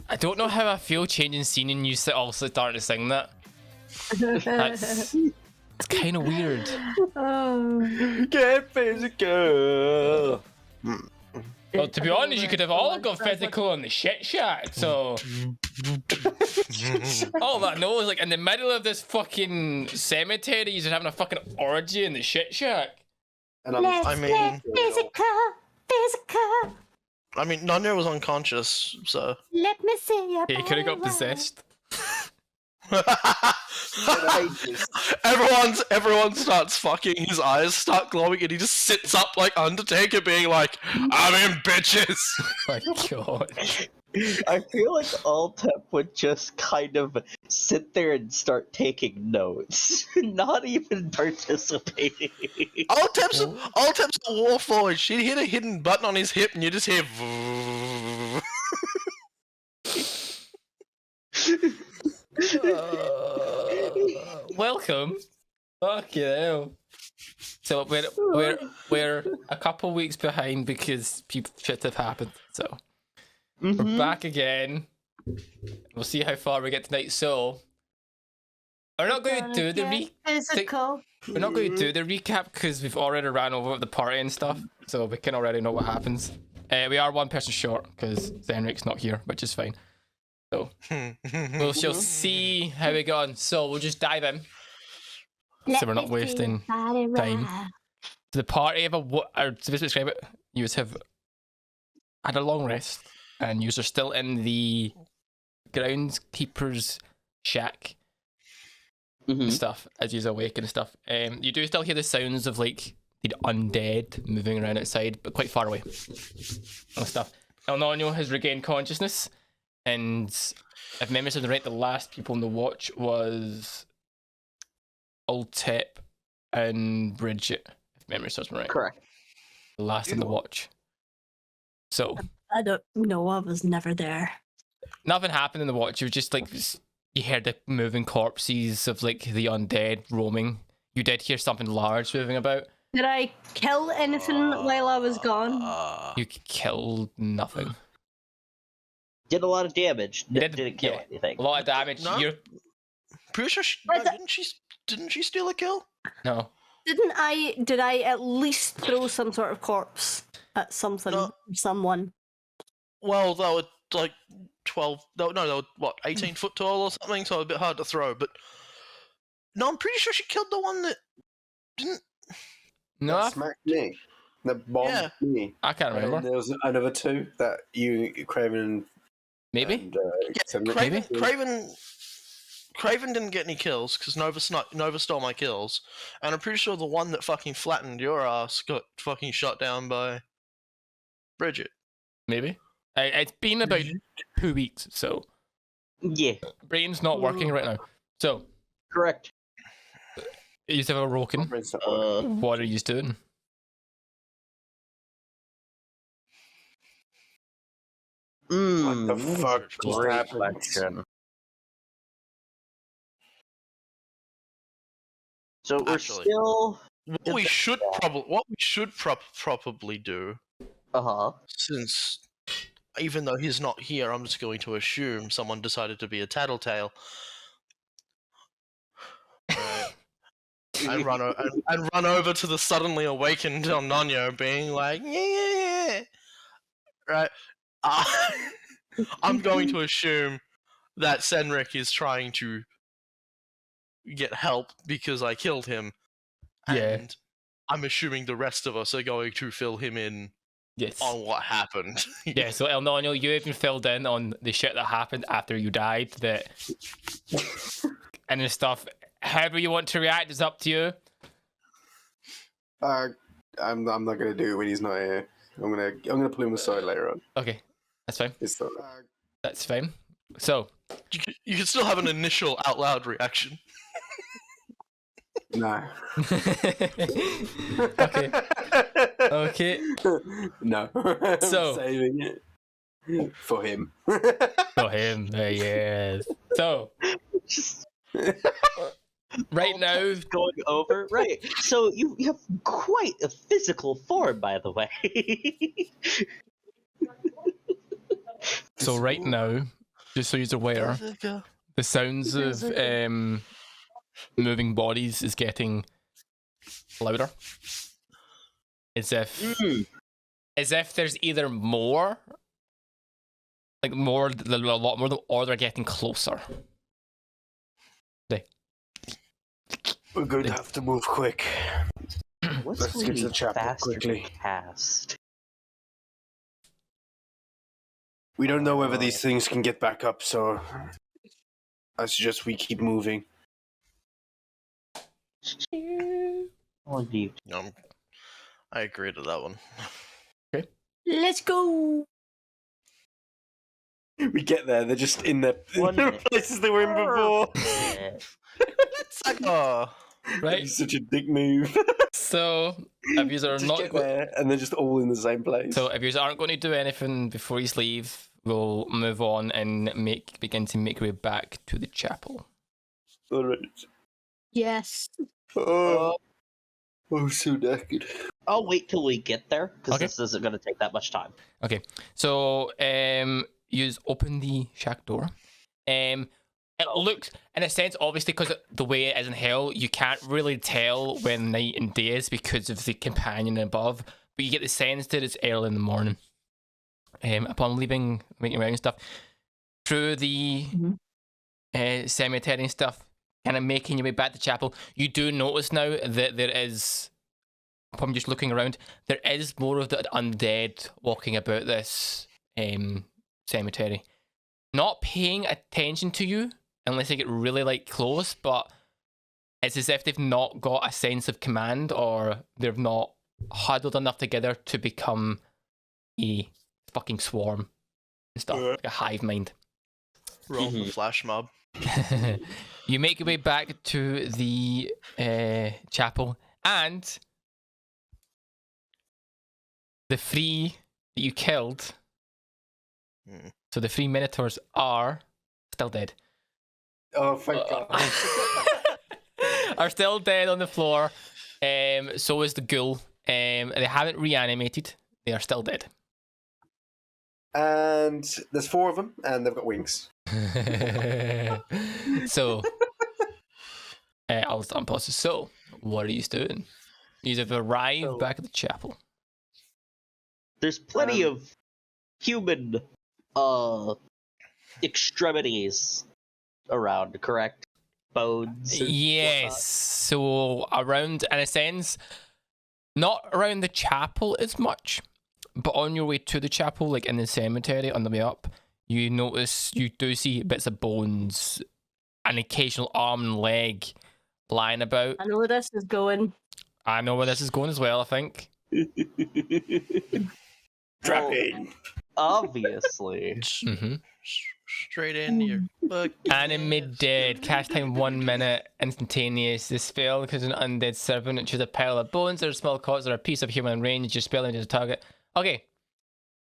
I don't know how I feel changing scene and you also starting to sing that. It's kind of weird. Get physical. Well, to be honest, you could have all got physical in the shit shack, so... all that no is like in the middle of this fucking cemetery, you're having a fucking orgy in the shit shack. And Let's get physical. I mean, Nanya was unconscious, so... Let me see your He could have got possessed. Everyone starts fucking, his eyes start glowing, and he just sits up like Undertaker being like, I'm in, bitches! Oh my god. I feel like Altep would just kind of sit there and start taking notes, not even participating. Altep's a warforged. She hit a hidden button on his hip, and you just hear. Welcome. Fucking hell. So we're a couple weeks behind because shit have happened. So we're back again. We'll see how far we get tonight. So we're not going to do the we're not going to do the recap because we've already ran over the party and stuff, so we can already know what happens. We are one person short because Zenric's not here, which is fine. So we'll shall see how we go on. So we'll just dive in. So we're not wasting time. So the party of to describe it, you have had a long rest, and you are still in the groundskeeper's shack and stuff as you awake and stuff. You do still hear the sounds of like the undead moving around outside, but quite far away and stuff. El Nino has regained consciousness, and if memory serves me right, the last people in the watch was Altep and Bridget, if memory serves me right. Correct. The last in the watch. So I don't know, I was never there. nothing happened in the watch. You were just like, you heard the moving corpses of like the undead roaming. You did hear something large moving about. Did I kill anything while I was gone? You killed nothing. Did a lot of damage. Didn't Kill anything. A lot of damage. No. You're... Pretty sure didn't she steal a kill? No. Did I at least throw some sort of corpse at something or someone? Well, they were like 12. No, they were what, 18 foot tall or something, so a bit hard to throw. But no, I'm pretty sure she killed the one that didn't. No, That smacked me. That bombed me. I can't And remember. there was another two that you, Craven, Maybe. and Craven didn't get any kills because Nova stole my kills, and I'm pretty sure the one that fucking flattened your ass got fucking shot down by Bridget. Maybe. It's been about 2 weeks, so Yeah. brain's not working right now. So Correct. you have a broken. What are you doing? What the fuck Just just happened? reflection. So we're Actually, still. What we should probably do, since even though he's not here, I'm just going to assume someone decided to be a tattletale. And run over to the suddenly awakened El Nino, being like, yeah. Right. I'm going to assume that Senric is trying to get help because I killed him. And I'm assuming the rest of us are going to fill him in on what happened. Yeah, so El Nino, you even filled in on the shit that happened after you died, and the stuff. However you want to react is up to you. I'm not gonna do it when he's not here. I'm gonna pull him aside later on. Okay, that's fine. It's not, That's fine. So you can still have an initial out loud reaction. no. Okay. No. I'm So saving it for him. for him, yes. So right now, Going over. Right. So you have quite a physical form, by the way. So right now, just so you're aware, the sounds of moving bodies is getting louder. As if there's either more, like more, a lot more, or they're getting closer. We're going to have to move quick. What's Let's get to the chapel faster quickly. cast? We don't know whether these things can get back up, so I suggest we keep moving. Oh, deep. I agree to that one. Let's go. We get there, they're just in the places they were in before. It's like, Right. It's such a dick move. So if you are Just not get there, and they're just all in the same place. So if you aren't going to do anything before you leave, we'll move on and begin to make our way back to the chapel. All right. Yes. Oh, so knackered. I'll wait till we get there, because Okay. this isn't going to take that much time. Okay. So you open the shack door. It looks, in a sense, obviously, because the way it is in hell, you can't really tell when night and day is because of the companion above. But you get the sense that it's early in the morning. Upon leaving, making around and stuff, through the cemetery and stuff, kind of making your way back to chapel, you do notice now that there is, upon just looking around, there is more of the undead walking about this cemetery. Not paying attention to you unless they get really like close, but it's as if they've not got a sense of command, or they've not huddled enough together to become a fucking swarm and stuff, like a hive mind. roll the flash mob. You make your way back to the chapel, and the three that you killed, so the 3 minotaurs, are still dead. Oh, thank God. Are still dead on the floor. So is the ghoul. They haven't reanimated. They are still dead. And there's 4 of them, and they've got wings. So, I'll unpause. So, what are you doing? You have arrived back at the chapel. There's plenty of human extremities around, correct? Bones. and Yes. whatnot. So around, in a sense, not around the chapel as much, but on your way to the chapel, like in the cemetery on the way up, you notice, you do see bits of bones, an occasional arm and leg lying about. I know where this is going. I know where this is going as well, I think. Trapping. Obviously. Straight in your book. Anime dead. Cast time 1 minute. Instantaneous. The spell because an undead servant, which is a pile of bones or small cots or a piece of human range. Your spell into the target. Okay.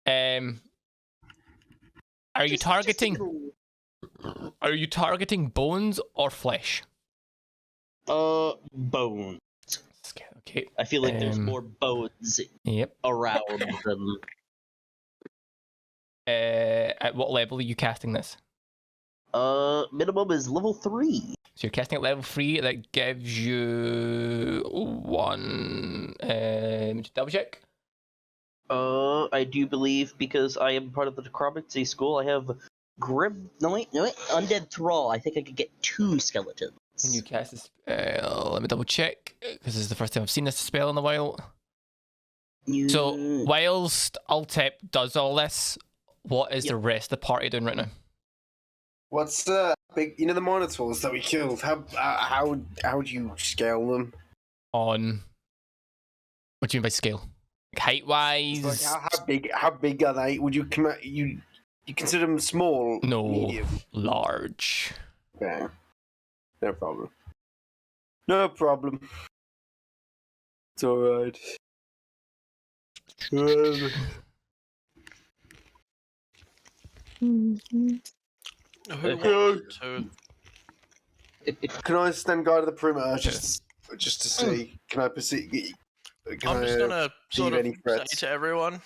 Are you targeting? Are you targeting bones or flesh? Bone. Okay. I feel like there's more bones Yep. around than. At what level are you casting this? Minimum is level 3. So you're casting at level 3. That gives you 1. Just double check. I do believe, because I am part of the necromancy school, I have Undead Thrall. I think I could get 2 skeletons. When you cast this spell, let me double check, because this is the first time I've seen this spell in a while. So, whilst Ultep does all this, what is the rest of the party doing right now? What's big? You know the monitors that we killed. How would you scale them? On what do you mean by scale? Like height wise? Like how big are they? Would you you consider them small? No, medium? large. Okay, no problem. No problem. It's alright. Who wants to? Can I stand guard of the perimeter just to see? Can I perceive? I'm just gonna sort of any say threats? to everyone,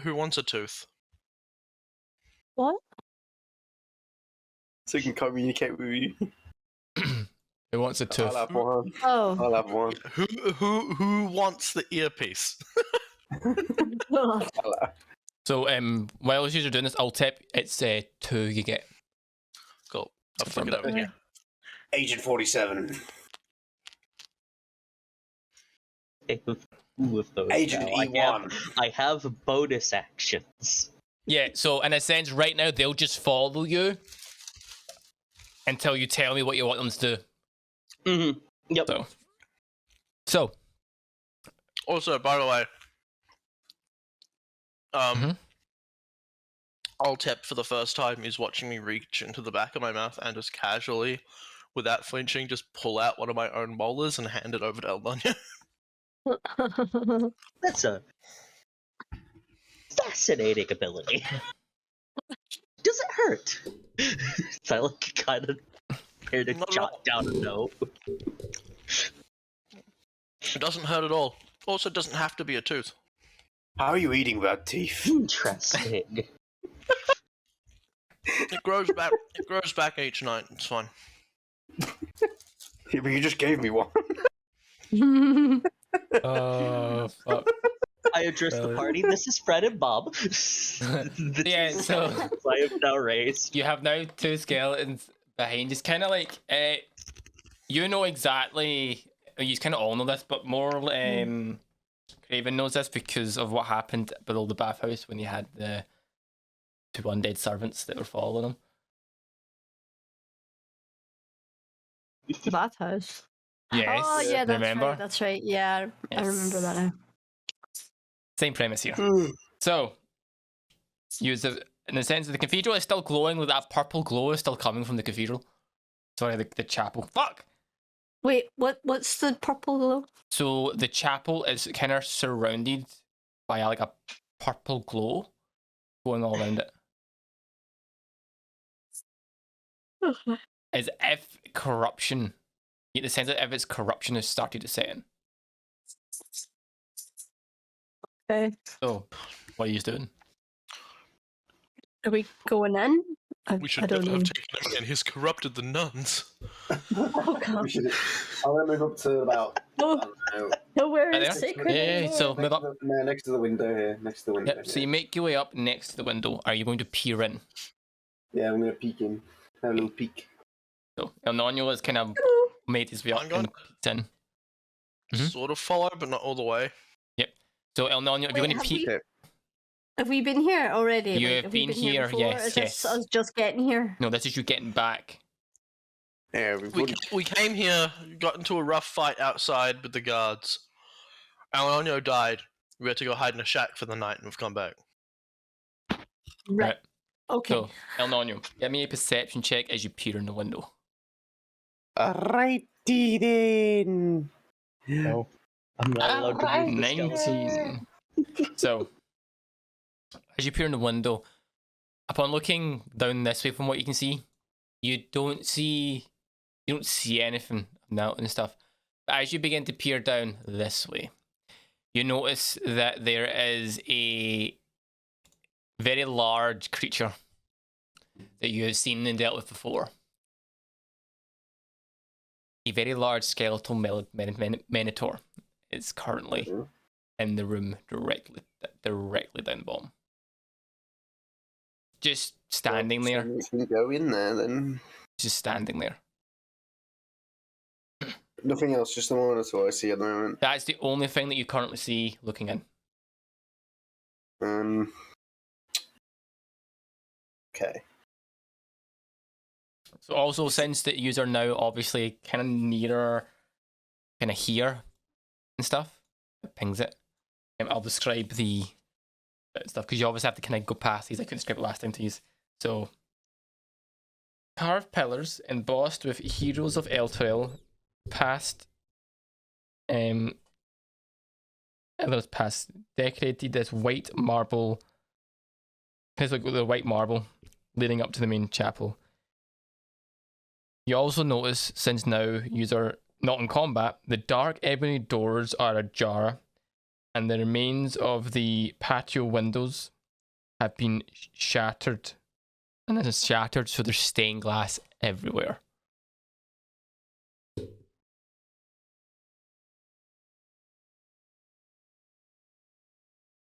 who wants a tooth? What? So he can communicate with you. Who wants a tooth? I'll have one. Oh. I'll have one. Who wants the earpiece? I'll have... So while you're doing this, I'll tip. It's 2 you get. Cool. I'll flick it over here. Agent 47. With those Agent now. E1. I have bonus actions. Yeah, so in a sense, right now, they'll just follow you until you tell me what you want them to do. Mm-hmm. Yep. So. Also, by the way, Altep for the first time is watching me reach into the back of my mouth and just casually, without flinching, just pull out one of my own molars and hand it over to Eldonia. That's a fascinating ability. Does it hurt? So I like kind of here to jot down a note. It doesn't hurt at all. Also, it doesn't have to be a tooth. How are you eating without teeth? Interesting. It grows back. It grows back each night. It's fine. Yeah, but you just gave me one. Oh, fuck. I address the party. This is Fred and Bob. Yeah, so I have now raised. you have now 2 skeletons behind. It's kind of like, you know exactly, you kind of all know this, but more Craven knows this because of what happened below the bathhouse when you had the 2 undead servants that were following him. The bathhouse. Yes, Oh yeah, that's remember? right. That's right. Yeah, I remember that now. Same premise here. So, use the, in the sense that the cathedral is still glowing with that purple glow is still coming from the cathedral. Sorry, the chapel. Fuck! Wait, what's the purple glow? So the chapel is kind of surrounded by like a purple glow going all around it. As if corruption, you get the sense that if its corruption has started to set in. Okay. So, what are you doing? Are we going in? We I should don't never know. have taken him in. He's corrupted the nuns. Oh god. I'm gonna move up to about. Oh, I don't know, nowhere Right is there? sacred. Yeah, anymore. so move up. next to the window here. Next to the window. Yep, so you make your way up next to the window. Are you going to peer in? Yeah, I'm gonna peek in. Have a little peek. So, El Nino has kind of made his way up I'm going and peeked in. Sort of follow, but not all the way. So, El Nino, if you're Wait, going to peek, have we been here already? You Like, have we been here, before? yes, Is this yes. us just getting here? no, this is you getting back. Yeah, We came here, got into a rough fight outside with the guards. Alonio died. We had to go hide in a shack for the night, and we've come back. Right. Okay. So, El Nino, give me a perception check as you peer in the window. Alrighty then. No, I'm not allowed to move the skeleton. 19. So, as you peer in the window, upon looking down this way from what you can see, you don't see anything of note and stuff. But as you begin to peer down this way, you notice that there is a very large creature that you have seen and dealt with before. A very large skeletal minotaur is currently in the room directly down the bottom. Just standing there. We can go in there then. Just standing there. Nothing else, just the monitor I see at the moment. That's the only thing that you currently see looking in. Okay. So also, since that you are now obviously kind of nearer, kind of here and stuff, it pings it. I'll describe the stuff because you obviously have to kind of go past these. I couldn't describe it last time to use. So, carved pillars embossed with heroes of Elturel, past, decorated as white marble. It's like the white marble leading up to the main chapel. You also notice, since now you are not in combat, the dark ebony doors are ajar, and the remains of the patio windows have been shattered And this is shattered, so there's stained glass everywhere.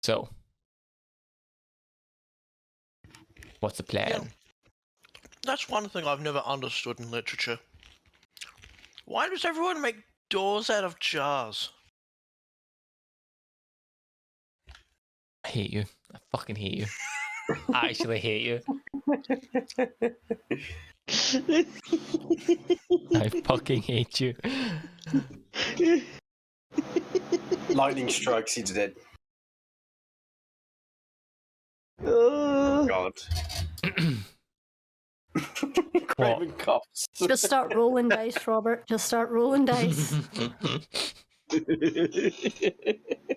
So, what's the plan? Yeah. That's one thing I've never understood in literature. Why does everyone make doors out of jars? I hate you. I fucking hate you. I actually hate you. I fucking hate you. Lightning strikes, he's dead. God. Craven coughs. Just start rolling dice, Robert. Just start rolling dice.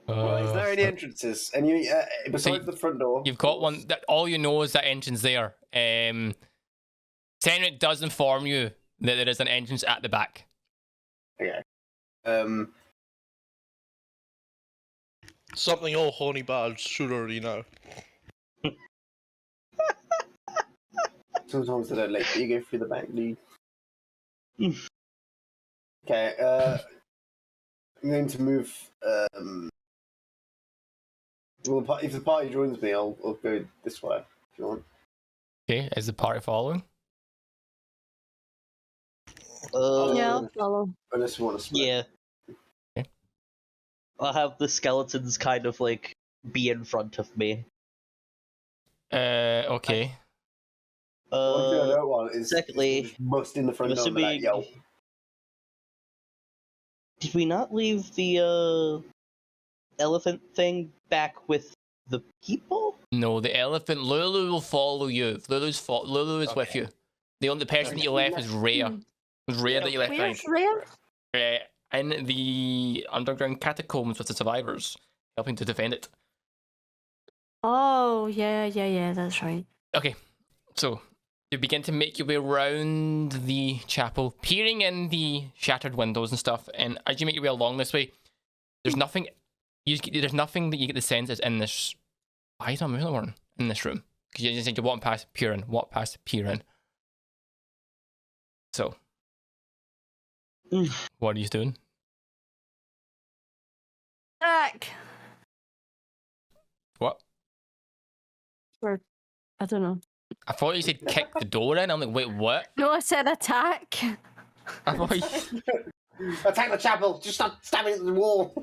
Right, is there any entrances? Any besides the front door? You've got one. That all you know is that entrance there. Senric does inform you that there is an entrance at the back. Okay. Something all horny bards should already know. Sometimes they don't let you go through the back, do you? Okay, I'm going to move. Well, if the party joins me, I'll go this way if you want. Okay, is the party following? Yeah, I'll follow. Unless you want to split. Yeah. Okay. I'll have the skeletons kind of like be in front of me. Okay. One thing I don't want is secondly, just bust in the front door and be like, assuming- yo. Did we not leave the elephant thing back with the people? No, the elephant. Lulu will follow you. Lulu is with you. The only person that you left is Rhea. It was Rhea that you left Where's behind. Rhea? In the underground catacombs with the survivors, helping to defend it. Oh, yeah, that's right. Okay, so you begin to make your way around the chapel, peering in the shattered windows and stuff. And as you make your way along this way, there's nothing. There's nothing that you get the sense is in this. Why is that moving one in this room? Because you just think you're walking past, peering, walk past, peering. So, what are you doing? Attack! What? Or, I don't know. I thought you said kick the door in. I'm like, wait, what? No, I said attack. I thought you... Attack the chapel! Just stop stabbing at the wall!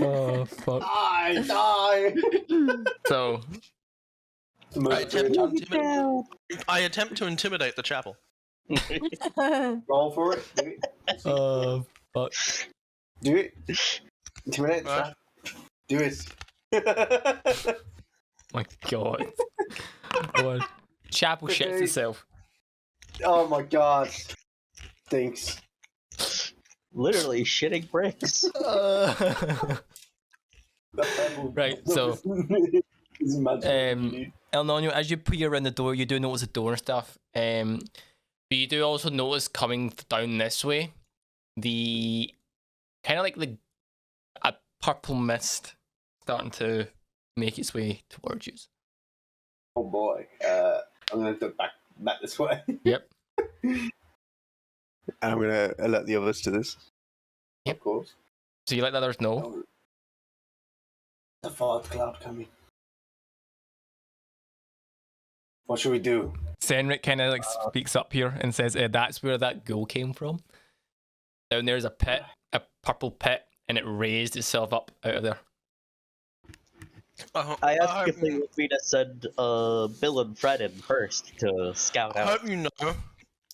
Oh, fuck. Die! So, I attempt to intimidate the chapel. Roll for it. Do it. fuck. Do it. Intimidate the Right. chapel. Do it. My god. What? Chapel shits itself. Oh my god. Stinks. Literally shitting bricks. Right, so, It's magic, dude. El Nino, as you peer around the door, you do notice the door and stuff. But you do also notice coming down this way, the kind of like a purple mist starting to make its way towards you. Oh boy. I'm gonna look back this way. Yep. I'm gonna alert the others to this. Yep. Of course. So you let the others know. The fog cloud coming. What should we do? Senric kind of like speaks up here and says, "That's where that ghoul came from. Down there's a pit, a purple pit, and it raised itself up out of there." I asked if they want me to send Bill and Fred in first to scout I out. hope you know,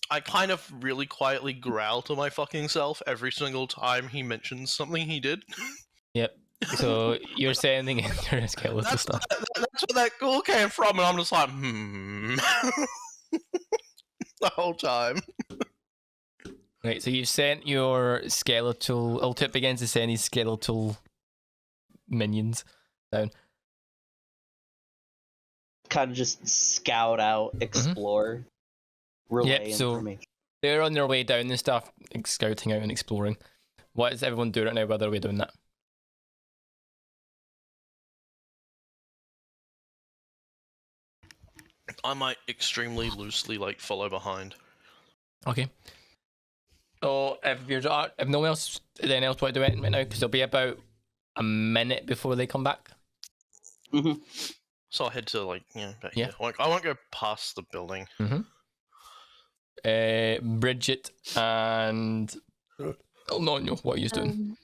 I kind of really quietly growl to my fucking self every single time he mentions something he did. Yep. So you're sending in your skeleton stuff. That's where that ghoul came from, and I'm just like, the whole time. Right. So you've sent your skeletal. Ultip begins to send his skeletal minions down. Kind of just scout out, explore, relay Yep, so- information. They're on their way down and stuff, like, scouting out and exploring. What is everyone doing right now? Whether we're doing that? I might extremely loosely like follow behind. Okay. So if no one else, anyone else want to do it right now, because it'll be about a minute before they come back. Mm-hmm. So I'll head to like back Yeah. here. Like I won't go past the building. Bridget and no, what are you doing?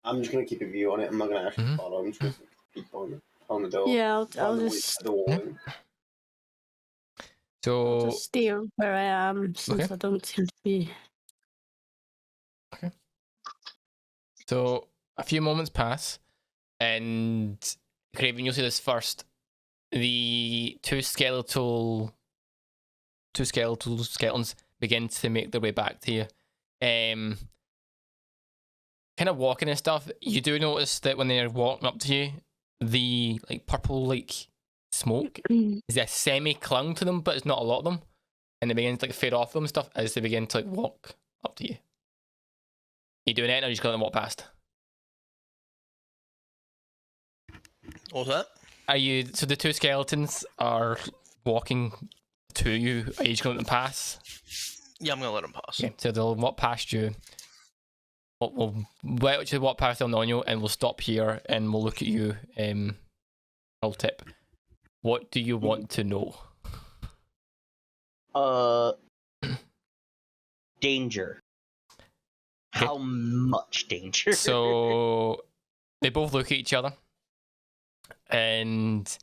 I'm just gonna keep a view on it. I'm not gonna actually follow. I'm just gonna keep on the door. Yeah, I'll On the just door. Yeah. I'll So just stay where I am since Okay. I don't seem to be. So a few moments pass, and Craven, you'll see this first. The two skeletons begin to make their way back to you. Kind of walking and stuff. You do notice that when they're walking up to you, the like purple like smoke is a semi clung to them, but it's not a lot of them, and they begin to like fade off them and stuff as they begin to like walk up to you. You doing it, or you just gonna let them walk past? What's that? Are you? So the two skeletons are walking to you. Are you just gonna let them pass? Yeah, I'm gonna let him pass. Okay, so they'll walk past you. We'll actually walk past El Nino, and we'll stop here, and we'll look at you. I'll tip. What do you want to know? Danger. How much danger? So they both look at each other, and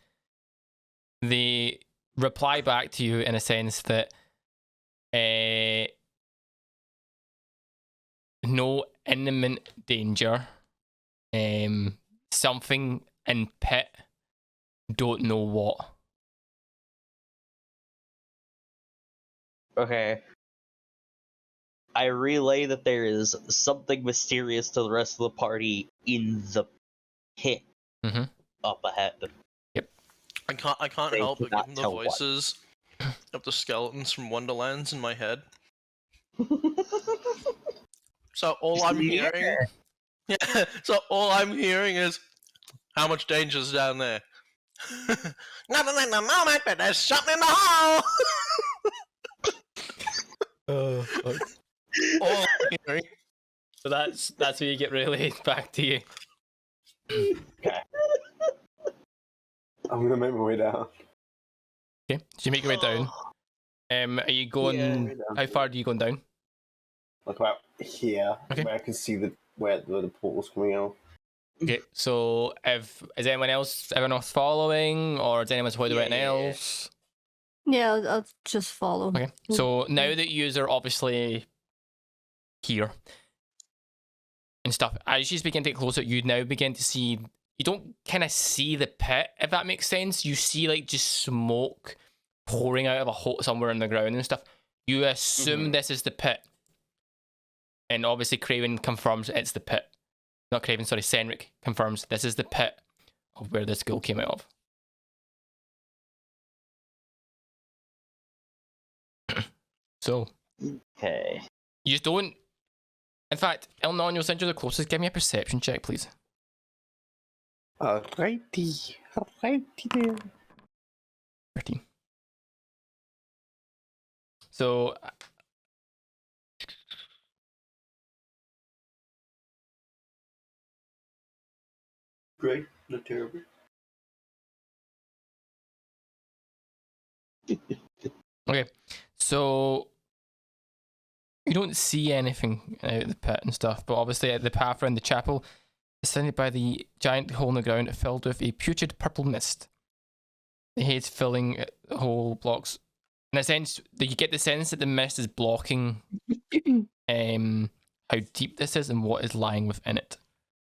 they reply back to you in a sense that no imminent danger. Something in pit. Don't know what. Okay. I relay that there is something mysterious to the rest of the party in the pit up ahead. I can't They help but cannot give them the tell what. voices of the skeletons from Wonderlands in my head. So all I'm hearing, so all I'm hearing is, how much danger's down there? Nothing in the moment, but there's something in the hole. All I'm hearing. So that's where you get relayed back to you. Okay. I'm gonna make my way down. Okay, so you make your way down. Are you going? Yeah. How far are you going down? Like about here, Okay. where I can see where the portal's coming out. Okay, so is anyone else following, or is anyone supposed to do anything Yeah. else? Yeah, I'll just follow. Okay, so now that you are obviously here and stuff, as you begin to get closer, you now begin to see. You don't kind of see the pit, if that makes sense. You see like just smoke pouring out of a hole somewhere in the ground and stuff. You assume this is the pit, and obviously Craven confirms it's the pit. Not Craven, sorry, Senric confirms this is the pit of where this girl came out of. So, Okay. you just don't. In fact, El Nino, since you're the closest, give me a perception check, please. Alrighty then. 13. So, Great, not terrible. okay. So, you don't see anything out of the pit and stuff, but obviously the path around the chapel is surrounded by the giant hole in the ground filled with a putrid purple mist. The haze filling the whole blocks. In a sense, you get the sense that the mist is blocking how deep this is and what is lying within it.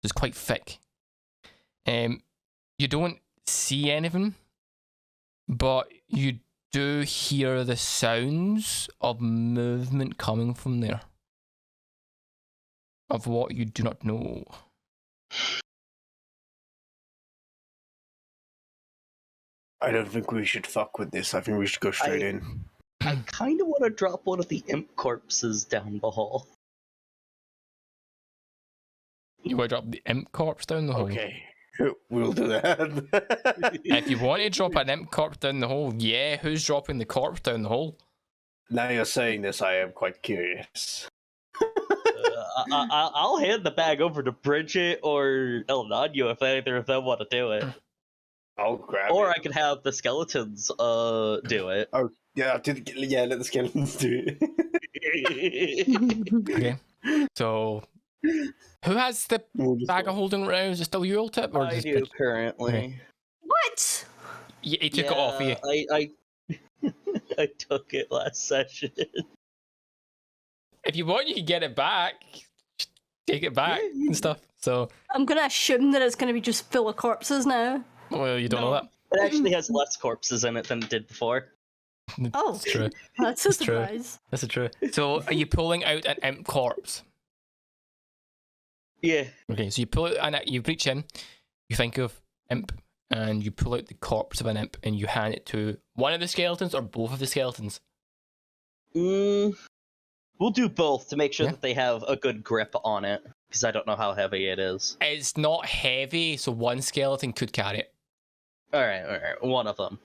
It's quite thick. You don't see anything, but you do hear the sounds of movement coming from there. Of what you do not know. I don't think we should fuck with this. I think we should go straight in. I kind of want to drop one of the imp corpses down the hall. You want to drop the imp corpse down the hole? Okay. We'll do that. If you want to drop an imp corpse down the hole, yeah, who's dropping the corpse down the hole? Now you're saying this, I am quite curious. I'll hand the bag over to Bridget or El Nano if either of them want to do it. I'll grab Or it. I could have the skeletons do it. Oh, yeah, let the skeletons do it. Okay. So, who has the bag of holding right now? Is it still you, Ultip? Or I just do currently. Okay. What? He took it off of you. I took it last session. If you want, you can get it back. Just take it back and stuff. So, I'm gonna assume that it's gonna be just full of corpses now. well, you don't know that. It actually has less corpses in it than it did before. Oh, It's true. that's a It's true. surprise. That's true. So, are you pulling out an imp corpse? Yeah. Okay, so you pull it and you reach in, you think of imp, and you pull out the corpse of an imp and you hand it to one of the skeletons or both of the skeletons. We'll do both to make sure Yeah. that they have a good grip on it, because I don't know how heavy it is. It's not heavy, so one skeleton could carry it. Alright, one of them.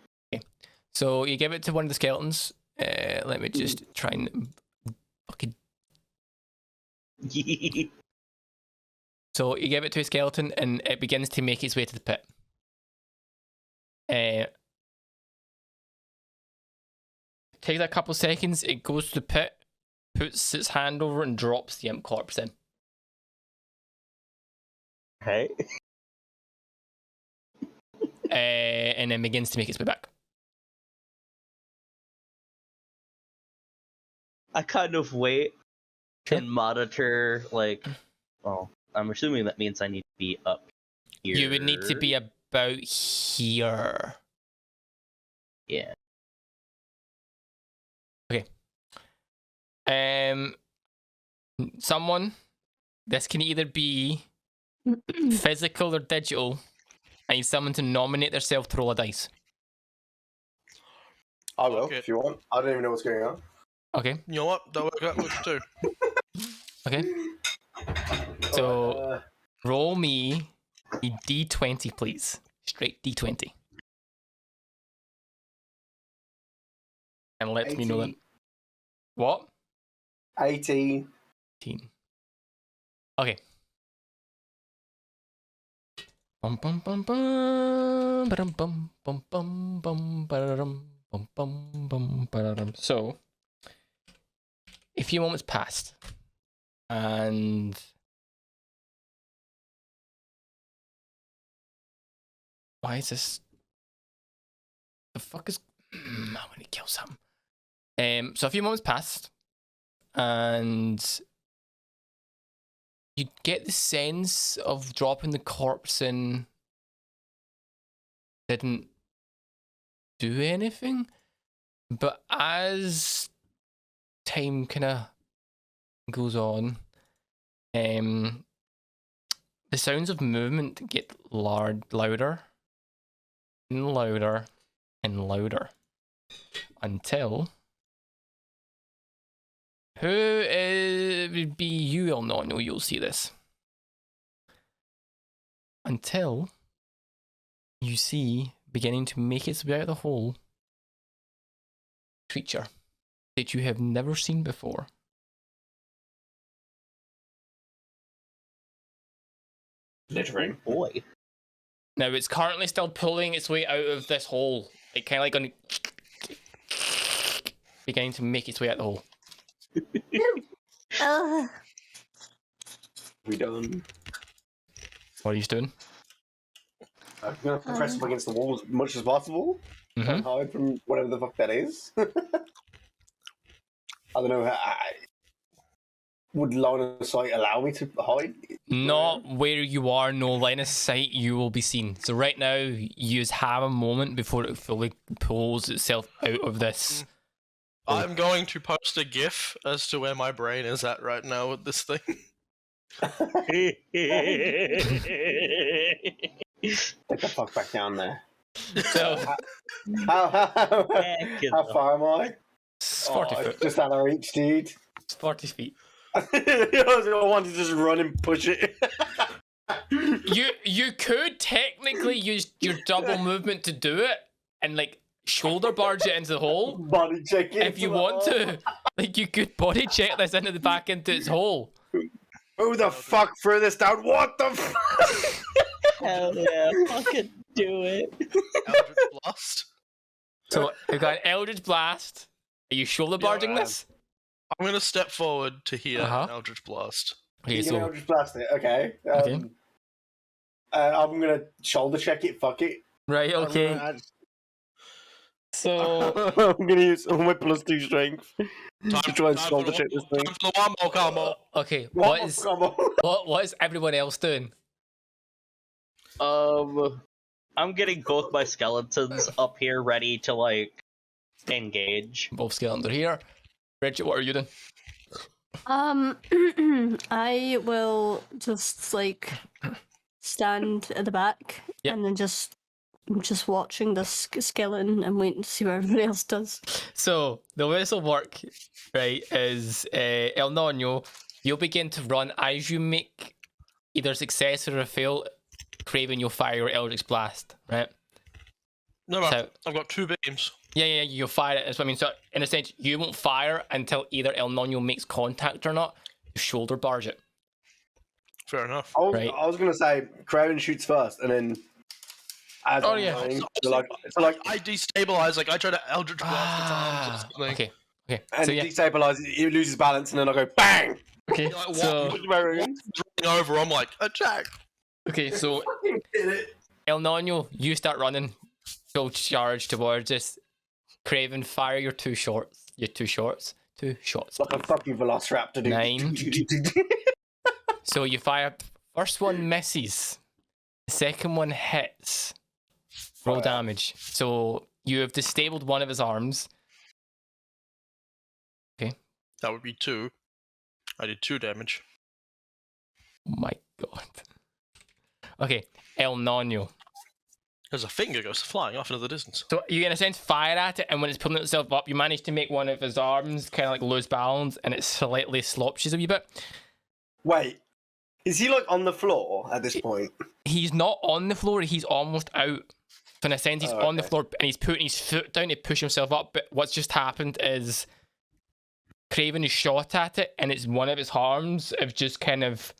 So you give it to one of the skeletons. Let me just try and fucking. So you give it to a skeleton, and it begins to make its way to the pit. Takes a couple seconds. It goes to the pit, puts its hand over, and drops the imp corpse in. Hey. And then begins to make its way back. I kind of wait Sure. and monitor, well, I'm assuming that means I need to be up here. You would need to be about here. Yeah. Okay. Someone. This can either be physical or digital. I need someone to nominate themselves to roll a dice. I will, Okay. if you want. I don't even know what's going on. Okay. You know what? That works too. Okay. So Alright, roll me a d20, please. Straight d20. And let me know that. 18. What? 18. 18. Okay. Bum bum bum bum ba-dum bum bum bum bum ba-da-dum bum bum bum ba-da-dum. So a few moments passed, and why is this? The fuck is? I'm gonna kill something. So a few moments passed, and you get the sense of dropping the corpse in didn't do anything, but as time kind of goes on, the sounds of movement get louder and louder and louder until would be you will not know you'll see this until you see beginning to make its way out of the hole creature that you have never seen before. Littering. Boy. Now it's currently still pulling its way out of this hole, like kind of like on beginning to make its way out the hole. We done. What are you doing? I'm gonna press up against the wall as much as possible and hide from whatever the fuck that is. I don't know how. Would line of sight allow me to hide? Not where you are, no line of sight, you will be seen. So right now, you just have a moment before it fully pulls itself out of this. I'm going to post a GIF as to where my brain is at right now with this thing. Get the fuck back down there. So, How far am I? it's 40 Oh, foot. it's just out of reach, dude. It's 40 feet. I want to just run and push it. you could technically use your double movement to do it and like shoulder barge it into the hole Body check it. if you want to. Like you could body check this into the back into its hole. Who the fuck threw this down? What the fuck? Hell yeah, fucking do it. Eldritch Blast. So we've got an Eldritch Blast. Are you shoulder barging this? I'm gonna step forward to hear Uh-huh. Eldritch Blast. Okay, You're so gonna Eldritch Blast it. Okay. Okay. I'm gonna shoulder check it. Fuck it. right, okay. So I'm gonna use all my +2 strength to try and Time shoulder for check this thing. Time for the one more combo. okay, Come on. what is everyone else doing? I'm getting both my skeletons up here ready to like engage. Both skeletons are here. Bridget, what are you doing? I will just like stand at the back Yep. and then just watching this skeleton and waiting to see what everybody else does. So the way this will work, right, is El Nino, you'll begin to run as you make either a success or a fail. Craven, you'll fire your Eldritch Blast, right? No, So- I've got 2 beams. Yeah, you'll fire it. That's what I mean. So in a sense, you won't fire until either El Nino makes contact or not. You shoulder barge it. Fair enough. Right. I was gonna say Kraven shoots first, and then. As Oh, I'm yeah. running, So, like I destabilize, like I try to Eldritch Blast its arms or something. Okay. and So it yeah. destabilizes. He loses balance, and then I go bang. Okay. Like, So what? Running over, I'm like, attack! okay. So Fucking hit it. El Nino, you start running. Go charge towards this. Craven, fire your 2 shots. Your 2 shots. 2 shots. Like a fucking velociraptor, dude. 9. So you fire. First one misses. The second one hits. Roll Fire. damage. So you have disabled one of his arms. That would be 2. I did 2 damage. Oh my god. Okay, El Nino. As a finger goes flying off into the distance. So you in a sense fire at it, and when it's pulling itself up, you manage to make one of his arms kind of like lose balance, and it slightly slopes a wee bit. Wait, is he like on the floor at this point? He's not on the floor, he's almost out. So in a sense, he's Oh, on the okay. floor, and he's putting his foot down to push himself up, but what's just happened is Craven is shot at it, and it's one of its arms have just kind of,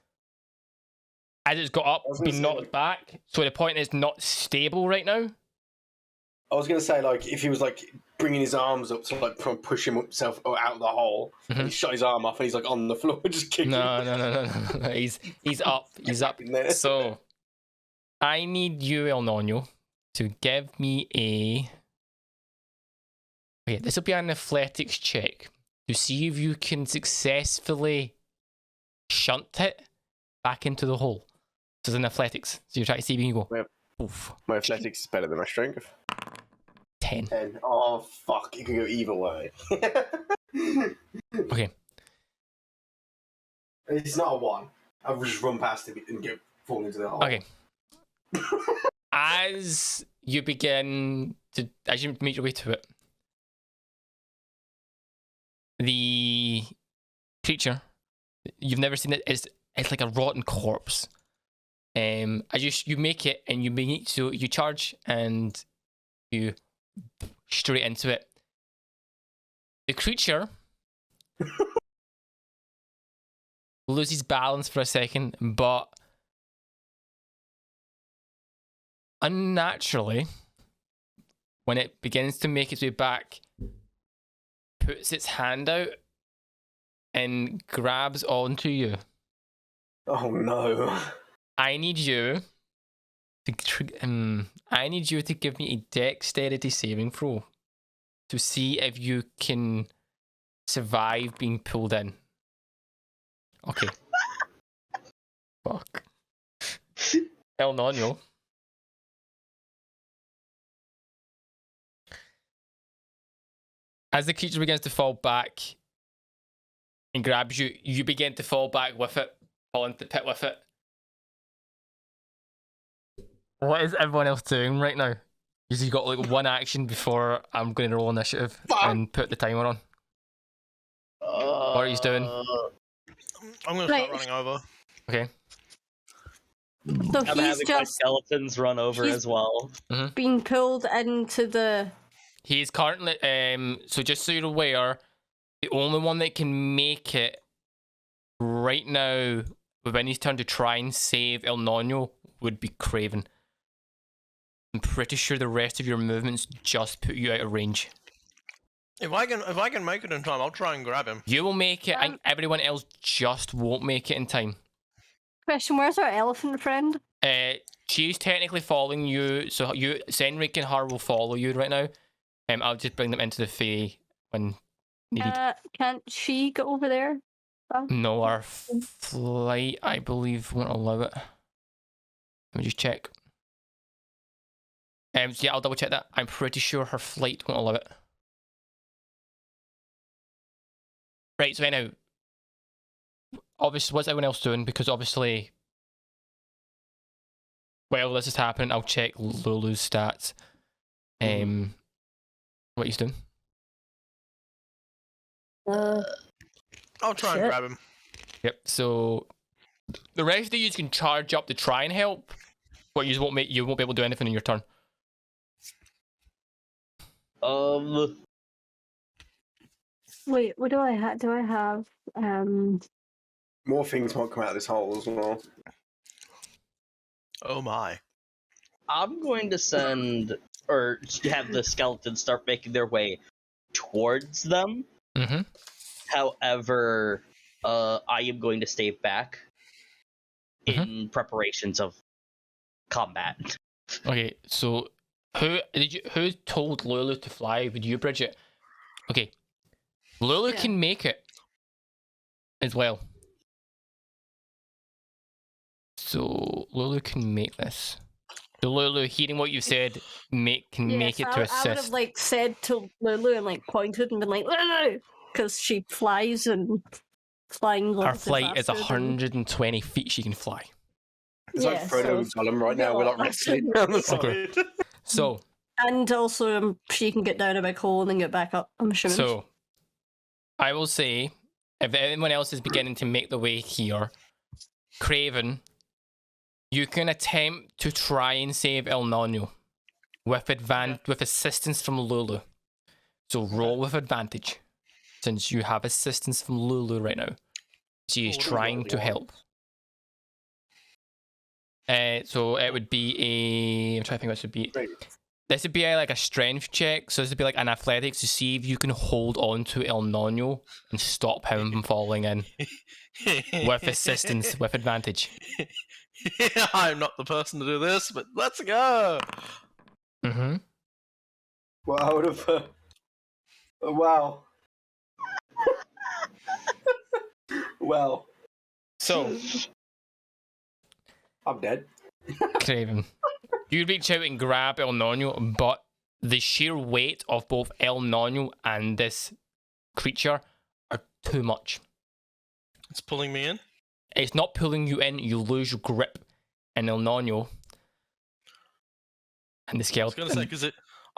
as it's got up, I was gonna been say, knocked like- back. So the point is not stable right now. I was gonna say like if he was like bringing his arms up to like push himself out of the hole, and he shot his arm off, and he's like on the floor just kicking. No. He's up. He's up. in there. So I need you, El Nino, to give me a. Okay, this will be an athletics check to see if you can successfully shunt it back into the hole. So it's an athletics. So you're trying to see if you can go. Yep. Oof. My athletics is better than my strength. 10. And oh fuck, it could go either way. Okay. It's not a 1. I've just run past it and fall into the hole. Okay. As you make your way to it, the creature, you've never seen it, it's like a rotten corpse. You make it, and you charge and you straight into it. The creature loses balance for a second, but unnaturally, when it begins to make its way back, puts its hand out and grabs onto you. Oh no. I need you to give me a dexterity saving throw to see if you can survive being pulled in. Okay. Fuck. El Nino. As the creature begins to fall back and grabs you, you begin to fall back with it, fall into the pit with it. What is everyone else doing right now? You've got like one action before I'm going to roll initiative and put the timer on. What are you doing? I'm gonna Right. start running over. Okay. So I'm he's having my just skeletons run over he's- as well. being pulled into the. He's currently so just so you're aware, the only one that can make it right now within his turn to try and save El Nino would be Kraken. I'm pretty sure the rest of your movements just put you out of range. If I can make it in time, I'll try and grab him. You will make it, and everyone else just won't make it in time. Question: where's our elephant friend? She's technically following you, so Senrik and her will follow you right now. I'll just bring them into the fey when needed. Can't she go over there? No, our flight, I believe, won't allow it. Let me just check. So yeah, I'll double check that. I'm pretty sure her flight won't allow it. Right, so anyhow, obviously, what's everyone else doing? Because obviously, while this is happening, I'll check Lulu's stats. What he's doing? I'll try and grab him. Yep. So the rest of you can charge up to try and help, but you won't be able to do anything in your turn. Wait, what do I have? Do I have More things might come out of this hole as well. Oh my. I'm going to send or have the skeletons start making their way towards them. Mm-hmm. However, I am going to stay back in preparations of combat. Okay, so who told Lulu to fly? Would you, Bridget? Okay. Lulu can make it as well. So Lulu can make this. So Lulu, hearing what you said, can make it to assist. I would have said to Lulu and pointed and been like, Lulu, because she flies and flying. Her flight is 120 feet. She can fly. It's like Frodo and Gollum right now. We're wrestling around the side. So. And also, she can get down a big hole and then get back up. I'm assuming. So, I will say, if anyone else is beginning to make the way here, Kraken, you can attempt to try and save El Nino with assistance from Lulu. So roll with advantage, since you have assistance from Lulu right now. She is trying to help. So it would be I'm trying to think what this would be. This would be like a strength check, so this would be like an athletics to see if you can hold on to El Nino and stop him from falling in with assistance, with advantage. I'm not the person to do this, but let's go. Well, I would have. Wow. Well. So. I'm dead. Kraken. You reach out and grab El Nino, but the sheer weight of both El Nino and this creature are too much. It's pulling me in? It's not pulling you in, you lose your grip in El Nino. And the skeleton. I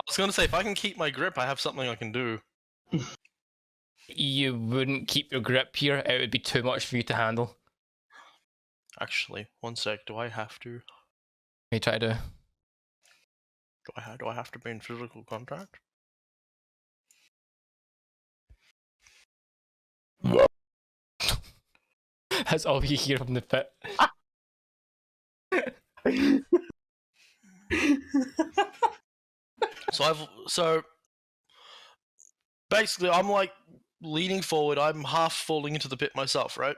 was gonna say, if I can keep my grip, I have something I can do. You wouldn't keep your grip here, it would be too much for you to handle. Actually, one sec, do I have to? You try to. Do I have to be in physical contact? That's all you hear from the pit. So basically I'm leaning forward, I'm half falling into the pit myself, right?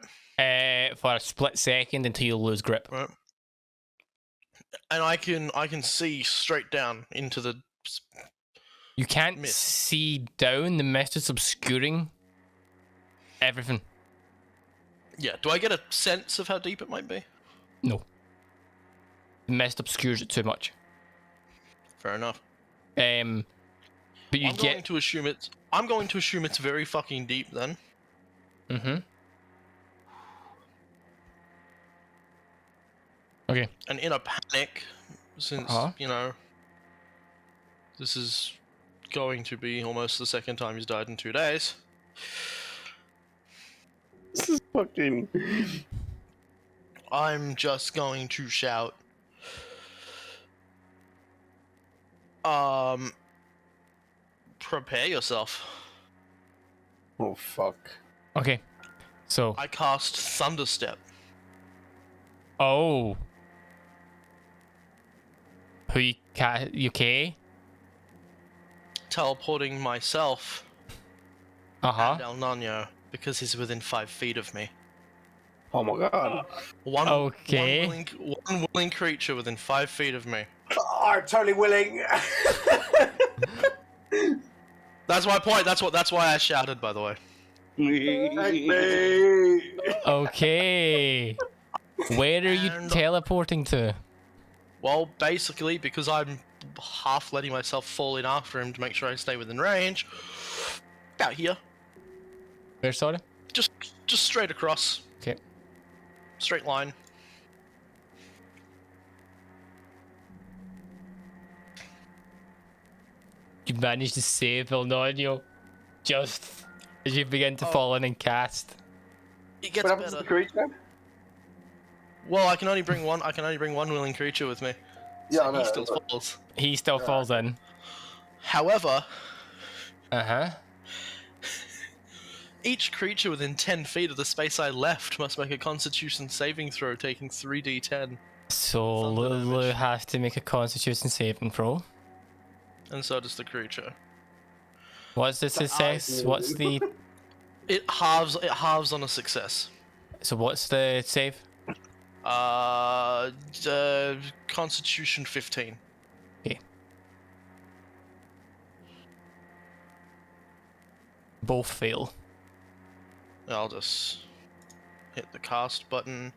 For a split second until you lose grip. Right. And I can see straight down into the You can't mist. see down, the mist is obscuring everything. Yeah, do I get a sense of how deep it might be? No. The mist obscures it too much. Fair enough. But you I'm going to assume it's very fucking deep then. Okay. And in a panic, since, this is going to be almost the second time he's died in 2 days. This is fucking. I'm just going to shout. Prepare yourself. Oh fuck. Okay. So. I cast Thunderstep. Oh. You okay? Teleporting myself Uh-huh. and El Nano because he's within 5 feet of me. Oh my god. Okay. One willing creature within 5 feet of me. Oh, I'm totally willing. That's my point. That's why I shouted, by the way. Thank me. Okay. Where are you And- teleporting to? Well, basically, because I'm half letting myself fall in after him to make sure I stay within range. Out here, Where, sorry? just straight across. Okay. Straight line. You managed to save El Nino just as you begin to fall in and cast. It gets What happens to the better. creature? Well, I can only bring one willing creature with me. Yeah, So I know. he still falls. He still falls in. However, Uh-huh. each creature within 10 feet of the space I left must make a Constitution saving throw, taking 3d10, So Thunder Lulu damage. has to make a Constitution saving throw. and so does the creature. What's the success? What's the... It halves on a success. So what's the save? Constitution 15. Both fail. I'll just hit the cast button.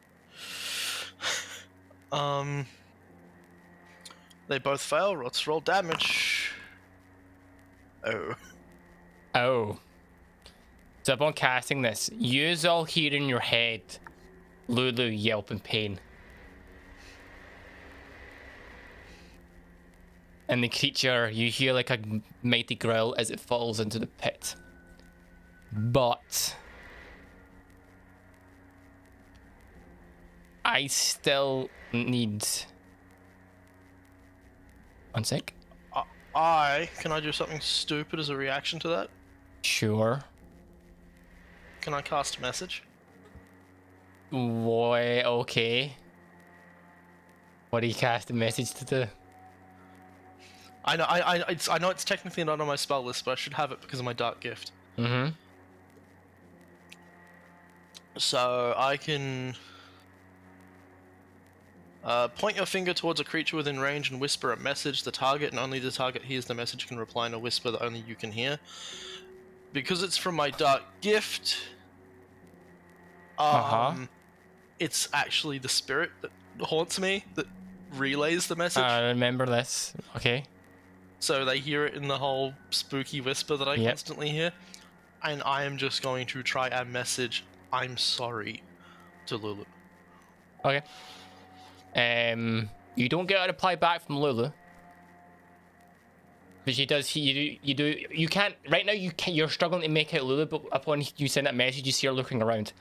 They both fail. Let's roll damage. Oh. Oh. So upon casting this, you all hear in your head Lulu yelp in pain. And the creature, you hear like a mighty growl as it falls into the pit. But I still need... One sec. Can I do something stupid as a reaction to that? Sure. Can I cast a message? Why, okay. What do you cast a message to do? I know it's technically not on my spell list, but I should have it because of my dark gift. Mm-hmm. So I can point your finger towards a creature within range and whisper a message. The target and only the target hears the message can reply in a whisper that only you can hear. Because it's from my dark gift, it's actually the spirit that haunts me that relays the message. I remember this. Okay. So they hear it in the whole spooky whisper that I Yep. constantly hear. And I am just going to try and message, I'm sorry, to Lulu. Okay. You don't get a reply back from Lulu. But she does. You can't right now. You're struggling to make out Lulu. But upon you send that message, you see her looking around.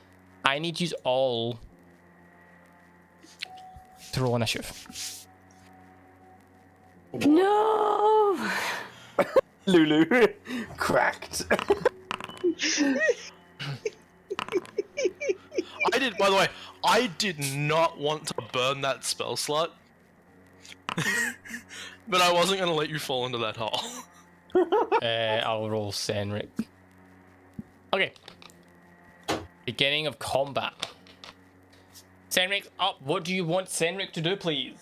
I need you all to roll initiative. No! Lulu. Cracked. By the way, I did not want to burn that spell slot. But I wasn't going to let you fall into that hole. I'll roll Senric. Okay. Beginning of combat. Senric up. What do you want Senric to do, please?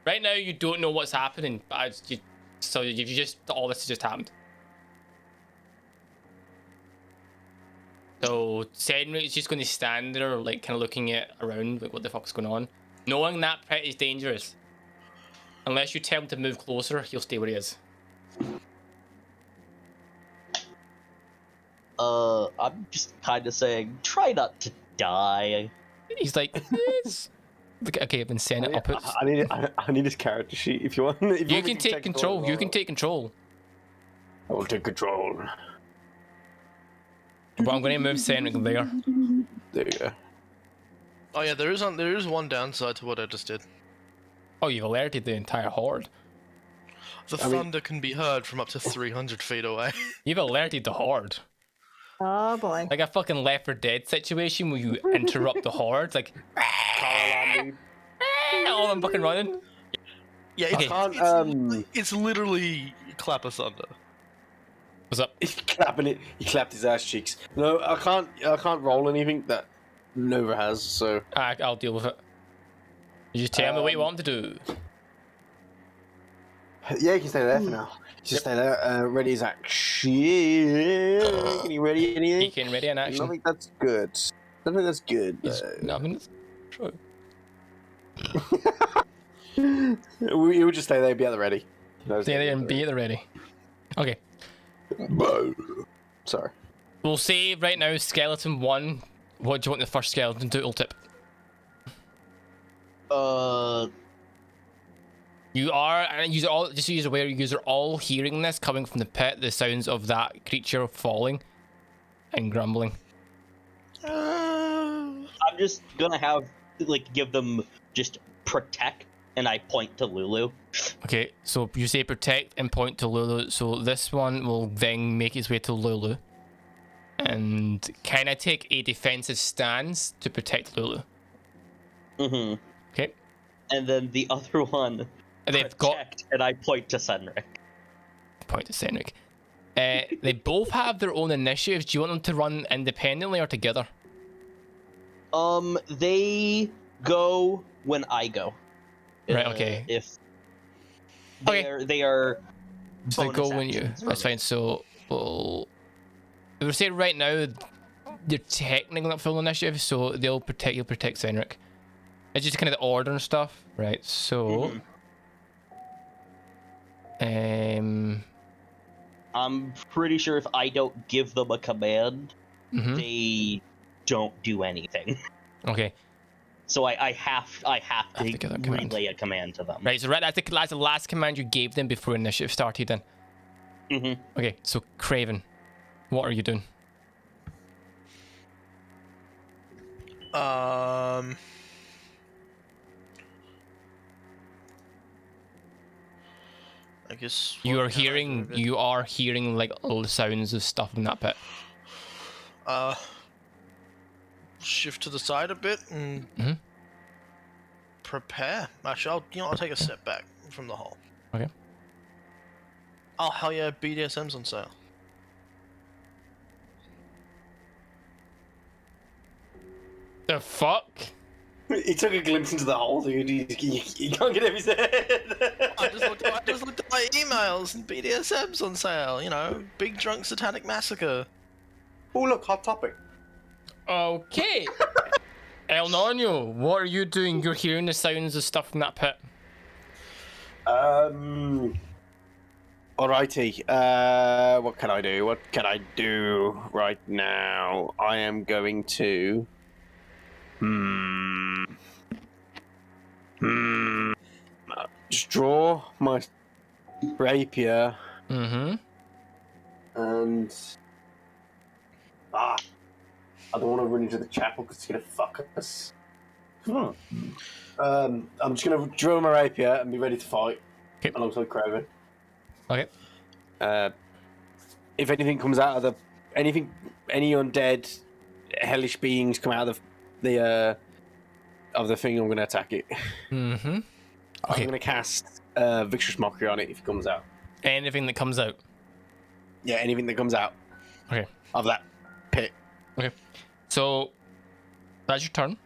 Right now, you don't know what's happening, but so you just all this has just happened. So Senric's just going to stand there, like kind of looking at around, like what the fuck's going on, knowing that pit is dangerous. Unless you tell him to move closer, he'll stay where he is. I'm just kind of saying, try not to die. He's like, yes. Okay, I've been saying it up. I need his character sheet if you want. If You want me can to take control. You can take control. I will take control. But I'm going to move Senric there. There you go. Oh yeah, there is one downside to what I just did. Oh, you've alerted the entire horde. The thunder can be heard from up to 300 feet away. You've alerted the horde. Oh boy. Like a fucking Left 4 Dead situation where you interrupt the horde, like all them fucking running. Yeah, Okay. it's literally clap of thunder. What's up? He's clapping it. He clapped his ass cheeks. No, I can't roll anything that Nova has. So I'll deal with it. You just tell me what you want him to do. yeah, you can stay there for now. Just stay there. Ready as action. Can you ready anything? He can ready in I action. don't think that's good. I don't think that's good. No, I mean, it's true. We would just stay there, be at the ready. Stay there and be at the ready. Okay. Sorry. We'll save right now. Skeleton 1. What do you want the first skeleton to tip? You are, and you're all, just so you're aware, you are all hearing this coming from the pit, the sounds of that creature falling and grumbling. I'm just gonna give them just protect, and I point to Lulu. Okay, so you say protect and point to Lulu, so this one will then make its way to Lulu. And can I take a defensive stance to protect Lulu? Mm-hmm. Okay. And then the other one, they've protect, and I point to Senric. Point to Senric. They both have their own initiatives. Do you want them to run independently or together? They go when I go. Right, okay. If Okay. they are So they bonus go when you. actions for That's me. fine. So we'll. We're saying right now they're technically not full initiative, so you'll protect Senric. It's just kind of the order and stuff, right? So, I'm pretty sure if I don't give them a command, they don't do anything. Okay. So I have to give that command. relay a command to them. Right. So that's the last command you gave them before initiative started. Then. Okay. So Craven, what are you doing? I guess You are hearing like all the sounds of stuff in that pit. Shift to the side a bit and prepare. Actually, I'll take a step back from the hole. Okay. Oh hell yeah, BDSM's on sale. The fuck? He took a glimpse into the hole, dude. He can't get out of his head. I just looked at my emails and BDSM's on sale. You know, big drunk satanic massacre. Oh look, hot topic. Okay. El Nino, what are you doing? You're hearing the sounds of stuff in that pit. Alrighty. What can I do? What can I do right now? I am going to. Just draw my rapier and I don't want to run into the chapel because it's gonna fuck us. I'm just gonna draw my rapier and be ready to fight alongside Kraken. Okay. If anything comes out of any undead hellish beings come out of the thing, I'm gonna attack it. Okay. I'm gonna cast Victorious Mockery on it if it comes out. Anything that comes out. Yeah, anything that comes out. Okay. Of that pit. Okay. So that's your turn.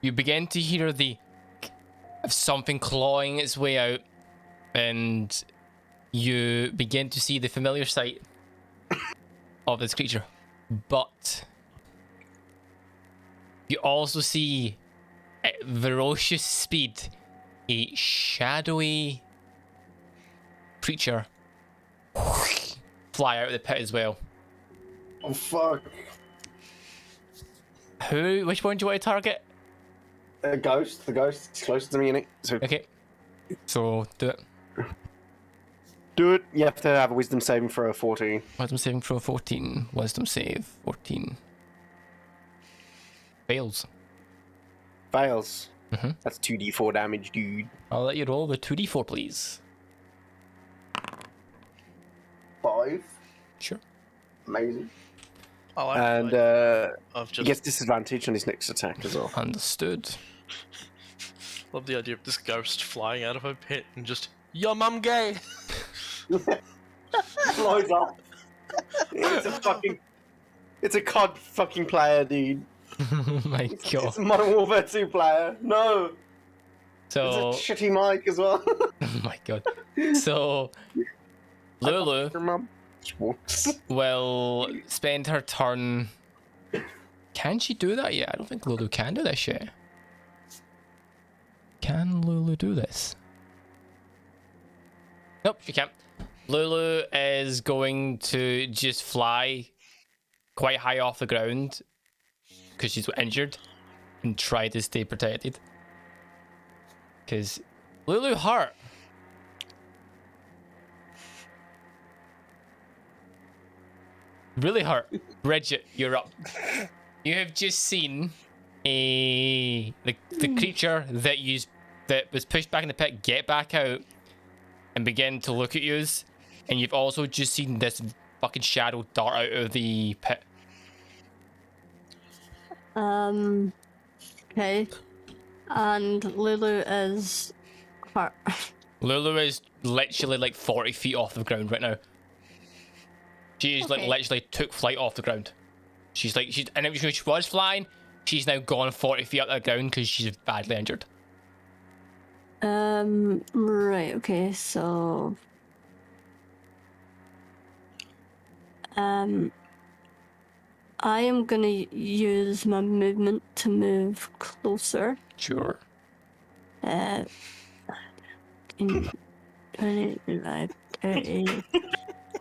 You begin to hear of something clawing its way out, and you begin to see the familiar sight of this creature. But you also see at ferocious speed a shadowy creature fly out of the pit as well. Oh fuck. Which one do you want to target? The ghost is close to me, innit? So Okay. So do it. do it. You have to have a wisdom saving throw of 14. Wisdom saving throw 14. Wisdom save 14. fails. Fails. Mhm. That's 2d4 damage, dude. I'll let you roll the 2d4, please. 5. Sure. Amazing. I like And the idea of he just gets disadvantage on his next attack as well. Understood. love the idea of this ghost flying out of a pit and just yo mum gay. Flies off. It's a COD fucking player, dude. Oh my god. It's a Modern Warfare 2 player. No. So, It's a shitty mic as well. oh my god. So, Lulu Your mum. will spend her turn. Can she do that yet? I don't think Lulu can do this yet. Can Lulu do this? Nope, she can't. Lulu is going to just fly quite high off the ground because she's injured and try to stay protected. Because Lulu hurt. Really hurt. Bridget, you're up. You have just seen the creature that was pushed back in the pit get back out and begin to look at yous, and you've also just seen this fucking shadow dart out of the pit. Okay. And Lulu is hurt. Lulu is literally like 40 feet off the ground right now. She's like Okay. literally took flight off the ground. And when she was flying, she's now gone 40 feet up the ground because she's badly injured. Right, okay, so I am gonna use my movement to move closer. Sure. In 25, 30.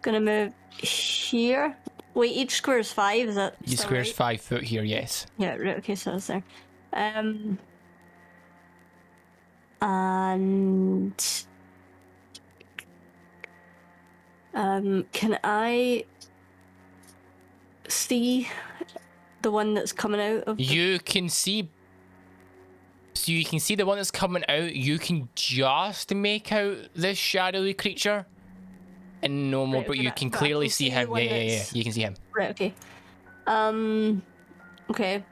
Gonna move here. Wait, each square is 5, is that Each still square's right? 5 foot here, yes. Yeah, right, okay, so it's there. And can I see the one that's coming out of the... You can see. So you can see the one that's coming out. You can just make out this shadowy creature, and no more. Right, But okay, you that- can but I clearly can see see him. the one Yeah. that's- You can see him. Right, okay. Okay.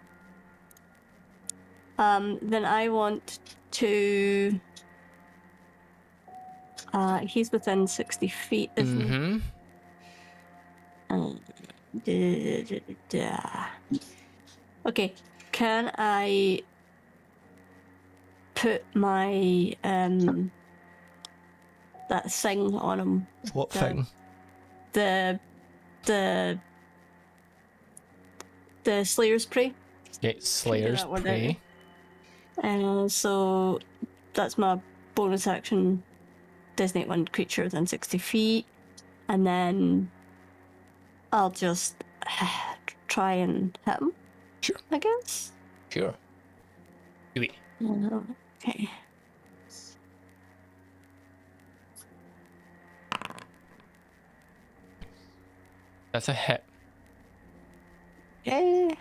Then I want to... he's within 60 feet, isn't he? Mm-hmm. Okay, can I put my that thing on him? What The- thing? The Slayer's Prey. Yeah, Slayer's that one Prey. So that's my bonus action. Designate one creature within 60 feet, and then I'll just try and hit him. Sure. I guess. Sure. Do it. Okay. That's a hit. Okay.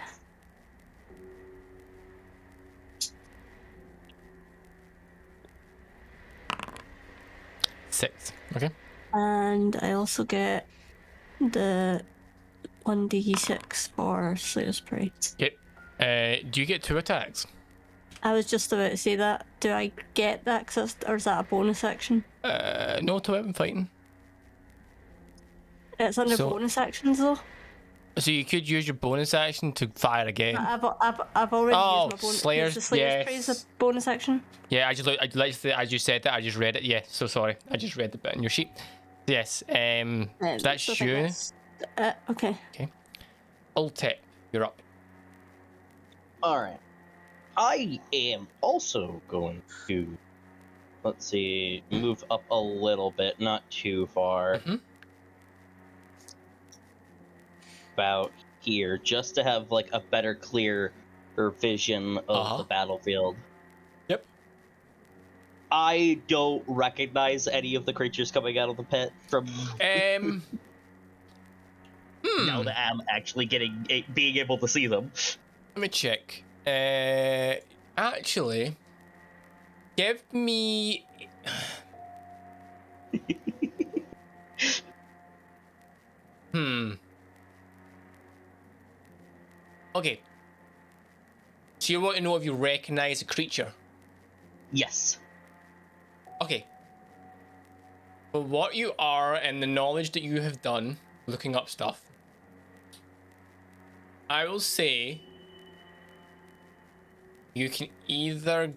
Six. Okay. And I also get the 1d6 for Slayer's Prey. Yep. Do you get 2 attacks? I was just about to say that. Do I get that, or is that a bonus action? No to weapon fighting. It's under So- bonus actions though. So you could use your bonus action to fire again. I've already Oh, used my bonus. Slayer's- The Slayer's Prey is a yes. bonus action. Yeah, I literally, as you said that, I just read it. Yeah, so sorry. I just read the bit in your sheet. Yes. So that's So I think you. that's- okay. Ultip, you're up. Alright. I am also going to, let's see, move up a little bit, not too far. Mhm. About here, just to have like a better, clearer vision of Uh-huh. the battlefield. Yep. I don't recognize any of the creatures coming out of the pit from now that I'm actually being able to see them. Let me check. Actually, give me. Okay. So you want to know if you recognize a creature? Yes. Okay. For what you are and the knowledge that you have done, looking up stuff, I will say you can either.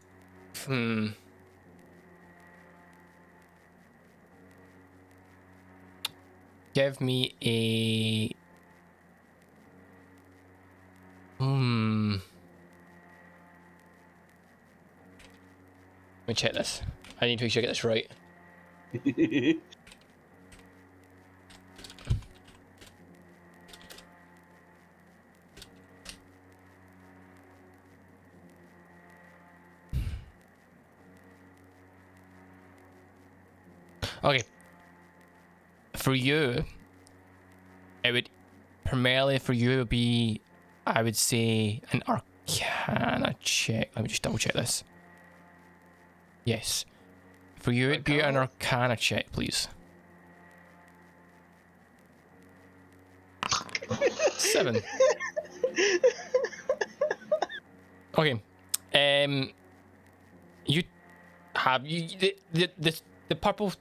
Give me a. Let me check this. I need to make sure I get this right. Okay. For you, it would primarily for you it would be, I would say, an Arcana check. Let me just double check this. Yes. For you, it'd be an Arcana check, please. 7. Okay. You have the purple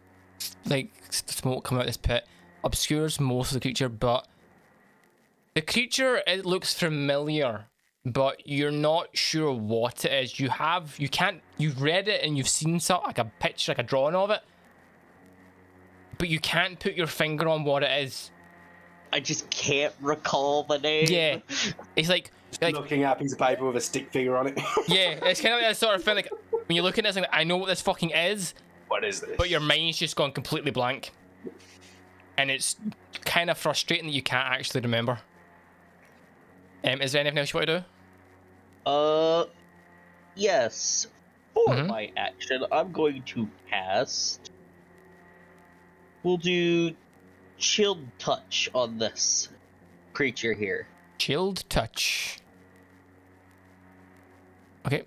like smoke coming out of this pit obscures most of the creature, but the creature, it looks familiar, but you're not sure what it is. You've read it and you've seen something like a picture, like a drawing of it, but you can't put your finger on what it is. I just can't recall the name. Yeah, it's like looking at a piece of paper with a stick figure on it. Yeah, it's kind of like that sort of thing. Like when you look at this, like, I know what this fucking is. What is this? But your mind's just gone completely blank, and it's kind of frustrating that you can't actually remember. Is there anything else you want to do? Yes. For my action, I'm going to cast. We'll do Chilled Touch on this creature here. Chilled Touch. Okay.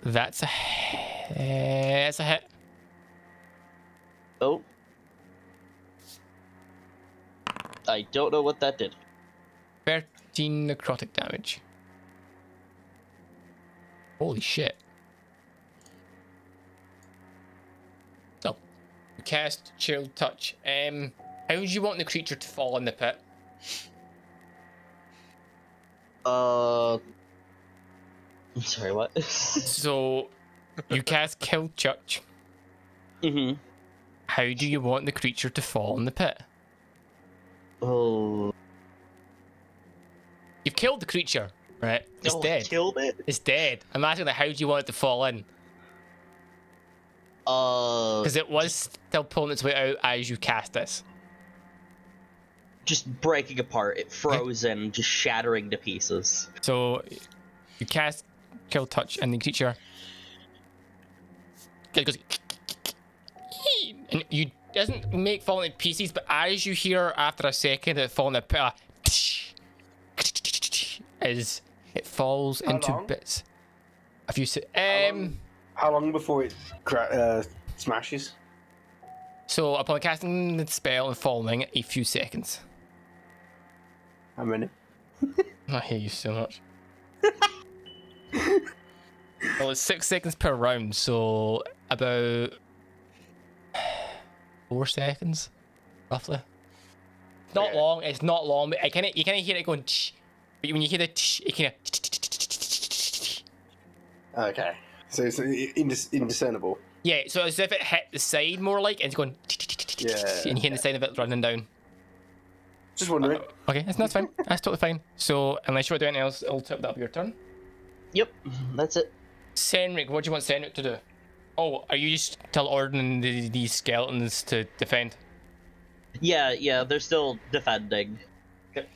That's a hit. Oh. I don't know what that did. 13 necrotic damage. Holy shit. So, you cast Chilled Touch. How do you want the creature to fall in the pit? I'm sorry, what? So, you cast Kill Touch. Mm-hmm. How do you want the creature to fall in the pit? Oh. You've killed the creature, right? It's dead. Killed it? It's dead. I'm asking, like, how do you want it to fall in? Because it was still pulling its way out as you cast this. Just breaking apart. It froze in, just shattering to pieces. So, you cast Kill Touch, and the creature goes, and you doesn't make fall into pieces, but as you hear after a second it fall in the pit, as it falls into bits. If you say, how long before it smashes? So upon casting the spell and falling, a few seconds. How many? I hate you so much. Well, it's 6 seconds per round, so about 4 seconds, roughly. It's not long. It's not long. But you kind of hear it going. But when you hear the, it kind of. Okay, so it's indiscernible. Yeah, so as if it hit the side more like, and it's going. Yeah. And you hear the side of it running down. Just wondering. Okay, that's fine. That's totally fine. So unless you want to do anything else, I'll tip that up your turn. Yep, that's it. Senric, what do you want Senric to do? Oh, are you just still ordering these skeletons to defend? Yeah, they're still defending. Okay.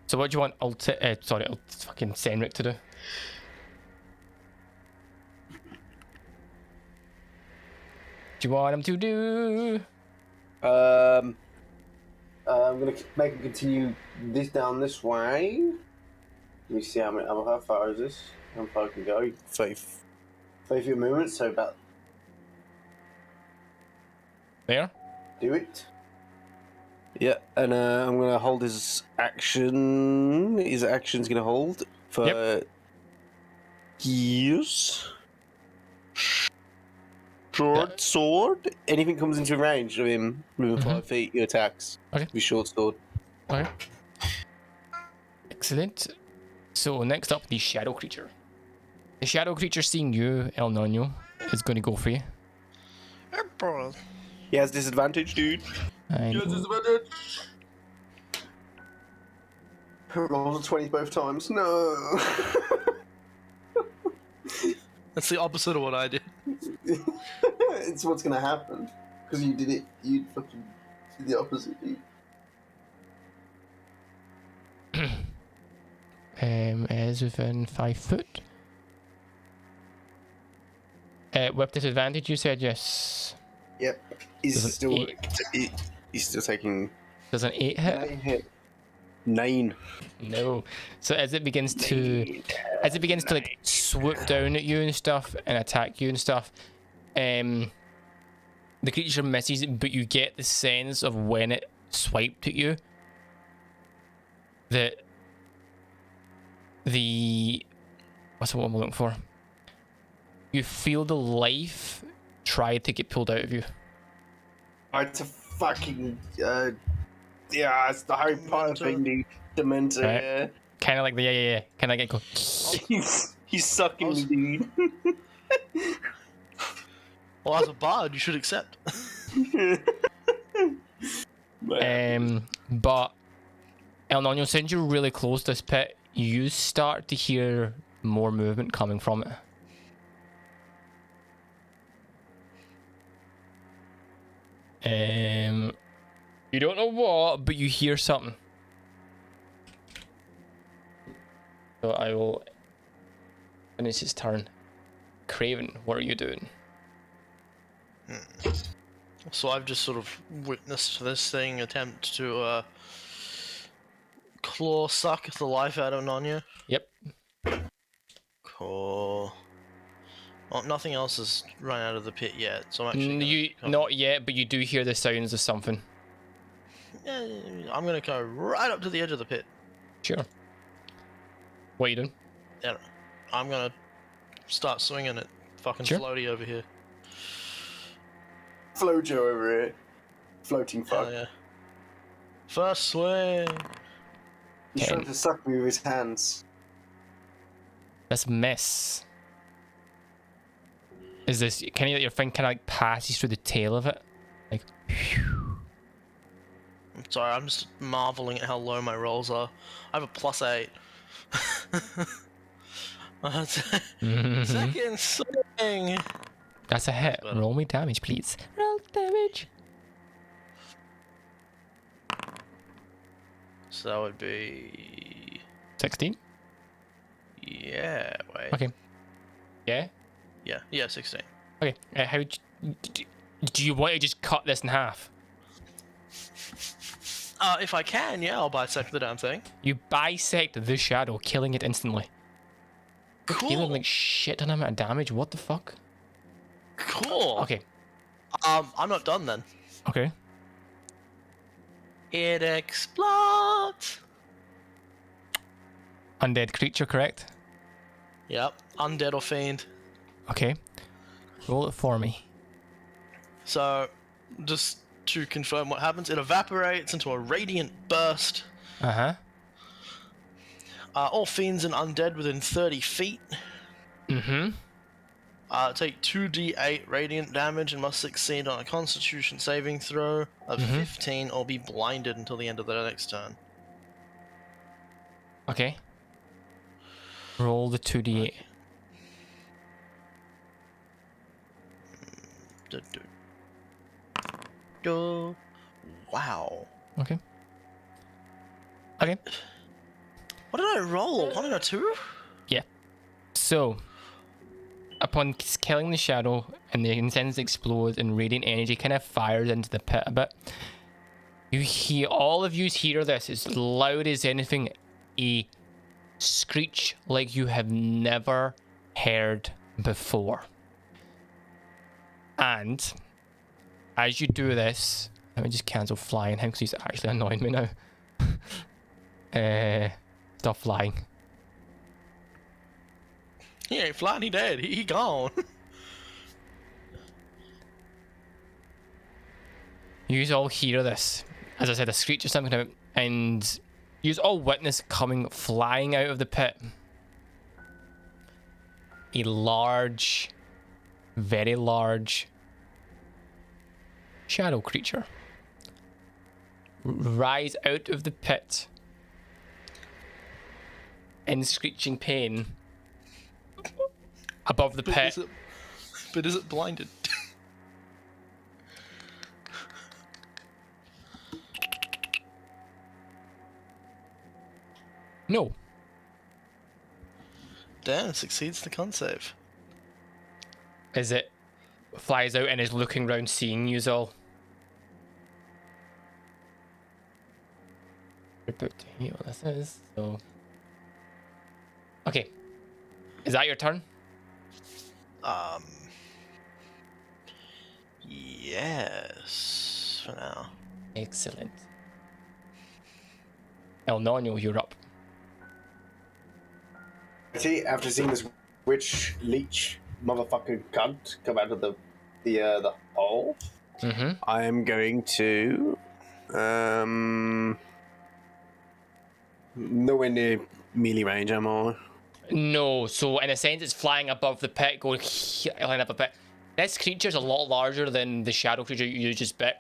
So what do you want fucking Senric to do? Do you want him to do? I'm gonna make him continue down this way. Let me see how far is this? How far I can go? 30 feet movement, so about There. do it. Yeah, and I'm gonna hold his action. His action's gonna hold for years. Short sword. Anything comes into range of him within 5 feet, he attacks. Okay. With short sword. Okay. Excellent. So next up, the shadow creature. The shadow creature, seeing you, El Nino, is going to go for you. He has disadvantage, dude. I know. disadvantage. Rolled a 20 both times. No. That's the opposite of what I did. It's what's gonna happen because you did it. You fucking did the opposite, dude. Is within 5 foot. With disadvantage, you said yes. Yep. He's Does an still. He's still taking. Does an 8 hit? 9. No. So as it begins to like swoop down at you and stuff and attack you and stuff, the creature misses, but you get the sense of when it swiped at you that what's the word I'm looking for? You feel the life try to get pulled out of you. It's a fucking. Yeah, it's the Harry Potter thing, dude. Dementor. Right. Yeah. Kind of like the yeah. Kind of like go. He's sucking me, dude. Well, as a bard, you should accept. But El Nino, since you're really close to this pit, you start to hear more movement coming from it. You don't know what, but you hear something. So I will finish his turn. Craven, what are you doing? So I've just sort of witnessed this thing attempt to claw suck the life out of Nanya. Yep. Cool. Well, nothing else has run out of the pit yet, so I'm actually Not yet, but you do hear the sounds of something. I'm gonna go right up to the edge of the pit. Sure. What are you doing? Yeah, I'm gonna start swinging at fucking Sure. Floaty over here. Flojo over here. Floating fuck. Hell yeah. First swing. He's trying to suck me with his hands. Let's miss. Is this? Can you let your thing kind of like passes through the tail of it? Like. I'm sorry, I'm just marveling at how low my rolls are. I have a +8. Second swing. That's a hit. Better. Roll me damage, please. Roll damage. So that would be 16. yeah. Wait. Okay. Yeah. Yeah. 16. Okay. How do you want to just cut this in half? If I can, yeah, I'll bisect the damn thing. You bisect the shadow, killing it instantly. Cool. Dealing like shit ton amount of damage. What the fuck? Cool. Okay. I'm not done then. Okay. It explodes. Undead creature, correct? Yep. Undead or fiend. Okay. Roll it for me. So, just to confirm what happens, it evaporates into a radiant burst. Uh-huh. All fiends and undead within 30 feet Mm-hmm. take 2d8 radiant damage and must succeed on a Constitution saving throw of 15 or be blinded until the end of their next turn. Okay. Roll the 2d8. Wow. Okay. Okay. What did I roll? A 1 and a 2? Yeah. So, upon killing the shadow and the incense explodes and radiant energy kind of fires into the pit a bit, all of you hear this as loud as anything, a screech like you have never heard before. And as you do this, let me just cancel flying him because he's actually annoying me now. Stop flying. He ain't flying, he dead. He gone. You all hear this. As I said, a screech is something out, and you all witness coming flying out of the pit a large, very large shadow creature rise out of the pit in screeching pain above the pit. But is it blinded? No. Damn, succeeds the con save. As it flies out and is looking round, seeing you all. You're about to hear what this is, so. Okay. Is that your turn? Yes. For now. Excellent. El Nino, you're up. See, after seeing this witch leech motherfucking cunt come out of the hole, I am going to nowhere near melee range, am I? No, so in a sense it's flying above the pit, going flying up a pit. This creature's a lot larger than the shadow creature you just bit,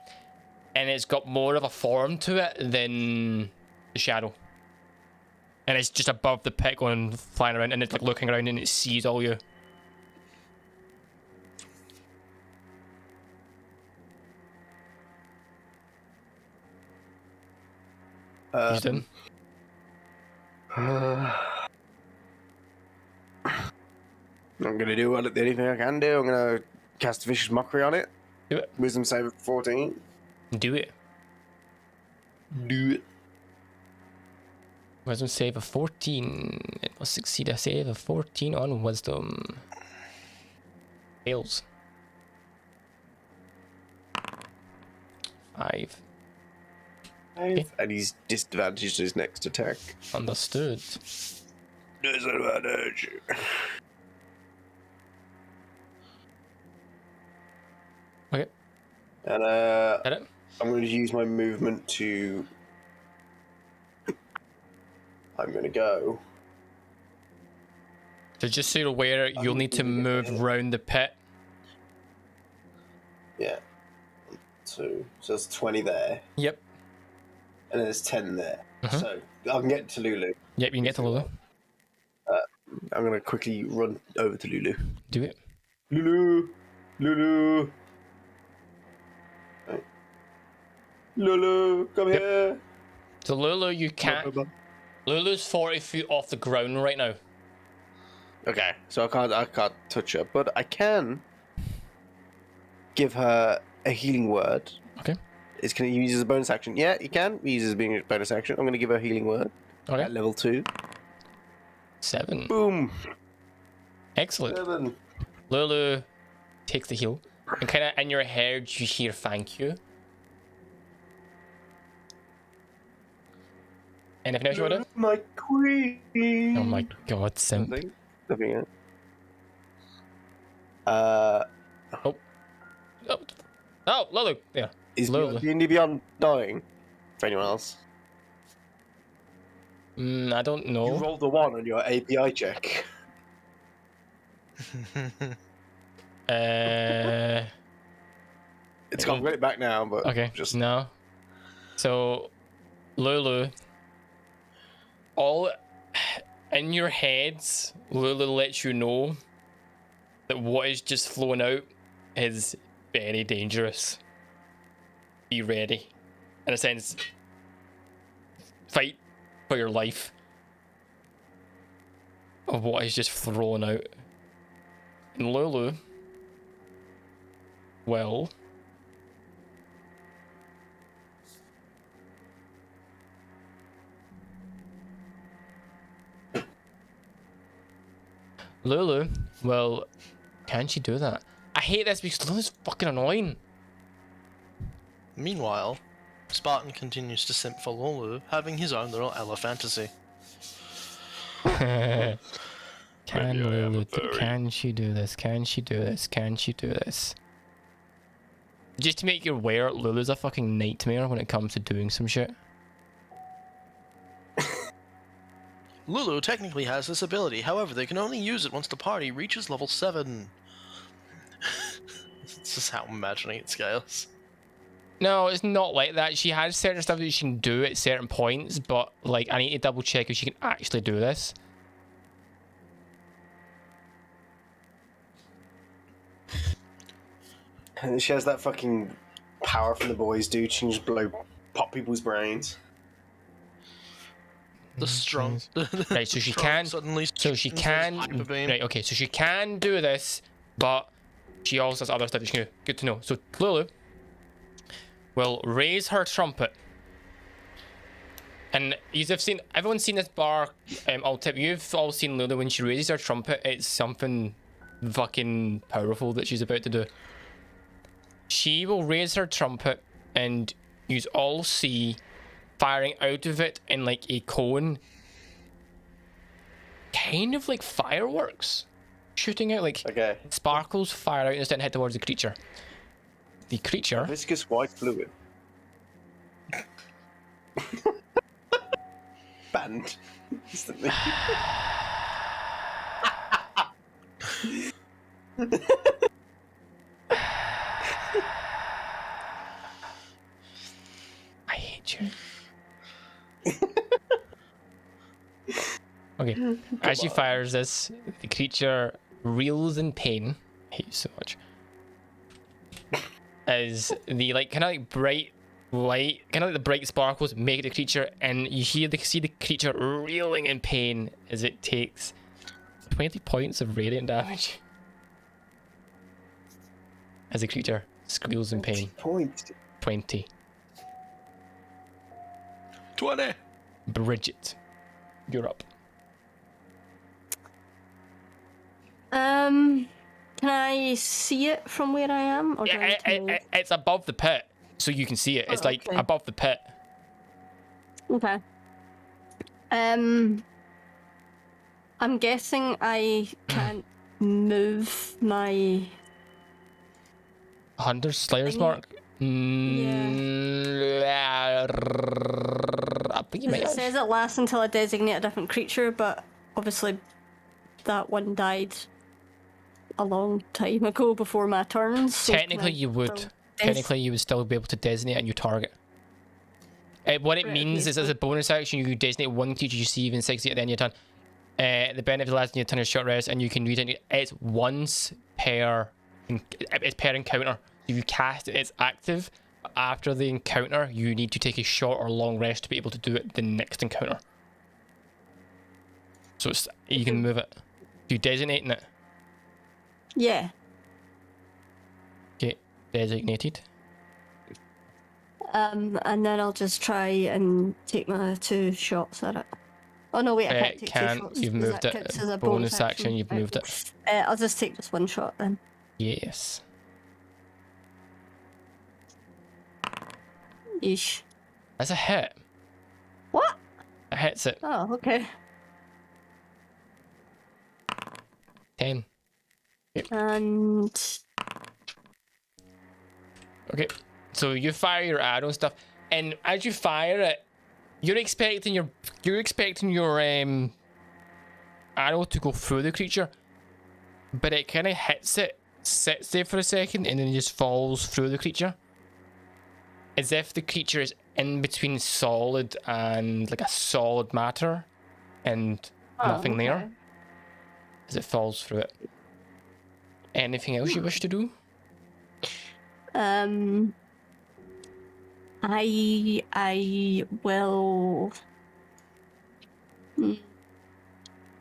and it's got more of a form to it than the shadow. And it's just above the pit going flying around, and it's like looking around and it sees all you. He's done. I'm gonna do anything I can do. I'm gonna cast Vicious Mockery on it. Do it. Wisdom save of 14. Do it. Do it. Wisdom save of 14. It must succeed a save of 14 on wisdom. Fails. 5. Okay. And he's disadvantaged his next attack. Understood. Disadvantage. Okay. And Hit it. I'm going to use my movement to. I'm going to go. So just so you're aware, you'll need to move round the pit. Yeah. 2. So there's 20 there. Yep. And then there's 10 there. Mhm. So I can get to Lulu. Yep, you can get to Lulu. I'm going to quickly run over to Lulu. Do it. Lulu! Lulu! Right. Lulu! Come Yep. here! So Lulu, you can't. Lulu's 40 feet off the ground right now. Okay, so I can't touch her, but I can give her a healing word. Okay. Can you use it as a bonus action? Yeah, you can use it as being a bonus action. I'm going to give her a healing word Okay. at level 2. 7. Boom! Excellent. 7. Lulu takes the heal. And kind of in your head, you hear thank you. Anything else you want to do? My queen! Oh my god, simp. Nothing else. Oh, Lulu. Yeah. Is Lulu. D&D Beyond dying? For anyone else? I don't You know. rolled a 1 on your API check. It's gone. I've got it back now, but Okay. just No. So, Lulu. All in your heads, Lulu lets you know that what is just flowing out is very dangerous. Be ready. In a sense, fight for your life of what is just thrown out. And Lulu will Lulu, well, can she do that? I hate this because Lulu's fucking annoying. Meanwhile, Spartan continues to simp for Lulu, having his own little Ella fantasy. Can Maybe I am a Lulu? furry. Can she do this? Can she do this? Can she do this? Just to make you aware, Lulu's a fucking nightmare when it comes to doing some shit. Lulu technically has this ability, however, they can only use it once the party reaches level 7. It's just how I'm imagining it scales. No, it's not like that. She has certain stuff that she can do at certain points, but like I need to double check if she can actually do this. And she has that fucking power from the boys, dude. She can just pop people's brains. The strong. Right, so she strong can. Suddenly So she can. hyper beam. Right, okay, so she can do this, but she also has other stuff that she can do. Good to know. So Lulu will raise her trumpet. And you've seen, everyone's seen this bar, alt tip. You've all seen Lulu when she raises her trumpet. It's something fucking powerful that she's about to do. She will raise her trumpet and use all C, firing out of it in like a cone, kind of like fireworks, shooting out like Okay. sparkles, fire out instead and head towards the creature. The creature. Viscous white fluid. Banned. Instantly. I hate you. Okay, as she fires this, the creature reels in pain. I hate you so much. As the like kind of like bright light, kind of like the bright sparkles make the creature, and you see the creature reeling in pain as it takes 20 points of radiant damage. As the creature squeals in pain. Point. 20. 20! Bridget, you're up. Can I see it from where I am? Or do I Yeah, need to it's above the pit, so you can see it. It's like okay. above the pit. move? Okay. I'm guessing I can't move my. Hunter's Slayer's Thing- Mark? I think you might It have. says it lasts until I designate a different creature, but obviously that one died a long time ago before my turn. So can Technically, I you would. still Technically, you would still be able to designate a new target. What it Right, means okay, is, as a bonus action, you designate one creature you see even 60 at the end of your turn. The benefit of lasting your turn is short rest, and you can read it. It's once per. It's per encounter. If you cast it, it's active. But after the encounter, you need to take a short or long rest to be able to do it the next encounter. So it's, you can move it. You designating it. Yeah. Okay, designated. And then I'll just try and take my 2 shots at it. Oh no, wait, I can't take 2 shots. You've because moved that it. counts as a Bonus action, you've Right. moved it. I'll just take just 1 shot then. Yes. Yeesh. That's a hit. What? It hits it. Oh, okay. 10. And Okay. So you fire your arrow and stuff, and as you fire it, you're expecting your arrow to go through the creature, but it kind of hits it, sits there for a second, and then just falls through the creature, as if the creature is in between solid and like a solid matter, and nothing there, as it falls through it. Anything else you wish to do? I will. No,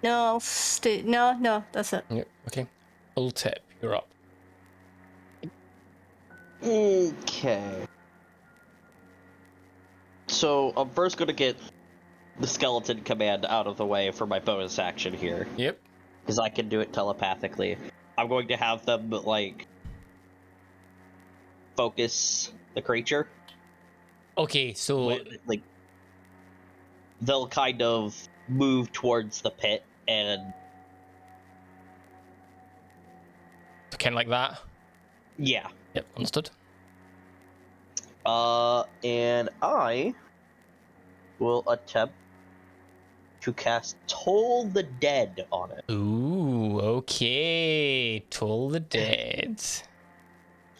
I'll stay. No, that's it. Yep. Okay. Full tip. You're up. Okay. So I'm first gonna get the skeleton command out of the way for my bonus action here. Yep. because I can do it telepathically. I'm going to have them, like, focus the creature. Okay, so Like, they'll kind of move towards the pit and... kind of like that. Yeah. Yep, understood. And I will attempt to cast Toll the Dead on it. Ooh, okay. Toll the Dead.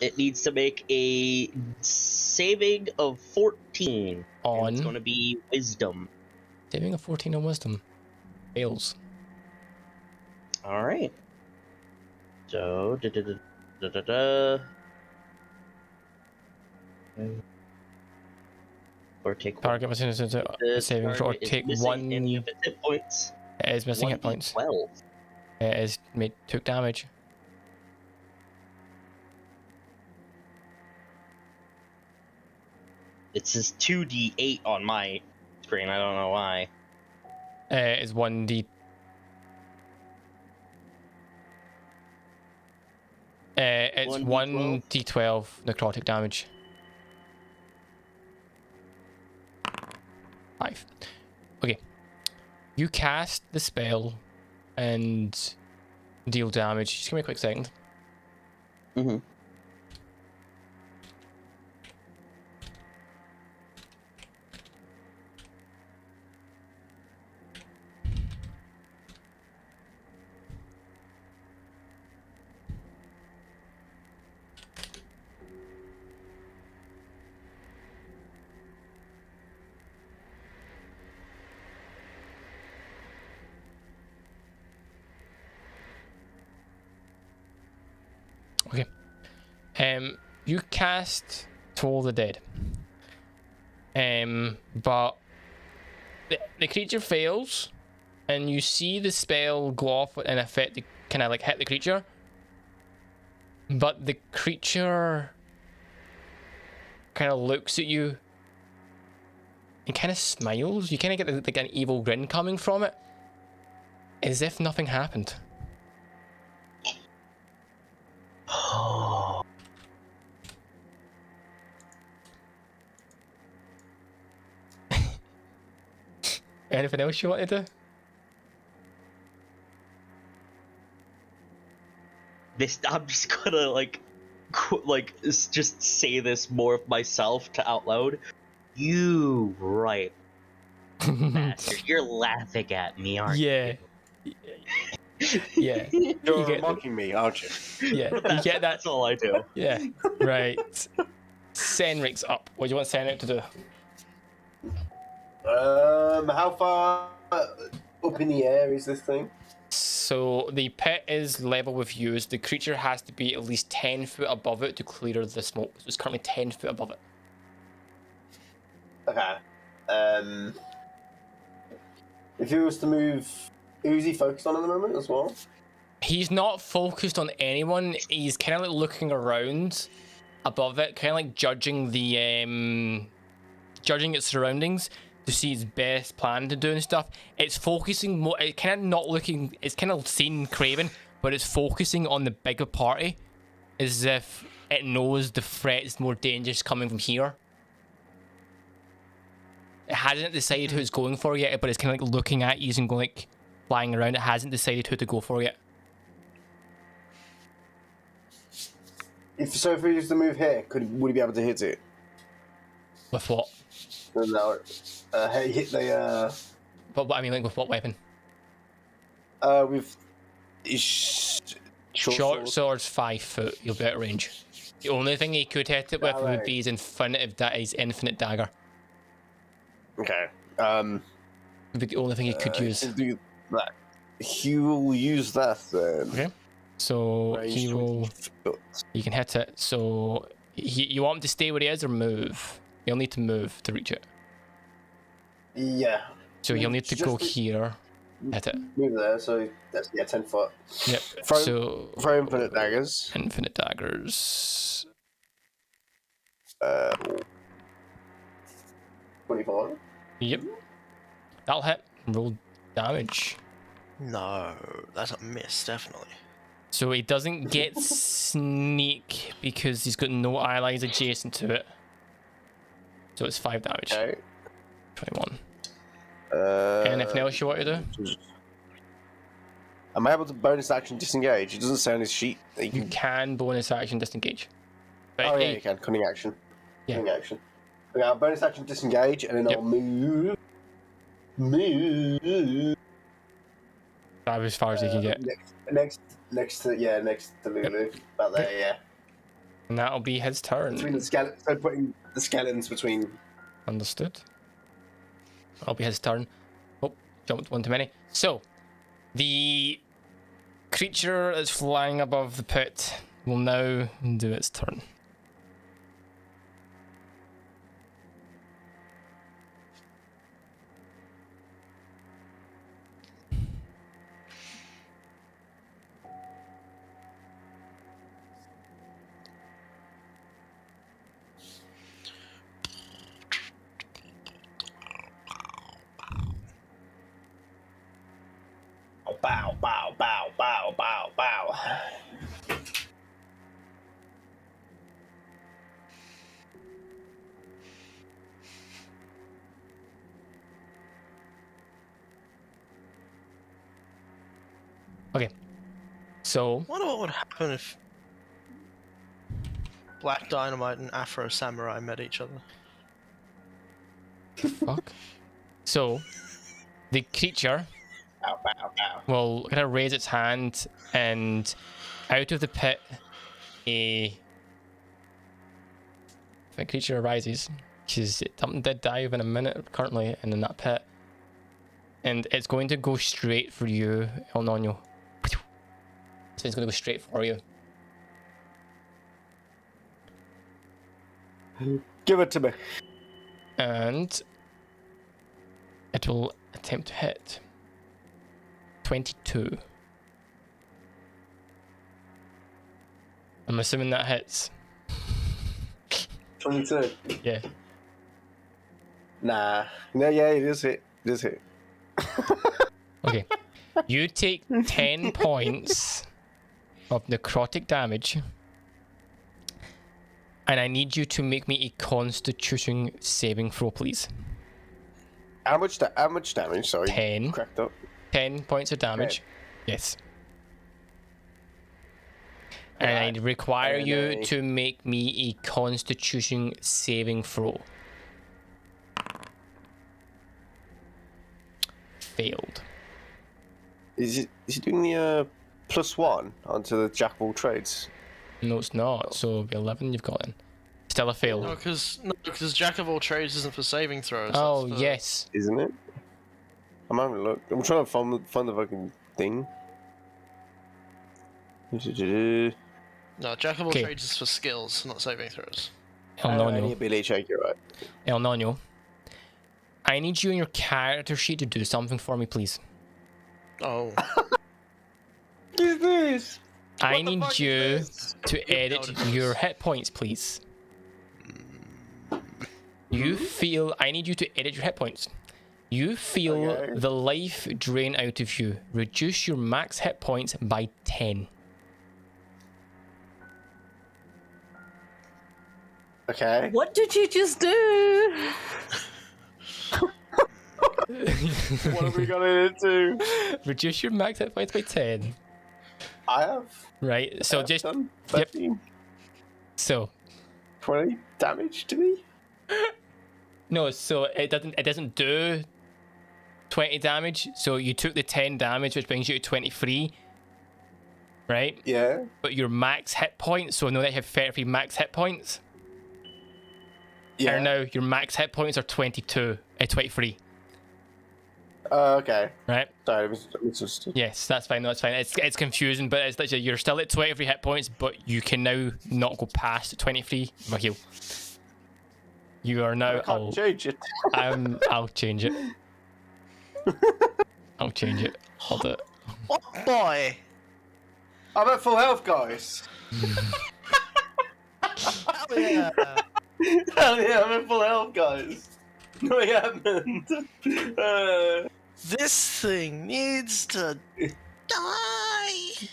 It needs to make a saving of 14. And it's On going to be Wisdom. saving a 14 on wisdom. Fails. Alright. So, da-da-da-da-da-da. Or take Target was The saving or target is take missing one. any of its hit points. It is missing hit points. 12. It is took damage. It says 2d8 on my screen. I don't know why. It is 1d. It's 1d12 necrotic damage. 5. Okay. You cast the spell and deal damage. Just give me a quick second. Mm-hmm. Okay. You cast Toll the Dead. But the creature fails, and you see the spell go off and affect the kind of like hit the creature. But the creature kind of looks at you and kind of smiles. You kind of get like an evil grin coming from it, as if nothing happened. Anything else you want to do? I'm just gonna just say this more of myself to out loud. You right, bastard! You're laughing at me, aren't Yeah. you? Yeah. You're get mocking me, aren't you? Yeah. You get that. That's all I do. Yeah. Right. Senric's up. What do you want Senric to do? How far up in the air is this thing? So the pit is level with you. The creature has to be at least 10 foot above it to clear the smoke. So it's currently 10 foot above it. Okay. If he was to move, who's he focused on at the moment as well? He's not focused on anyone. He's kind of like looking around above it, kind of like judging its surroundings to see its best plan to do and stuff. It's focusing more. It kind of not looking. It's kind of seen Craven, but it's focusing on the bigger party, as if it knows the threat is more dangerous coming from here. It hasn't decided who it's going for yet, but it's kind of like looking at you and going like flying around. It hasn't decided who to go for yet. If he was to move here, would he be able to hit it? With what? No, hit the. But I mean, like with what weapon? With his Short sword's 5 foot. You'll be out of range. The only thing he could hit it with would be his infinite dagger. Okay. Would be the only thing he could use. Do that. He will use that then. Okay. So Range he will. 20 foot. You can hit it. So you want him to stay where he is or move? You'll need to move to reach it. Yeah. So you'll need to go Just- here. Hit it. Move there, so that's 10 foot. Yep. Throw infinite daggers. Infinite daggers. 24. Yep. That'll hit. Roll damage. No, that's a miss, definitely. So he doesn't get sneak because he's got no allies adjacent to it. So it's 5 damage. Okay. 21. Uh, Anything else you want to do? Am I able to bonus action disengage? It doesn't say on his sheet that you You can. can bonus action disengage. But Oh yeah, you can. Cunning action. Yeah. Cunning action. Okay, I'll bonus action disengage, and then Yep. I'll move. Move. That was as far as you can get. Next to Lulu. About there, yeah. And that'll be his turn. Between the skeletons, so putting the skeletons between. Understood. That'll be his turn. Oh, jumped one too many. So, the creature that's flying above the pit will now do its turn. Bow, bow, bow, bow, bow, bow. Okay. So, Wonder what would happen if Black Dynamite and Afro Samurai met each other. fuck. So, the creature Bow, bow, bow. will kind of raise its hand, and out of the pit, a creature arises. Because something did die within a minute currently, and in that pit, and it's going to go straight for you, El Nino. So it's going to go straight for you. Give it to me. And it will attempt to hit. 22. I'm assuming that hits. 22. Yeah. Nah. No, yeah, it is hit. It is hit. Okay. You take 10 points of necrotic damage. And I need you to make me a constitution saving throw, please. How much damage? Sorry. 10. Cracked up. 10 points of damage. Yes. And I require And you I- to make me a constitution saving throw. Failed. Is he doing the +1 onto the jack of all trades? No, it's not. So 11 you've got in. Still a fail. No, because Jack of all trades isn't for saving throws. Oh, that's for- yes. Isn't it? I'm having a look. I'm trying to find the fucking thing. No, Jack of all Okay. trades is for skills, not saving throws. El Any Nino. ability check, you're right. El Nino. I need you in your character sheet to do something for me, please. Oh. Is this? I What the need fuck is you this? to edit your hit points, please. You feel. I need you to edit your hit points. You feel Okay. the life drain out of you. Reduce your max hit points by 10. Okay. What did you just do? What have we got into? Reduce your max hit points by 10. I have. Right. So I have just done yep. 13, So 20 damage to me. no. So it doesn't do 20 damage. So you took the 10 damage, which brings you to 23. Right. Yeah. But your max hit points. So know that you have 33 max hit points. Yeah. And now your max hit points are 23. Okay. Right. Sorry, it's just. Yes, that's fine. No, that's fine. It's confusing, but it's literally you're still at 23 hit points, but you can now not go past 23 with a heal. You are now. I can't change it. I'll change it. I'll change it. I'll do it. What boy? I'm at full health, guys. Hell yeah. Hell yeah, I'm at full health, guys. What happened? This thing needs to die.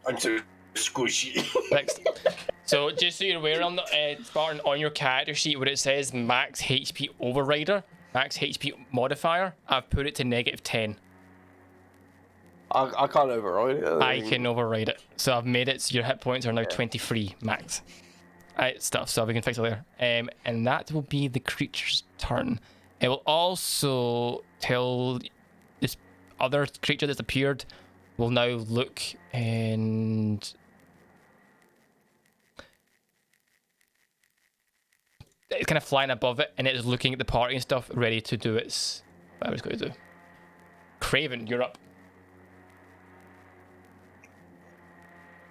I'm so squishy. Next. So just so you're aware, on the Spartan, on your character sheet where it says max HP overrider, max HP modifier, I've put it to -10. I can't override it. I can override it, so I've made it so your hit points are now 23 max. Stuff, so we can fix it later. And that will be the creature's turn. It will also tell this other creature that's appeared will now look and it's kind of flying above it, and it is looking at the party and stuff, ready to do its. What I was going to do. Craven, you're up.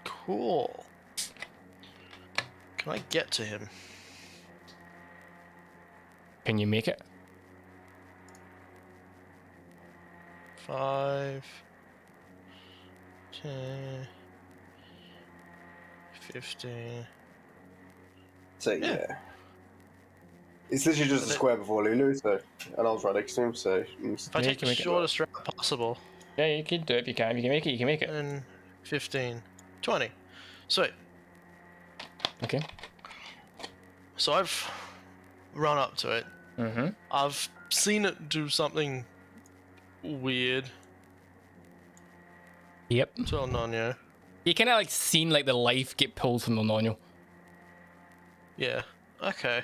Cool. Can I get to him? Can you make it? 5, 10, 15. So yeah. It's literally just a square before Lulu, so and I was right next to him, so If I Yeah, you take can the make it shortest route possible, Yeah, you can do it if you can. If you can make it, you can make it. 10, 15, 20. Sweet. Okay. So I've run up to it. Mm-hmm. I've seen it do something weird Yep. to El Nino. You kind of like seen like the life get pulled from the Nonyo. Yeah. Okay.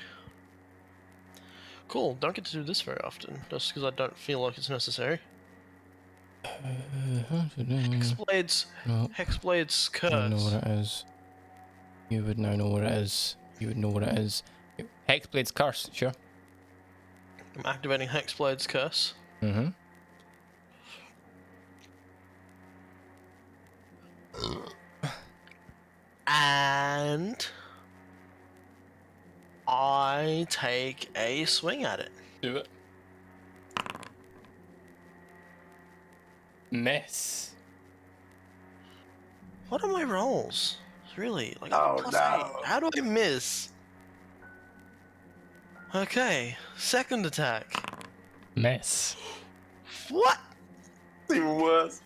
Cool. Don't get to do this very often, just because I don't feel like it's necessary. Hexblade's No, Hexblade's I don't know curse. what it is. You would now know what it is. You would know what it is. Hexblade's curse, sure. I'm activating Hexblade's curse. Mm-hmm. And I take a swing at it. Do it. Miss. What are my rolls? Really? Like Oh, +8. no. How do I miss? Okay, second attack. Miss. What? Even worse.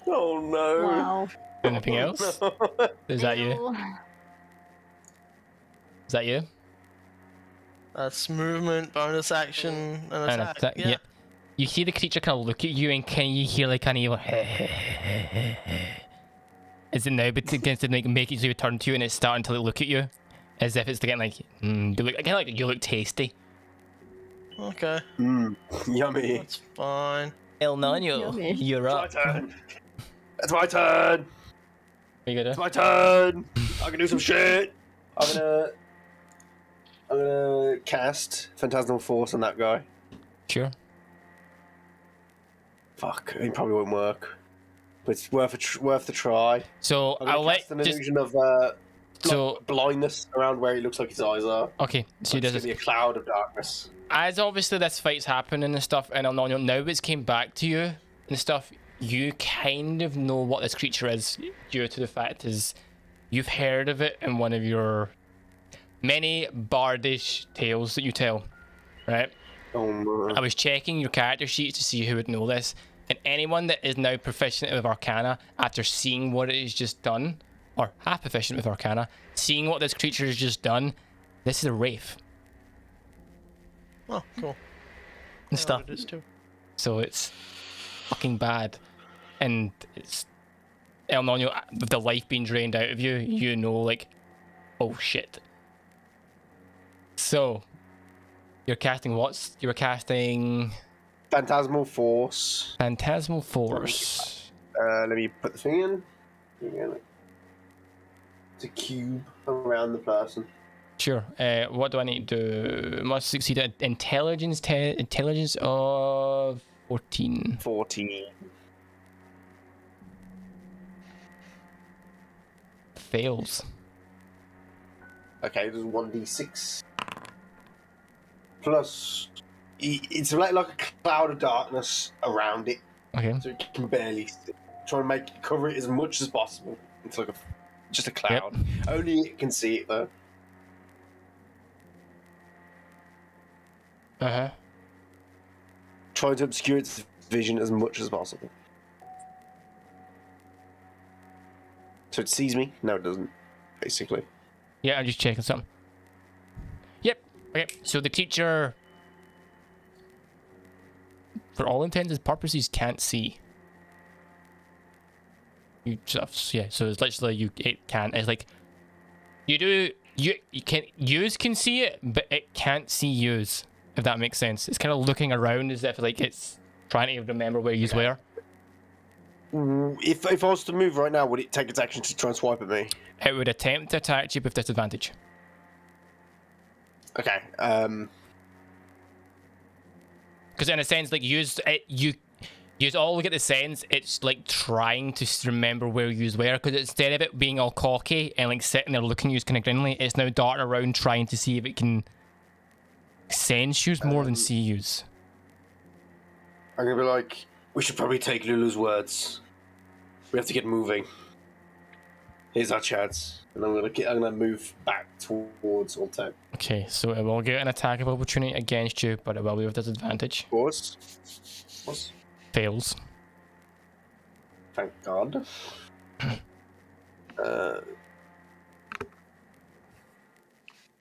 Oh no. Wow. Anything else? Is that you? Ew. Is that you? That's movement, bonus action, and And attack. attack, Yeah. You see the creature kind of look at you, and can you hear like kind of is it now? But against it, like make it so you turn to you, and it's starting to look at you, as if it's getting like you look again like you look tasty. Okay, Yummy. that's fine. El Nano, Yummy. you're It's my up. turn. It's my turn. What you gonna It's do? my turn. I can do some shit. I'm gonna cast Phantasmal Force on that guy. Sure. Fuck, it probably won't work, but it's worth the try. So I'm gonna I'll let cast an just illusion of so blindness around where it looks like his eyes are. okay. So It's there's gonna be a cloud of darkness. as obviously this fight's happening and stuff, and El Nano now it's came back to you and stuff. You kind of know what this creature is due to the fact is you've heard of it in one of your many bardish tales that you tell, right? Oh no. I was checking your character sheets to see who would know this, and anyone that is now proficient with Arcana after seeing what it has just done, or half proficient with Arcana, seeing what this creature has just done, this is a wraith Oh, cool. and stuff. It is too. So it's fucking bad, and it's El Nano with the life being drained out of you. You know, like, oh shit. So you're casting what's? You were casting Phantasmal Force. Phantasmal Force. Let me put the thing in. It's a cube around the person. Sure. What do I need to do? Must succeed at intelligence intelligence of 14. 14. Fails. Okay, there's 1d6. Plus, it's like a cloud of darkness around it, Okay. so it can barely see. Try and cover it as much as possible. It's like just a cloud. Only it can see it though. trying to obscure its vision as much as possible. So it sees me? No, it doesn't, basically. Yeah, I'm just checking something. Yep. Okay, so the creature, for all intents and purposes, can't see. You just, yeah, so it's literally it can't. It's like you can see it, but it can't see yous, if that makes sense. It's kind of looking around as if like it's trying to remember where yous were. If I was to move right now, would it take its action to try and swipe at me? It would attempt to attack you with disadvantage. Okay. Because in a sense, like you all get the sense it's like trying to remember where yous were. Because instead of it being all cocky and like sitting there looking at yous kind of grinly, it's now darting around trying to see if it can sense yous more than see yous. I'm gonna be like, we should probably take Lulu's words. We have to get moving. Here's our chance. And I'm gonna move back towards Alto. Okay, so it will get an attack of opportunity against you, but it will be with disadvantage. Of course. Fails. Thank God. I'm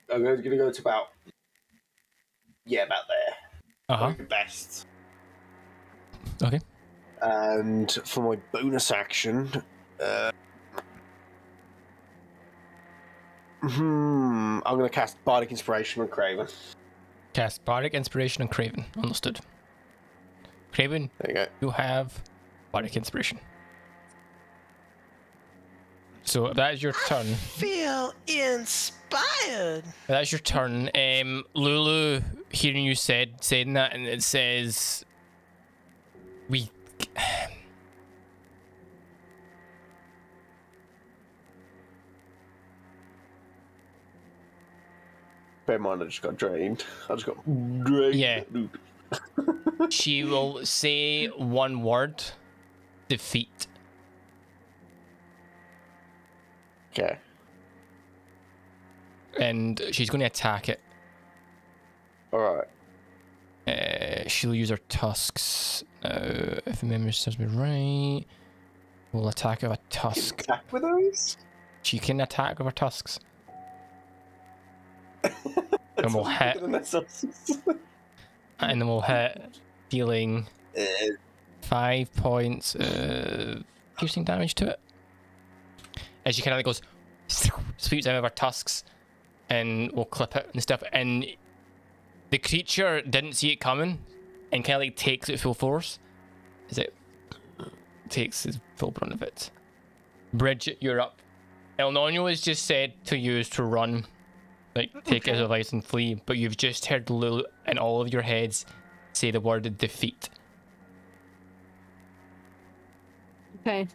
gonna go to about there. Probably best. Okay. And for my bonus action, I'm going to cast Bardic Inspiration on Craven. Cast Bardic Inspiration on Craven. Understood. Craven, There you go. you have Bardic Inspiration. So if that is your turn. Feel inspired. If that's your turn. Lulu, hearing you saying that, and it says, we. Bear in mind, I just got drained. Yeah. She will say one word: defeat. Okay. And she's going to attack it. Alright. She'll use her tusks. If memory serves me right, we'll attack with a tusk. Attack with those? She can attack with her tusks. And we'll hit. And then we'll hit, dealing 5 points of piercing damage to it. As she kind of like goes, sweeps out of her tusks, and we'll clip it and stuff. And the creature didn't see it coming, and kind of like takes it full force. As it takes his full brunt of it. Bridget, you're up. El Nino has just said to use to run, like take his advice and flee, but you've just heard Lulu in all of your heads say the word defeat. Okay.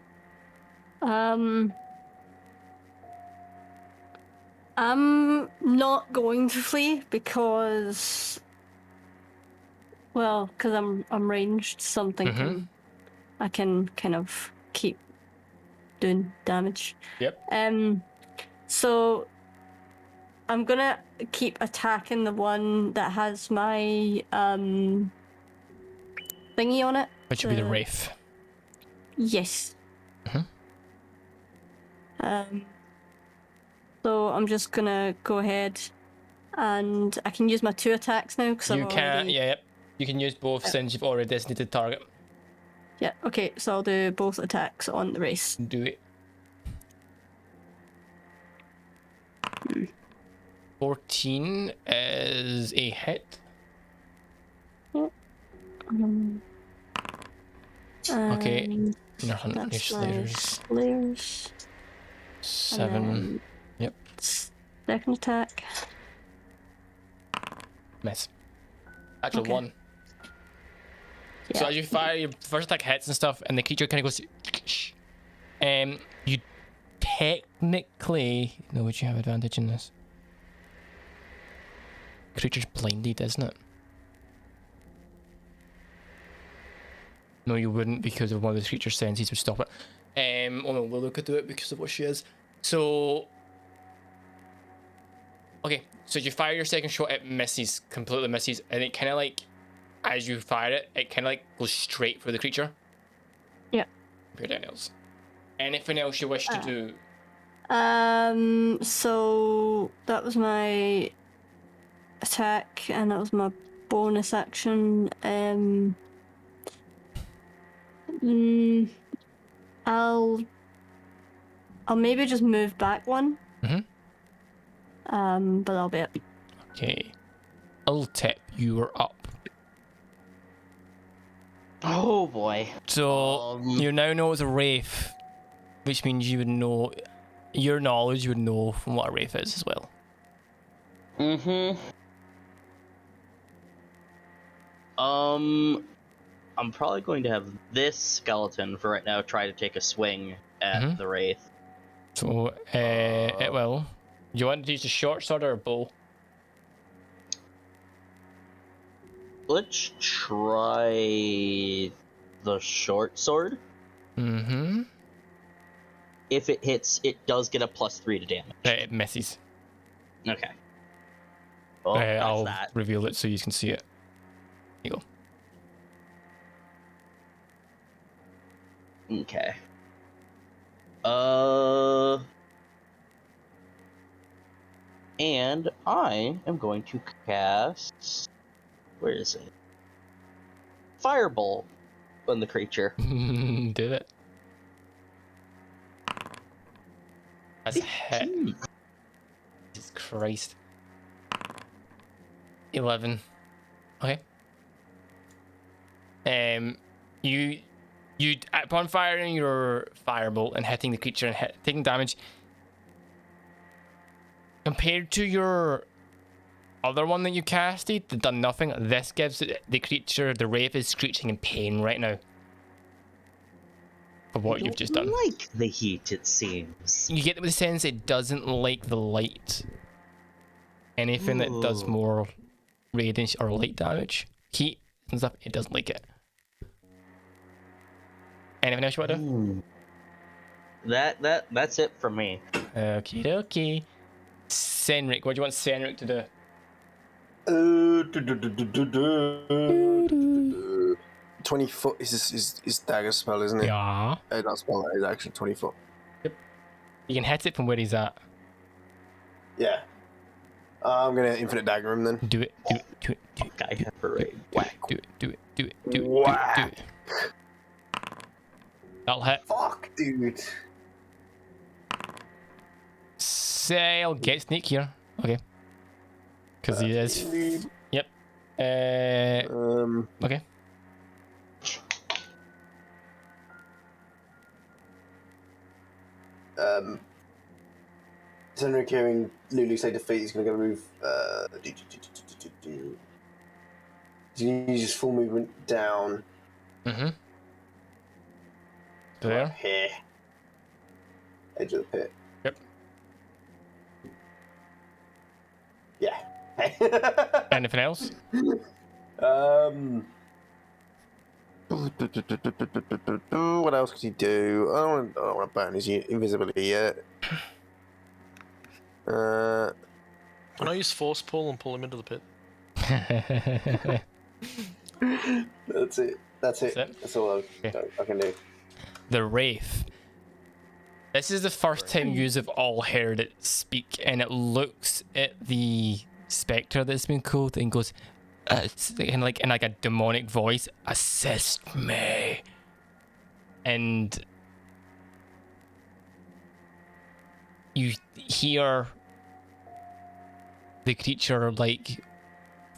I'm not going to flee because, well, because I'm ranged. Something I can kind of keep doing damage. Yep. So I'm gonna keep attacking the one that has my thingy on it. Which would be the Wraith. Yes. So I'm just gonna go ahead, and I can use my 2 attacks now because You can, yep. You can use both since you've already designated target. Yeah. Okay. So I'll do both attacks on the race. Do it. 14 is a hit. Okay. Your hunt, your That's my slayers. slayers. 7. Yep. Second attack. Miss. Actual Okay. 1. So Yeah. as you fire, your first attack hits and stuff, and the creature kind of goes. You technically. No, would you have advantage in this? Creature's blinded, isn't it? No, you wouldn't, because of one of the creature's senses would stop it. Oh no, Lulu could do it because of what she is. So. Okay, so you fire your second shot, it misses, completely misses, and it kind of like as you fire it, it kind of like goes straight for the creature. Yep. Anything else? Anything else you wish to do? So that was my attack, and that was my bonus action. I'll maybe just move back one. But that'll be it. Okay. Ultip, you are up. Oh boy. So you now know it's a wraith, which means you would know your knowledge. You would know from what a wraith is as well. I'm probably going to have this skeleton for right now try to take a swing at the wraith. So it will. Do you want to use a short sword or a bow? Let's try the short sword. If it hits, it does get a +3 to damage. It misses. Okay. Well, that's I'll that. reveal it so you can see it. Here you go. Okay. And I am going to cast... Where is it? Firebolt on the creature. Do it. That's a hit. Jesus Christ. 11. Okay. You upon firing your firebolt and hitting the creature and taking damage, compared to your other one that you casted that done nothing, this gives the creature, the wraith, is screeching in pain right now for what you've just done. Like the heat, it seems. You get the sense it doesn't like the light. Anything that does more radiant or light damage, heat and stuff, it doesn't like it. Anything else you want to do? That's it for me. Okie dokie. Senric, what do you want Senric to do? 20 foot is dagger spell, isn't it? Yeah. That spell is actually 20 foot. Yep. You can hit it from where he's at. Yeah. I'm gonna infinite dagger him then. Do it. Do it. Do it. Do it. Guy separate. Whack. Do it. Do it. Do it. Do it. Do it. Whack. Do it. That'll hit. Fuck, dude. Say I'll get sneak here. Okay. Because he is. Yep. Okay. Senric hearing Lulu say defeat, he's going to go move. He's going to use his full movement down. There. Here. Edge of the pit. Yep. Yeah. Anything else? What else could he do? I don't want to burn his invisibility yet. Can I use force pull and pull him into the pit? That's it. That's all I can do. The Wraith. This is the first time you've all heard it speak, and it looks at the spectre that's been called and goes, in like a demonic voice, "Assist me." And you hear the creature, like,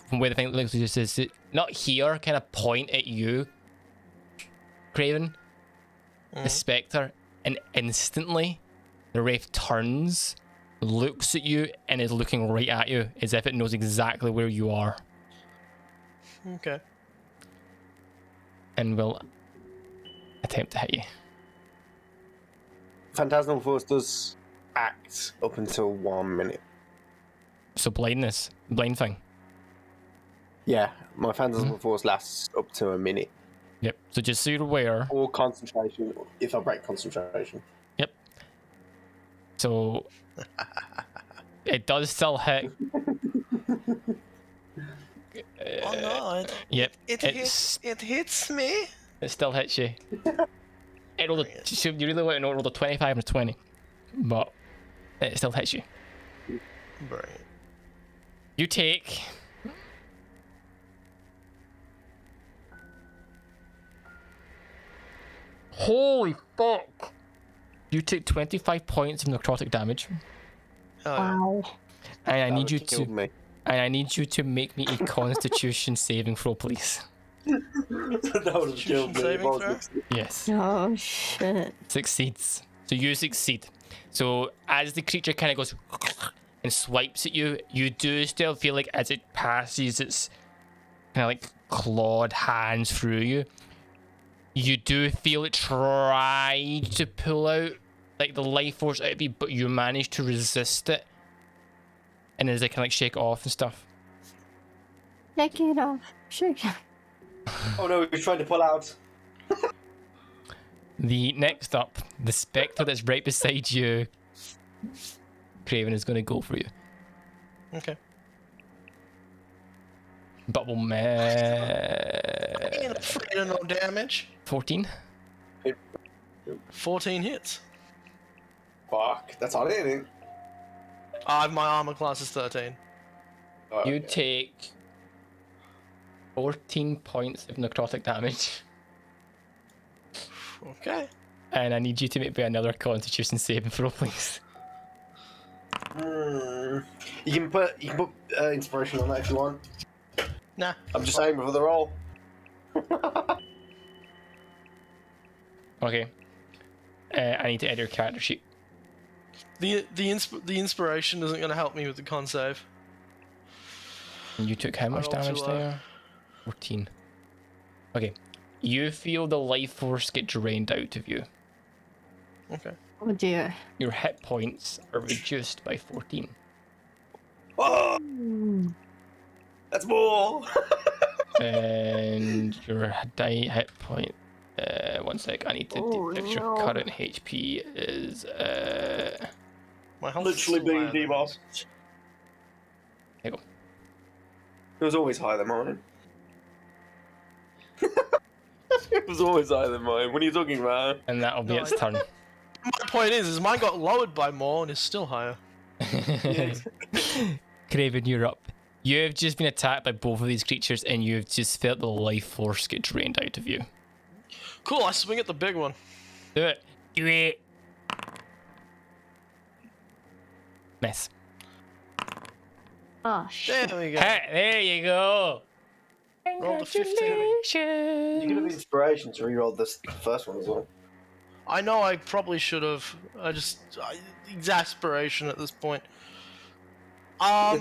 from where the thing looks, just says, not here, kind of point at you, Craven, the spectre, and instantly the wraith turns, looks at you, and is looking right at you as if it knows exactly where you are. Okay. And will attempt to hit you. Phantasmal Force does act up until 1 minute. So blindness, blind thing. Yeah, my Phantasmal Force lasts up to a minute. Yep. So just so you're aware. Or concentration, if I break concentration. Yep. So it does still hit. Oh no! Yep. It hits me. It still hits you. It rolled so you really want to know it rolled a 25 and a 20. But it still hits you. Brilliant. You take... Holy fuck! You take 25 points of necrotic damage. Oh, yeah. Wow. And I That need you would've killed to... me. And I need you to make me a constitution saving throw, please. That would have killed me. if I was Saving mixing. Yes. Oh shit. Succeeds. So you succeed. So as the creature kind of goes and swipes at you, you do still feel like as it passes its kind of like clawed hands through you, you do feel it try to pull out like the life force out of you, but you manage to resist it. And as they kind of like shake it off and stuff. Shake it off. Shake it. Oh no, he's trying to pull out. The next up, the spectre that's right beside you, Craven, is going to go for you. Okay. But will Ain't afraid of no damage. 14. 14 hits. Fuck, that's on it. My armor class is 13. Oh, You okay. take 14 points of necrotic damage, Okay. and I need you to make me another Constitution saving throw, please. You can put inspiration on that if you want. Nah. I'm just saying for the roll. Okay. I need to enter your character sheet. The inspiration isn't going to help me with the con save. And you took how much rolled damage too low. there? 14. Okay. You feel the life force get drained out of you. Okay. Oh dear. Your hit points are reduced by 14. Oh, Mm. that's more. And your hit point. One sec. I need to Oh, fix your no. current HP is My health Literally is being still higher than debuffed. There you go. It was always higher than mine. It was always higher than mine. What are you talking about? And that'll be No, its turn. My point is mine got lowered by more and is still higher. Craven, you're up. You have just been attacked by both of these creatures, and you've just felt the life force get drained out of you. Cool, I swing at the big one. Do it. Do it. Miss. Oh shit. There we go. Hey, there you go. Rolled a 15. You could have Congratulations. inspiration to reroll this first one as well. I know I probably should have. Exasperation at this point. By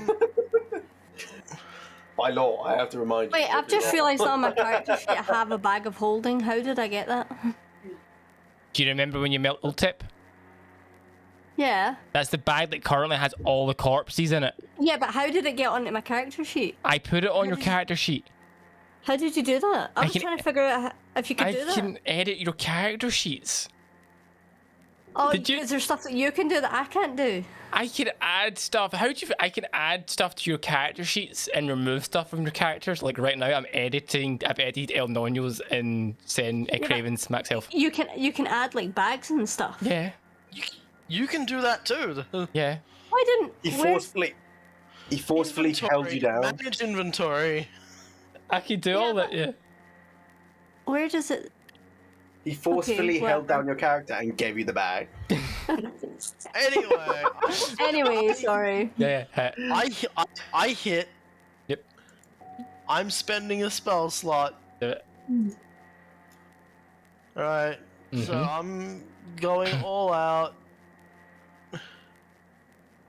law, I have to remind you. Wait, I've just realised on my character sheet I have a bag of holding. How did I get that? Do you remember when you melt tip? Yeah. That's the bag that currently has all the corpses in it. Yeah, but how did it get onto my character sheet? I put it on your character sheet. How did you do that? I was can- trying to figure out if you could I do that. can edit your character sheets. Oh, Did you- is there stuff that you can do that I can't do? I can add stuff. I can add stuff to your character sheets and remove stuff from your characters. Like right now, I've edited El Nonio's and send Craven's max health. You can add like bags and stuff. Yeah, You can do that too. yeah. Why didn't? He where's- forcefully held you down. Manage inventory. I can do all that. Yeah. Where does it? He forcefully well, held down your character and gave you the bag. Anyway, Anyway, sorry. Yeah. I hit. Yep. I'm spending a spell slot. Do it. Alright. So Mhm. I'm going all out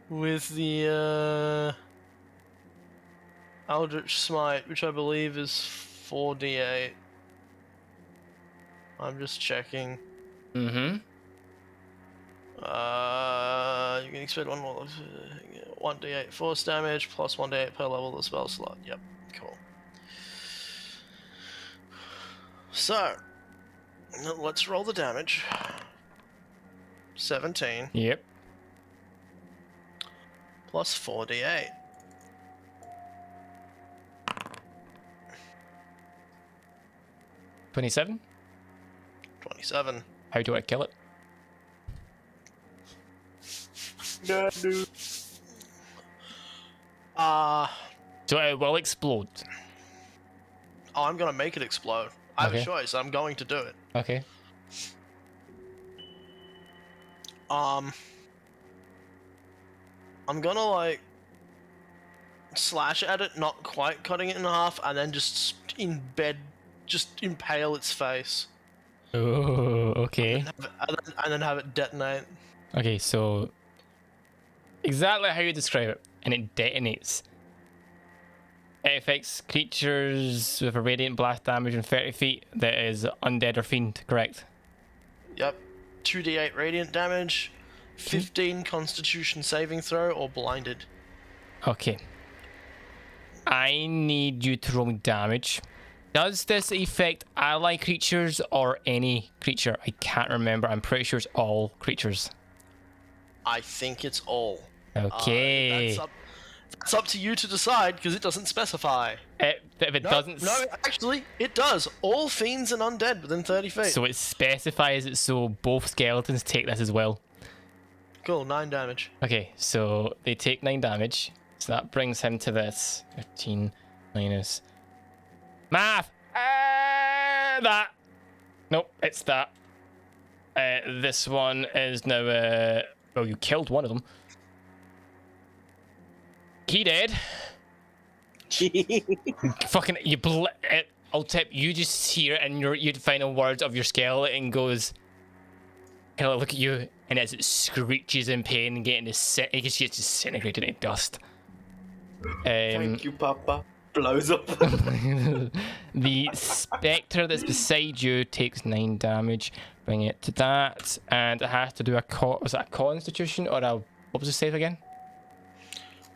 with the Eldritch Smite, which I believe is 4d8. I'm just checking. Mm-hmm. You can expect 1d8 force damage plus 1d8 per level of the spell slot. Yep, cool. So, let's roll the damage. 17 Yep. plus 4d8. 27. 27. How do I kill it? Yeah, dude. So it will explode. Oh, I'm gonna make it explode. I have Okay. a choice. I'm going to do it. Okay. I'm gonna like slash at it, not quite cutting it in half, and then just just impale its face, Oh, okay. and then have it detonate. Okay, so exactly how you describe it, and it detonates. It affects creatures with a radiant blast damage in 30 feet that is undead or fiend, correct? Yep. 2d8 radiant damage, 15 Constitution saving throw, or blinded. Okay. I need you to roll me damage. Does this affect ally creatures or any creature? I can't remember. I'm pretty sure it's all creatures. I think it's all. Okay. That's up to you to decide, because it doesn't specify. If it doesn't... No, actually, it does. All fiends and undead within 30 feet. So it specifies it so both skeletons take this as well. Cool, 9 damage. Okay, so they take 9 damage. So that brings him to this. 15 minus... Math! That! Nope, it's that. This one is now... well, you killed one of them. He dead. Fucking... I'll tip, you just hear it in your final words of your skeleton goes... Kind of look at you, and as it screeches in pain and getting it gets disintegrated into dust. Thank you, Papa. Blows up. The spectre that's beside you takes 9 damage. Bring it to that, and it has to do was it a Constitution or a what was the save again?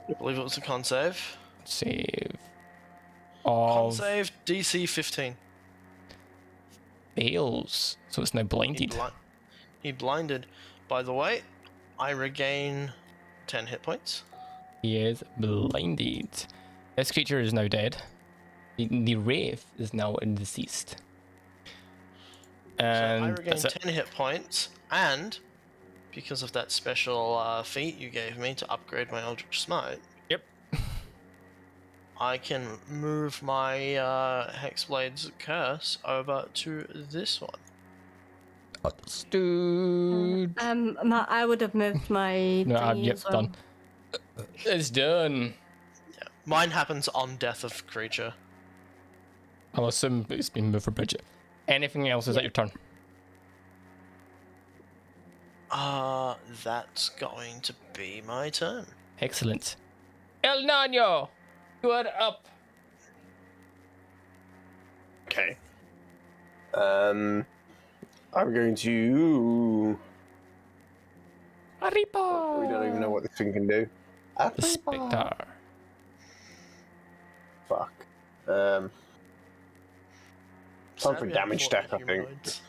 I believe it was a con save. Save. Con Of save DC 15. fails, so it's now blinded. He blinded. By the way, I regain 10 hit points. He is blinded. This creature is now dead. The wraith is now deceased. And so I regain that's it. 10 hit points, and because of that special feat you gave me to upgrade my Eldritch Smite. Yep. I can move my Hexblade's Curse over to this one. Understood. Matt, I would have moved my No, thingy yep, as well. done. It's done. Yeah. Mine happens on death of creature. I'll assume it's been moved for Bridget. Anything else? Is that your turn? That's going to be my turn. Excellent. El Nano, you are up. Okay. I'm going to... Arriba. We don't even know what this thing can do. The Spectre. Fuck. Time for Sadly, damage I stack, fought I the think. humanoids.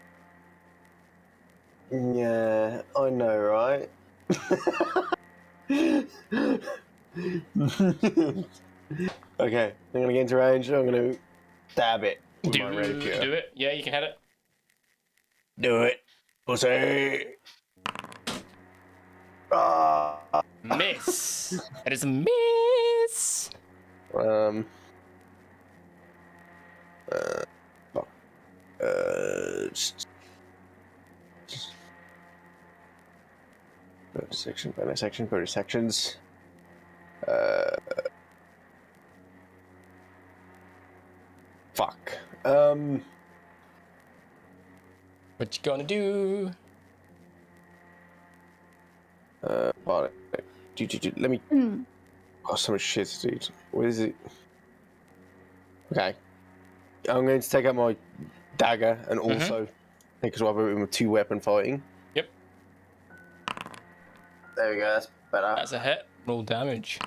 Yeah, I know, right? Okay, I'm gonna get into range. I'm gonna stab it with my rapier. Do it. Yeah, you can hit it. Do it. Pussy. Ah. Miss. It is a miss. Bonus sections. Fuck. What you gonna do? Let me. Oh, so much shit, dude. What is it? Okay. I'm going to take out my dagger and also take as well with 2-weapon fighting. Yep. There we go. That's better. That's a hit. Roll damage.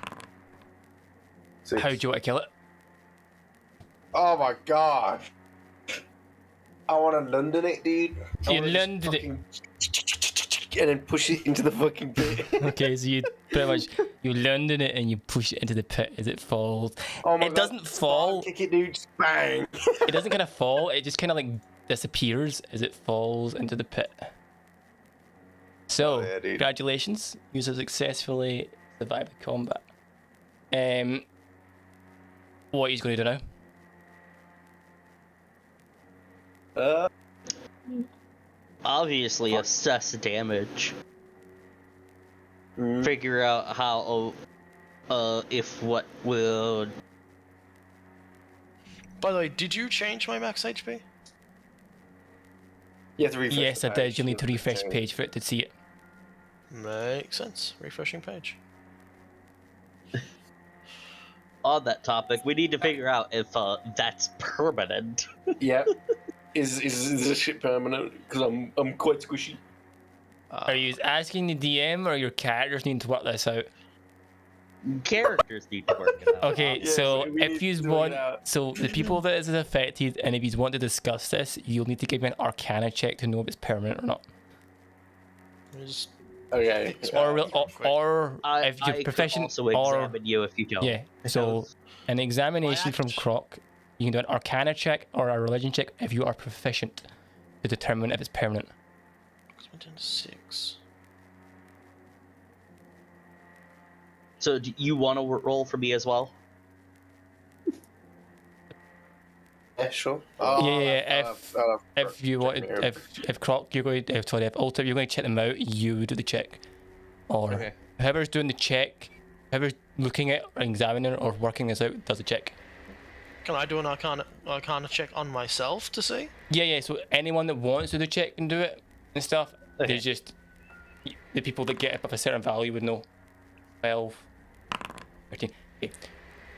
6. How do you want to kill it? Oh my gosh. I want to London it, dude. You London it. and then push it into the fucking pit. Okay, so you pretty much you land in it and you push it into the pit as it falls. Oh my It God. doesn't fall. Kick it, dude. Just bang. It doesn't kind of fall. It just kind of like disappears as it falls into the pit. So, Oh, yeah, dude. congratulations, you have successfully survived the combat. What are you going to do now? Obviously, assess damage. Figure out how, if what will. By the way, did you change my max HP? You have to refresh Yes, the I did. page. You'll need to refresh the page for it to see it. Makes sense. Refreshing page. On that topic, we need to figure out if that's permanent. Yeah. Is this shit permanent? Because I'm quite squishy. Are you asking the DM or your characters need to work this out? Characters need to work it out. Okay, Yeah, so so we if need you to do want, it out. so the people that is affected, and if you want to discuss this, you'll need to give me an Arcana check to know if it's permanent or not. Just Okay. Or I if you're could proficient, also or examine you if you don't. yeah. So Because an examination from act- Croc, you can do an Arcana check or a Religion check if you are proficient to determine if it's permanent. went down to 6. So do you want to roll for me as well? Yeah, sure. If you wanted, if Croc, you're going to, sorry, if Alter, you're going to check them out, you do the check, or Okay. whoever's doing the check, whoever's looking at or examining or working this out does a check. Can I do an arcana check on myself to see? Yeah. So anyone that wants to do the check can do it and stuff. Okay. There's just the people that get above a certain value would know. 12, 13. Okay.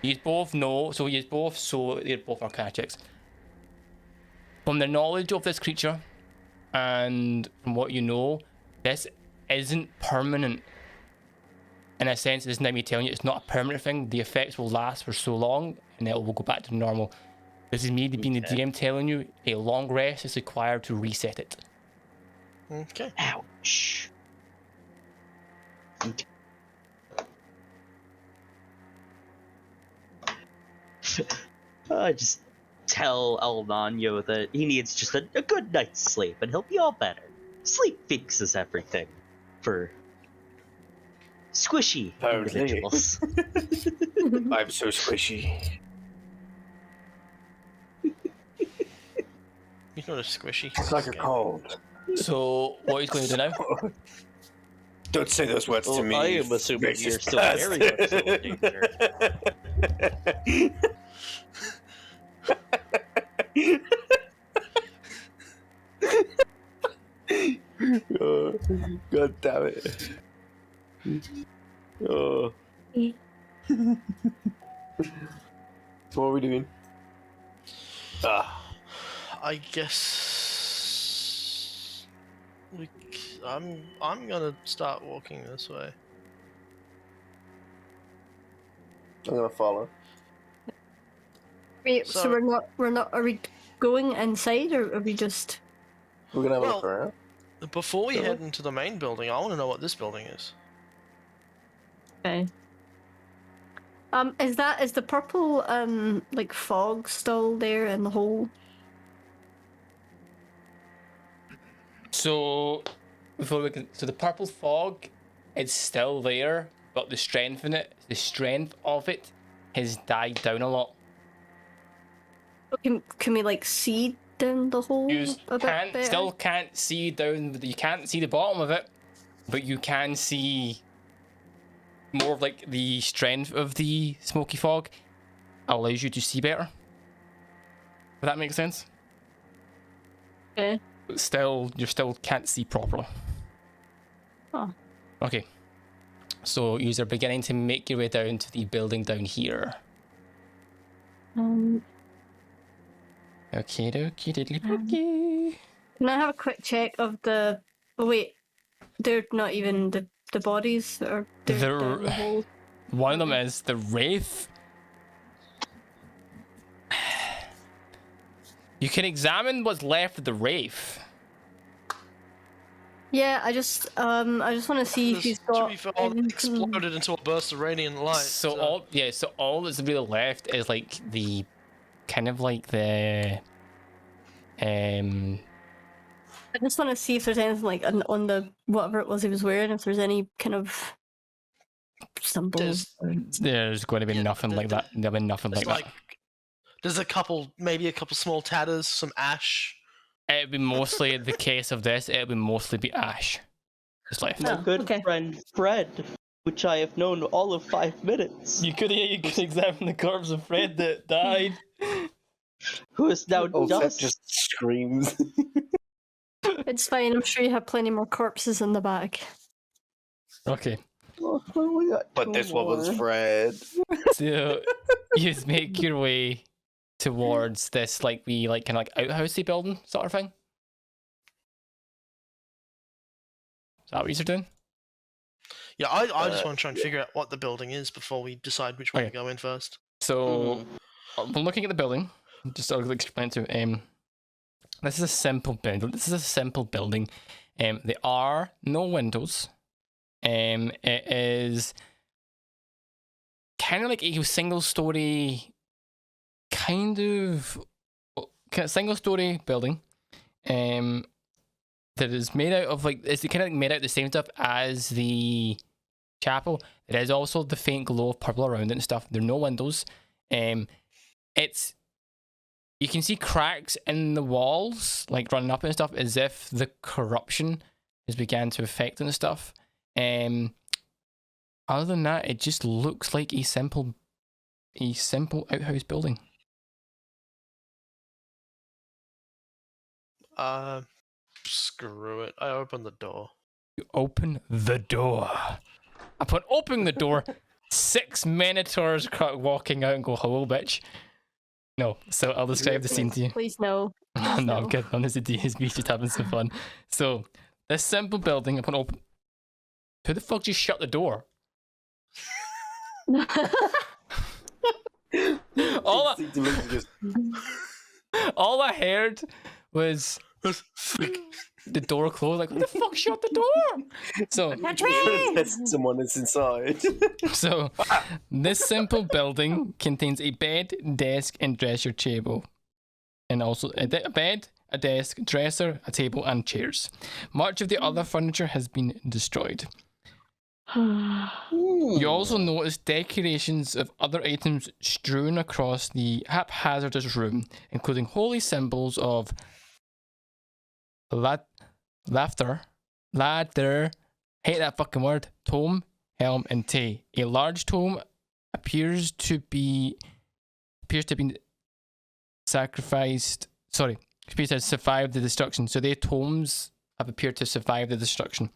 You both know, so they're both Arcana checks. From the knowledge of this creature, and from what you know, this isn't permanent. In a sense, this is not me telling you it's not a permanent thing. The effects will last for so long, and then it will go back to normal. This is me being the DM telling you a long rest is required to reset it. Okay. Ouch. I just tell El Nano that he needs just a good night's sleep and he'll be all better. Sleep fixes everything for squishy Apparently. individuals. I'm so squishy. He's not a squishy. It's like a cold. So what he's going to do now? Don't say those words to Well, me. I you am assuming racist you're still very much so in danger. Oh, God damn it. Oh. So what are we doing? I guess I'm gonna start walking this way. I'm gonna follow. Wait, so So- are we going inside or are we just... We're gonna have a Well- look around. Before we Sure. head into the main building, I want to know what this building is. Okay. Is the purple, like fog still there in the hole? So so the purple fog, it's still there, but the strength of it has died down a lot. Can we like see down the hole You a bit better? still can't see down. You can't see the bottom of it, but you can see more of like the strength of the smoky fog allows you to see better. Does that make sense? Okay. But you still can't see properly. Oh. Okay. So you are beginning to make your way down to the building down here. Okay, dokie, diddly pokey. Can I have a quick check of the... Oh wait, they're not even the bodies that are They're- down the hole. One of them is the Wraith. You can examine what's left of the Wraith. Yeah, I just want to see if he's To got be fair, all anything- exploded into a burst of radiant light. So all that's really left is like the kind of like the I just want to see if there's anything like on the whatever it was he was wearing. If there's any kind of symbols. there's going to be nothing like that. There'll be nothing like that. There's maybe a couple small tatters, some ash. It'll be mostly the case of this. It'll be mostly be ash. Just left. My good okay. friend Fred, which I have known all of 5 minutes, You could examine the corpse of Fred that died. who is now Oh, that dust. just screams. It's fine. I'm sure you have plenty more corpses in the back. Okay. Oh, we got But two this one was more. Fred. So you make your way towards this like kind of like outhousey building sort of thing. Is that what you're doing? Yeah, I just want to try and figure out what the building is before we decide which one to go in first. So I'm looking at the building. Just to explain to this is a simple building. This is a simple building. There are no windows. It is kind of like a single story single story building. That is made out of like it's kind of made out of the same stuff as the chapel. It is also the faint glow of purple around it and stuff. There are no windows. It's you can see cracks in the walls, like running up and stuff, as if the corruption has began to affect it and stuff. Other than that, it just looks like a simple outhouse building. Screw it. I open the door. You open the door. Upon opening the door, 6 minotaurs walking out and go, "Hello, bitch." No, so I'll describe the scene to you. Please no. No, no. I'm kidding. Honestly, he's just having some fun. So, this simple building, upon open. Who the fuck just shut the door? all I heard was the door closed. Like, who the fuck shut the door? So, Someone that's inside. So, this simple building contains a bed, desk, and dresser table. And also a bed, a desk, dresser, a table, and chairs. Much of the other furniture has been destroyed. You also notice decorations of other items strewn across the haphazardous room, including holy symbols of ladder, hate that fucking word, tome, helm, and tay. A large tome appears to have been sacrificed. Appears to have survived the destruction. So the tomes have appeared to survive the destruction.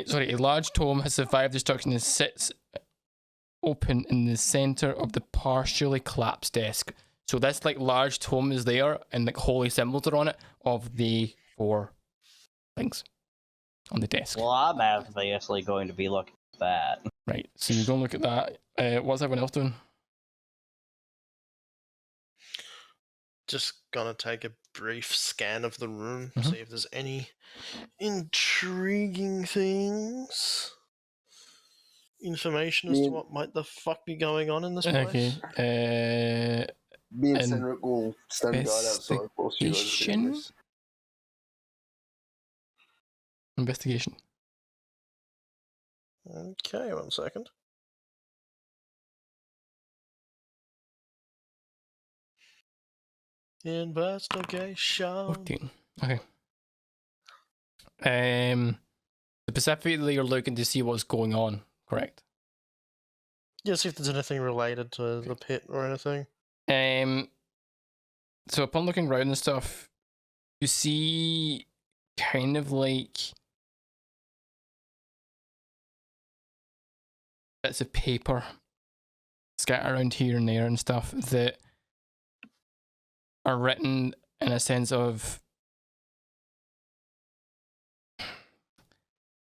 A large tome has survived destruction and sits open in the center of the partially collapsed desk. So this like large tome is there, and like holy symbols are on it of the 4 things on the desk. Well, I'm obviously going to be looking at that. Right. So you go and look at that. What's everyone else doing? Just gonna take a brief scan of the room, see if there's any intriguing things. Information as to what might the fuck be going on in this place. Okay. Me and Cedric will stand guard outside whilst you guys are doing this. Investigation. Okay, 1 second. Investigation. 14. Okay. Specifically, you're looking to see what's going on, correct? Yeah, see if there's anything related to the pit or anything. So upon looking around and stuff, you see kind of like bits of paper scattered around here and there and stuff that are written in a sense of what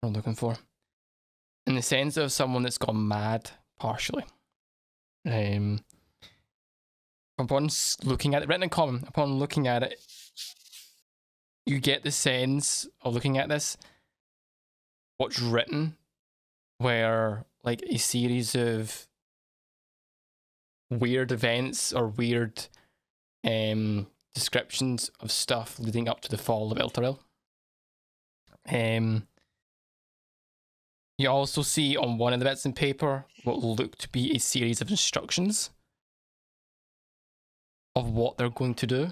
I'm looking for. In the sense of someone that's gone mad, partially. Upon looking at it, written in common, upon looking at it, you get the sense of looking at this, what's written, where like a series of weird events or weird descriptions of stuff leading up to the fall of Elturel. You also see on one of the bits in paper what look to be a series of instructions of what they're going to do.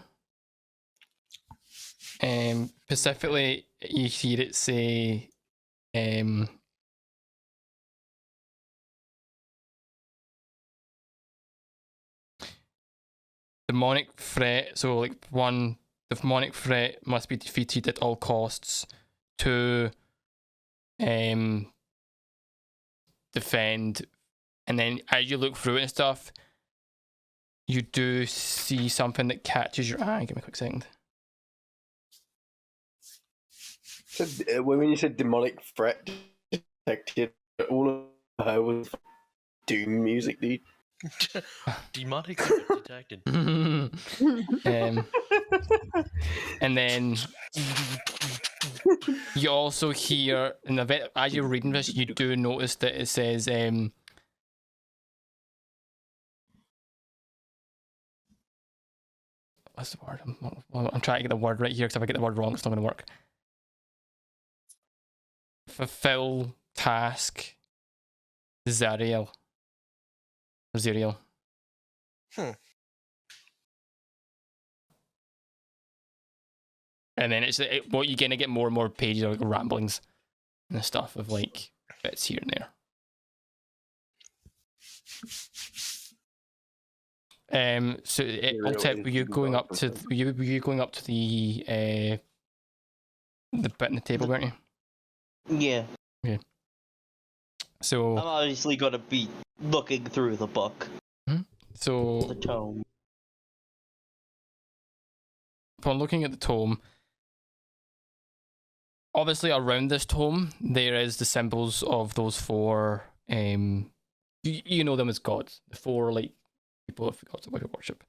Specifically, you hear it say, demonic threat. So, like, 1, the demonic threat must be defeated at all costs. 2, defend. And then as you look through it and stuff, you do see something that catches your eye. Give me a quick second. So, when you said demonic threat detected, all of her was doom music, dude. Demonic detected. And then you also hear, in the bit, as you're reading this, you do notice that it says, what's the word? I'm trying to get the word right here, because if I get the word wrong, it's not going to work. Fulfill task Zariel. Or Zariel. And then it's what you're gonna get more and more pages of like ramblings and stuff of like bits here and there. So Altep, were you going up to the bit in the table, weren't you? Yeah. Okay. So I'm obviously gonna be looking through the book. So The tome. Upon looking at the tome, obviously around this tome there is the symbols of those 4 you know them as gods, the 4 like people of gods that we worship.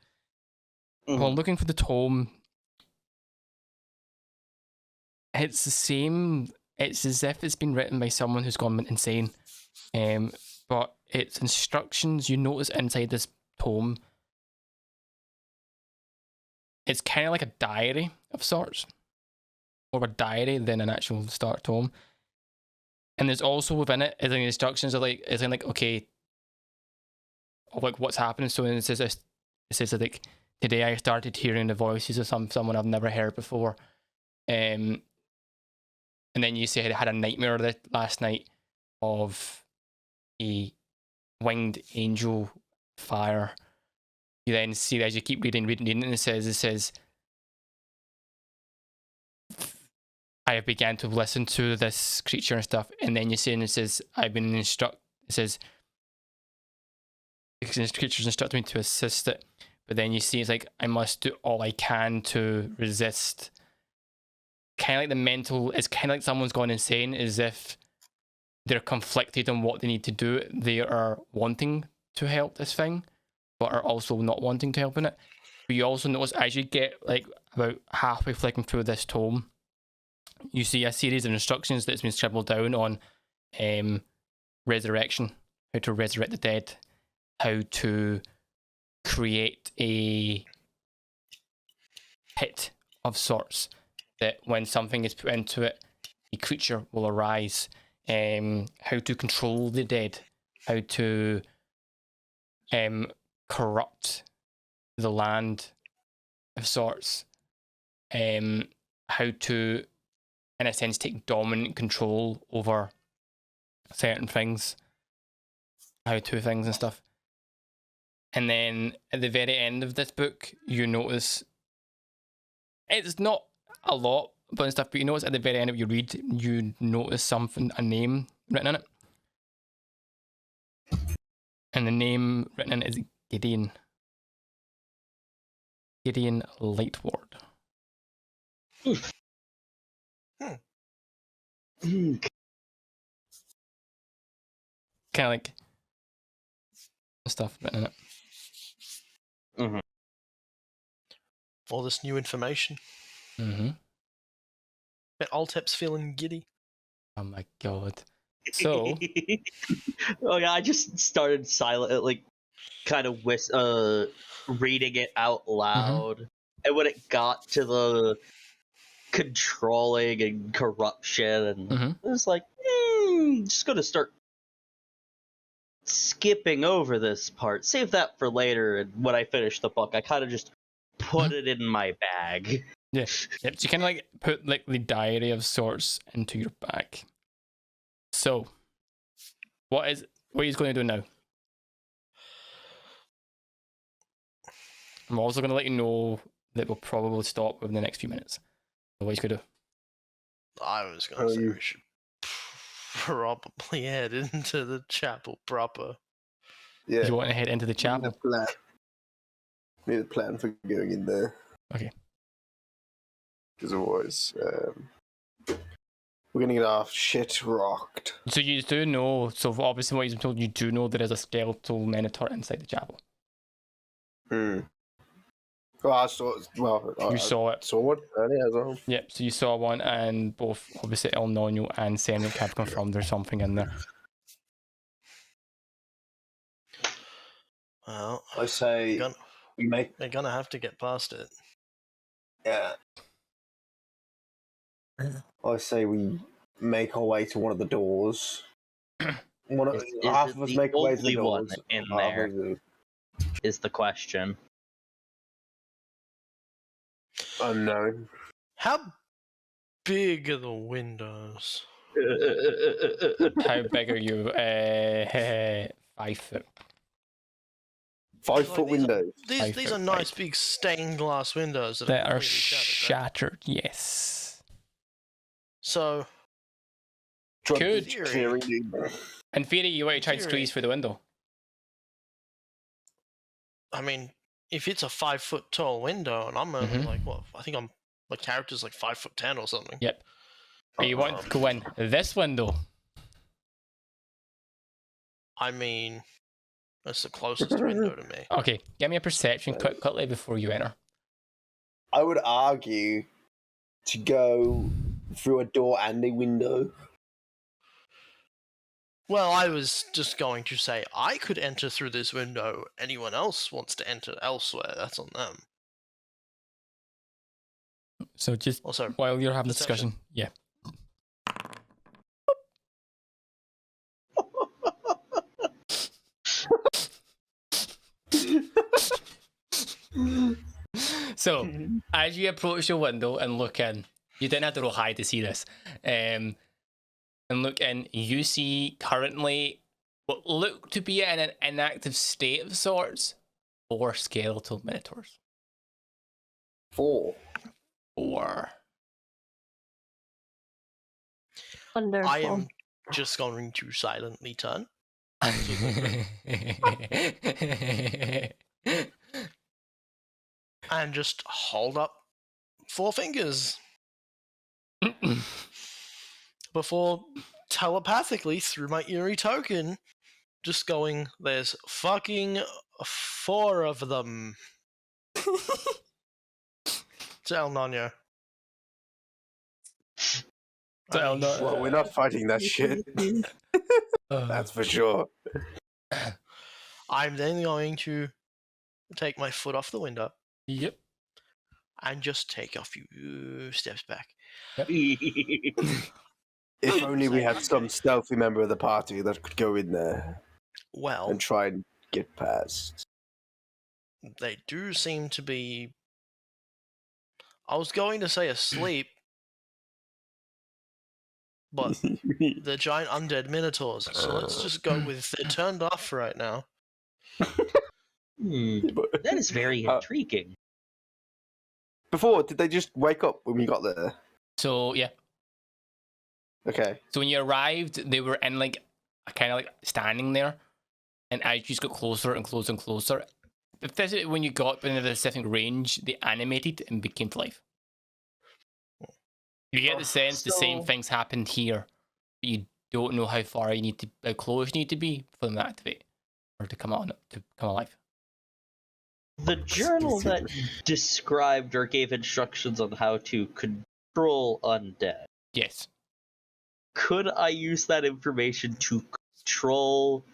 Upon looking for the tome, it's the same, it's as if it's been written by someone who's gone insane, but it's instructions you notice inside this tome. It's kind of like a diary of sorts, more of a diary than an actual start tome. And there's also within it is like instructions of like, it's like, okay, of like what's happening. So it says that like, today I started hearing the voices of someone I've never heard before, and then you say I had a nightmare last night of a winged angel fire. You then see, as you keep reading, and it says, I have began to listen to this creature and stuff, and then you see, and it says, I've been it says, this creature's instructed me to assist it, but then you see it's like, I must do all I can to resist. Kind of like the mental, it's kind of like someone's gone insane, as if they're conflicted on what they need to do. They are wanting to help this thing, but are also not wanting to help in it. But you also notice as you get like about halfway flicking through this tome, you see a series of instructions that's been scribbled down on resurrection, how to resurrect the dead, how to create a pit of sorts that when something is put into it, a creature will arise, how to control the dead, how to corrupt the land of sorts, how to, in a sense, take dominant control over certain things, how to things and stuff. And then at the very end of this book, you notice it's not a lot, but stuff. But you notice at the very end of you read, you notice something, a name written in it, and the name written in it is Gideon. Gideon Lightward. Kind of like stuff written in it. All this new information. Bet Altep's feeling giddy. Oh my god. So, oh yeah, I just started silent, like kind of reading it out loud, and when it got to the controlling and corruption, and it was like, just gonna start skipping over this part. Save that for later, and when I finish the book, I kind of just put it in my bag. yeah. Yep. So you kind of like put like the diary of sorts into your bag. So, what are you going to do now? I'm also going to let you know that we'll probably stop within the next few minutes. So what are you going to do? I was going to say we should probably head into the chapel proper. Yeah. You want to head into the chapel? Need a plan for going in there. Okay. Because otherwise, we're going to get our shit rocked. So you do know, so obviously what you've been told, you do know there is a skeletal minotaur inside the chapel. Well, I saw it. Well, You saw it. Saw one earlier as well. Yep, so you saw one, and both, obviously, El Nino and Senric have confirmed there's something in there. Well, I say they're gonna have to get past it. Yeah. I say we make our way to one of the doors. Half of us make our way to the doors. One in there is the question. Unknown. How big are the windows? How big are you? 5 foot. 5 foot windows. These are nice big stained glass windows that That are completely shattered, yes. So, Could. Theory. In theory, you want to try and Theory. squeeze through the window. I mean, if it's a 5 foot tall window, and I'm only like, what? I think my character's like 5'10" or something. Yep. But you want to go in this window. I mean, that's the closest window to me. Okay, give me a perception quickly before you enter. I would argue to go through a door and a window. Well, I was just going to say I could enter through this window. Anyone else wants to enter elsewhere, that's on them. So just Also, while you're having the perception. discussion, yeah. So, as you approach the window and look in, you didn't have to roll high to see this. And look in, you see currently what look to be in an inactive state of sorts 4 skeletal minotaurs. 4. 4. Wonderful. I am just going to silently turn. And just hold up 4 fingers before telepathically through my eerie token just going, there's fucking 4 of them. Tell Nanya. Well, we're not fighting that shit. That's for sure. I'm then going to take my foot off the window. Yep. And just take a few steps back. If only we had some stealthy member of the party that could go in there Well, and try and get past. they do seem to be... I was going to say asleep, but they're giant undead minotaurs, so let's just go with they're turned off right now. That is very intriguing. Before, did they just wake up when we got there? So, yeah. Okay. So when you arrived, they were in like kind of like standing there, and as you just got closer and closer and closer, especially when you got within the specific range, they animated and became to life. You get the sense the same things happened here, but you don't know how far you need to, how close you need to be for them to activate or to come alive. The journal that described or gave instructions on how to control undead. Yes. Could I use that information to control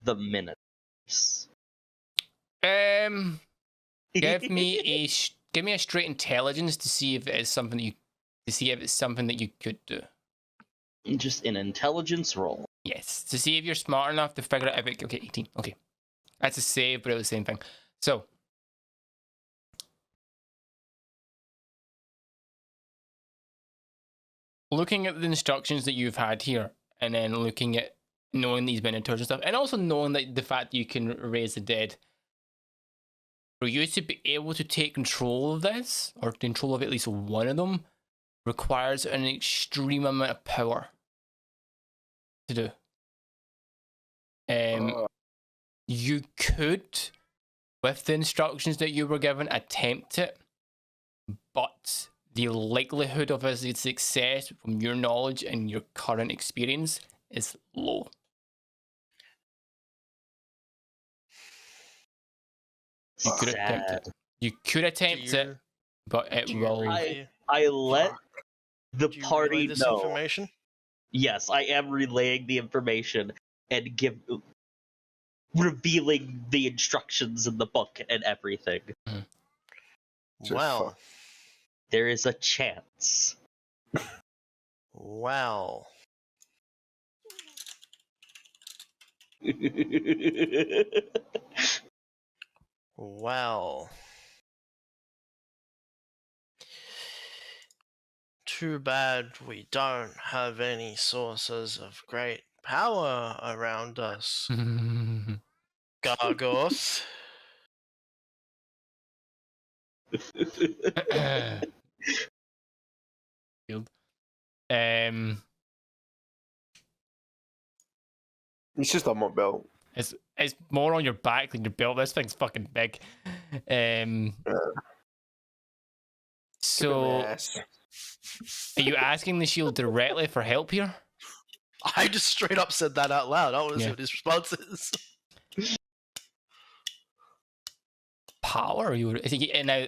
the Minotaurs? Give me a straight intelligence to see if it is something that you could do. Just an intelligence roll. Yes, to see if you're smart enough to figure out if it. Okay, 18. Okay, that's a save, but it was the same thing. So, looking at the instructions that you've had here, and then looking at knowing these minotaurs and stuff, and also knowing that the fact that you can raise the dead, for you to be able to take control of this, or control of at least one of them, requires an extreme amount of power to do. You could, with the instructions that you were given, attempt it, but the likelihood of its success from your knowledge and your current experience is low. You could attempt it. You could attempt it, but it will. I let the Do you party relay this know. information? Yes, I am relaying the information and revealing the instructions in the book and everything. Well, there is a chance. Well. Well. Too bad we don't have any sources of great power around us. Gargoth. It's just on my belt. It's more on your back than your belt. This thing's fucking big. So, are you asking the shield directly for help here? I just straight up said that out loud. I want to see what his response is. Power? Now,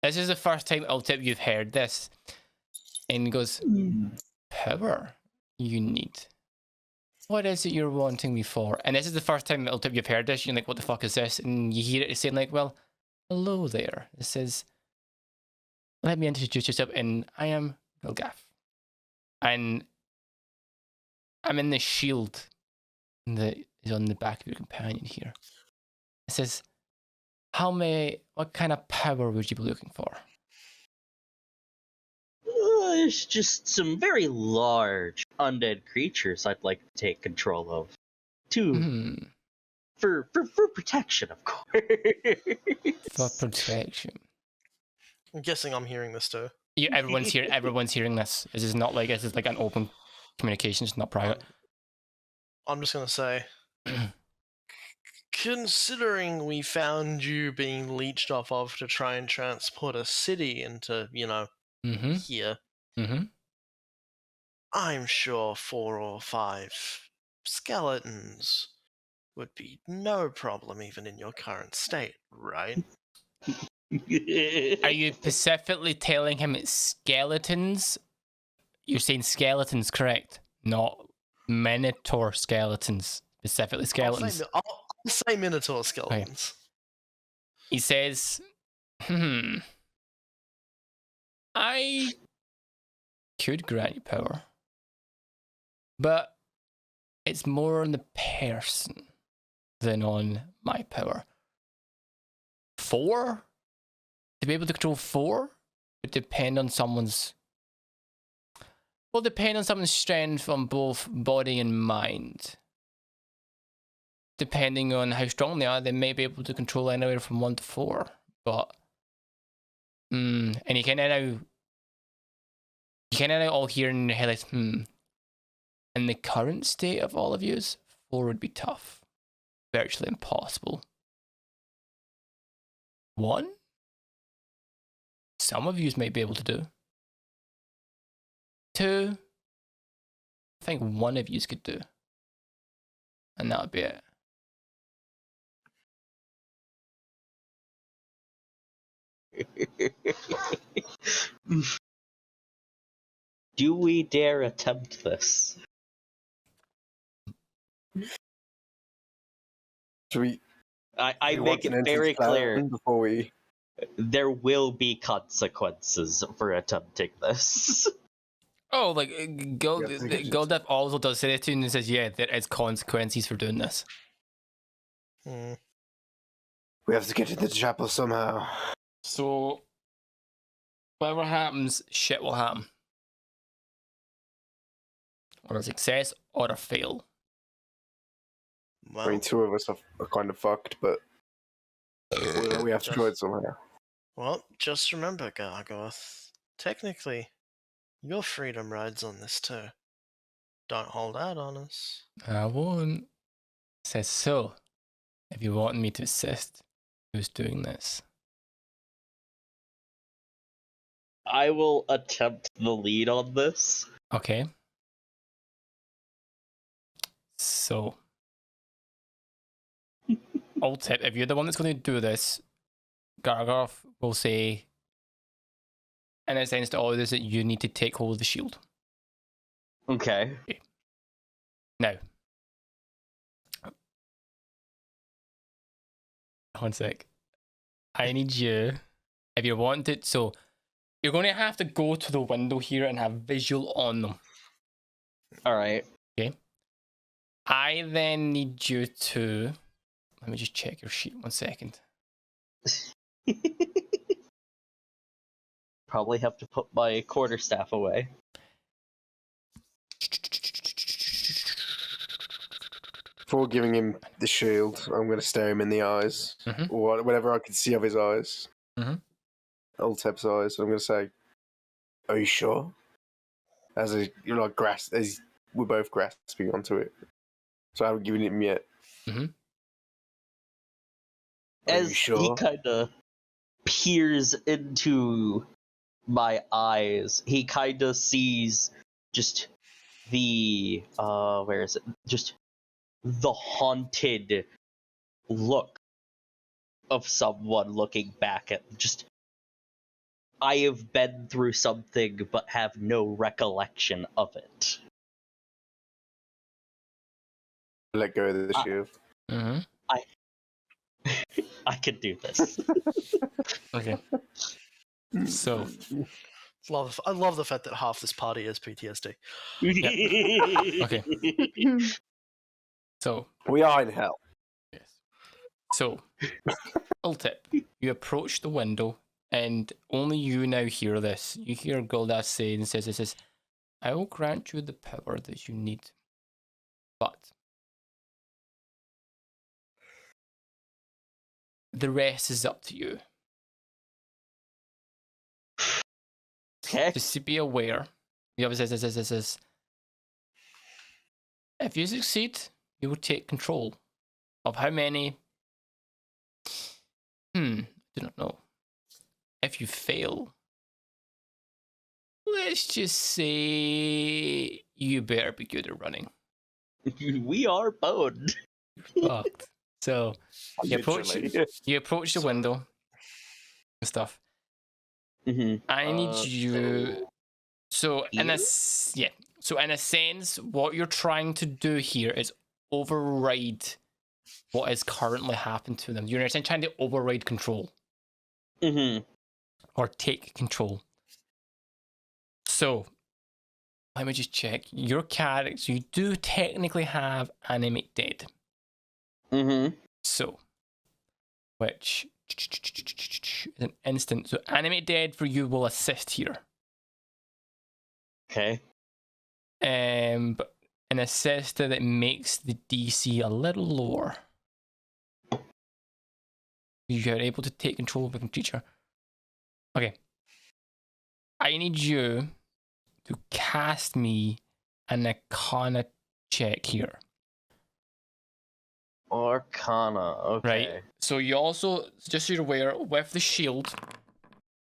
this is the first time, Ultip, you've heard this. And he goes, power you need. What is it you're wanting me for? And this is the first time, Ultip, you've heard this. You're like, what the fuck is this? And you hear it saying like, well, hello there. It says, let me introduce yourself, and I am Vilgath. And I'm in the shield that is on the back of your companion here. It says, what kind of power would you be looking for? There's just some very large undead creatures I'd like to take control of. For protection, of course. For protection. I'm guessing I'm hearing this too. Yeah, everyone's hearing this. This is not like an open communication, it's not private. I'm just gonna say, considering we found you being leeched off of to try and transport a city into, here, I'm sure 4 or 5 skeletons would be no problem even in your current state, right? Are you specifically telling him it's skeletons? You're saying skeletons, correct? Not minotaur skeletons. Specifically skeletons. I'll say minotaur skeletons. Okay. He says, I could grant you power, but it's more on the person than on my power. 4? To be able to control 4 would depend on someone's strength on both body and mind. Depending on how strong they are, they may be able to control anywhere from 1 to 4. But and you kind of now all hear in your head like, in the current state of all of yous, 4 would be tough. Virtually impossible. 1? Some of yous might be able to do. 2? I think 1 of yous could do. And that would be it. Do we dare attempt this? Should we? I we make want an it very entrance clear. plan before we. There will be consequences for attempting this. Oh, like Yeah, Goldep also does say it too, and says, "Yeah, there is consequences for doing this." Hmm. We have to get to the chapel somehow. So, whatever happens, shit will happen, or a success or a fail. Well, I mean, two of us are kind of fucked, but we have to do it somehow. well, just remember, Gargoth. Technically, your freedom rides on this too. Don't hold out on us. I won't. Says so. If you want me to assist, who's doing this? I will attempt the lead on this. Okay. So, old tip: if you're the one that's going to do this, Gargoth will say, in a sense, to all of this, that you need to take hold of the shield. Okay. Now, one sec. I need you, if you want it, so you're going to have to go to the window here and have visual on them. Alright. Okay. I then need you to. Let me just check your sheet 1 second. Probably have to put my quarterstaff away. Before giving him the shield, I'm going to stare him in the eyes, or whatever I can see of his eyes. Oltep's eyes. I'm going to say, "Are you sure?" As we're both grasping onto it, so I haven't given it him yet. Are you As sure? he kind of peers into my eyes, he kind of sees just the where is it? Just the haunted look of someone looking back at just. I have been through something but have no recollection of it. Let go of the shield. I can do this. Okay. So, I love the fact that half this party is PTSD. okay. So, We are in hell. yes. So, old tip: you approach the window, and only you now hear this. You hear Goldas say and says, "I will grant you the power that you need, but the rest is up to you." Okay. Just to be aware, he obviously says, if you succeed, you will take control of how many. I do not know. If you fail, let's just say you better be good at running. We are boned. Fucked. So you approach the window and stuff. I need you. So in a sense, what you're trying to do here is override what has currently happened to them. You're essentially trying to override control. Or take control. So let me just check. Your character, you do technically have Animate Dead. So, which is an instant. So Animate Dead for you will assist here. Okay. But an assist that makes the DC a little lower. You are able to take control of a creature. Okay. I need you to cast me an Arcana check here. Arcana, okay. Right. So you also, just so you're aware, with the shield.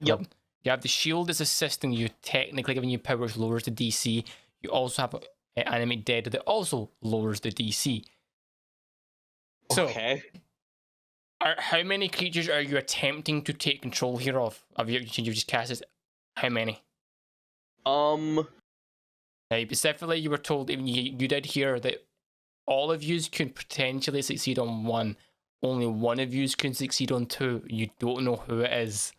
Yep. You have the shield that's assisting you, technically giving you powers, lowers the DC. You also have Animate Dead that also lowers the DC. So, okay. How many creatures are you attempting to take control here of? You've just cast it. How many? Specifically, you were told, even you did hear that all of yous can potentially succeed on one. Only one of yous can succeed on two. You don't know who it is.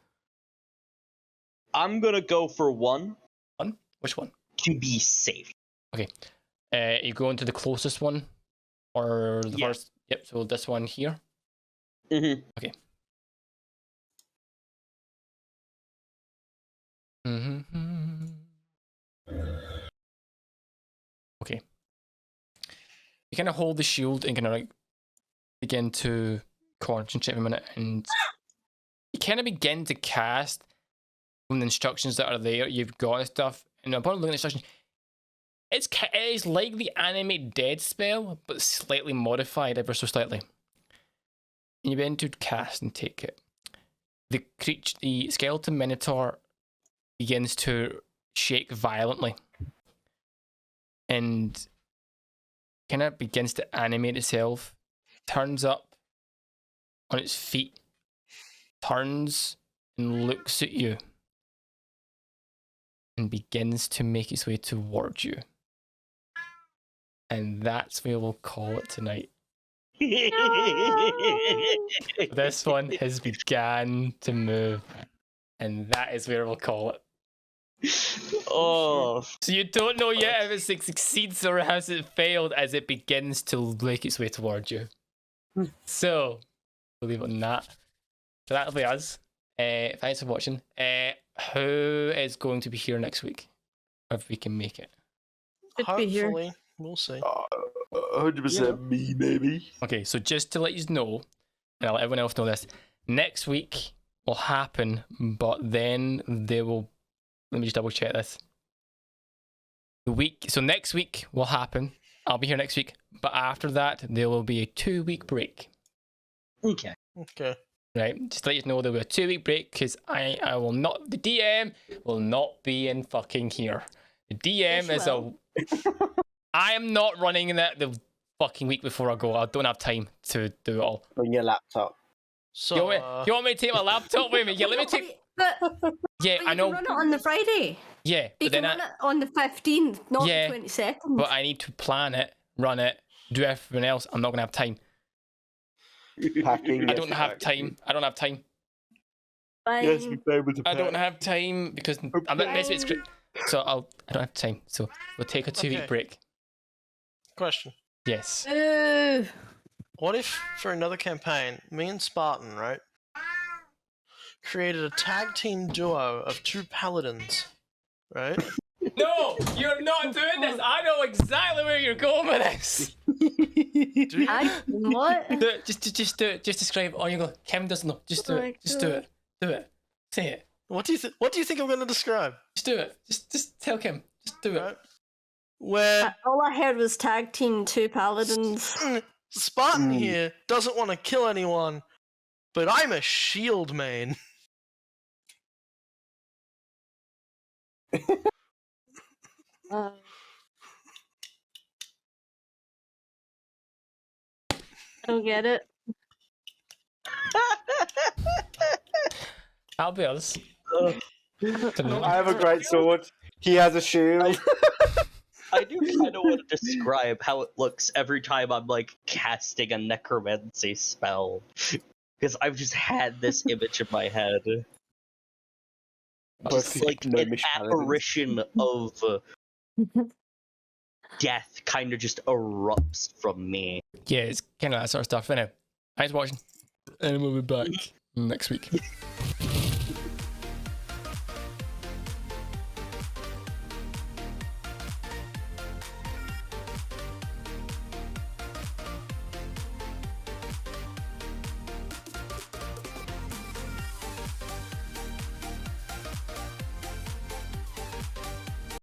I'm gonna go for one. One? Which one? To be safe. Okay. You go into the closest one? Or the first? Yep, so this one here. Mm-hmm. Okay. Mm-hmm. Okay. You kind of hold the shield and kind of like begin to concentrate for a minute, and you kind of begin to cast from the instructions that are there. You've got and stuff, and upon looking at the instructions, it is like the animate dead spell, but slightly modified ever so slightly. And you begin to cast and take it. The skeleton minotaur begins to shake violently and kind of begins to animate itself, turns up on its feet, turns and looks at you, and begins to make its way towards you. And that's where we'll call it tonight. This one has began to move, and that is where we'll call it. Oh. So you don't know yet if it succeeds or has it failed as it begins to make its way towards you. So, we'll leave it on that. So that'll be us. Thanks for watching. Who is going to be here next week? If we can make it. Should be here. Hopefully, we'll see. 100% me, maybe. Okay, so just to let you know, and I'll let everyone else know this, next week will happen, but then there will... Let me just double check this. So next week will happen. I'll be here next week, but after that, there will be a 2-week break. Okay. Okay. Right, just to let you know there will be a 2-week break because I will not... The DM will not be in fucking here. The DM is a... I am not running that the fucking week before I go. I don't have time to do it all. Bring your laptop. So, You want me to take my laptop with me? Yeah, let me take... But Yeah, you I know. can run it on the Friday. Yeah, You but then can run it on the 15th, not Yeah, the 22nd. but I need to plan it, run it, do everything else. I'm not going to have time. Packing. I don't have time. I don't have time. Fine. Yes, we've been able to I don't pack. have time because I'm not this week's script. So I don't have time. So we'll take a 2-week Okay. break. question. Yes. Ooh. What if, for another campaign, me and Spartan, right, created a tag team duo of 2 paladins, right? No, you're not doing this. I know exactly where you're going with this. What? Do it. Just do it. Just describe it. Oh, you go. Kevin doesn't know. Just do Oh it. my Just do God. it. Do it. Say it. What do you think I'm going to describe? Just do it. Just tell Kim. Just do it. Right? Where All I heard was tag team 2 paladins. Spartan here doesn't want to kill anyone, but I'm a shield main. Uh, I don't get it. That'll be us. I have a great sword. He has a shield. I do kind of want to describe how it looks every time I'm like casting a necromancy spell, because I've just had this image in my head. Just like an apparition of death kind of just erupts from me. Yeah, it's kind of that sort of stuff. Anyway, thanks for watching. And we'll be back next week.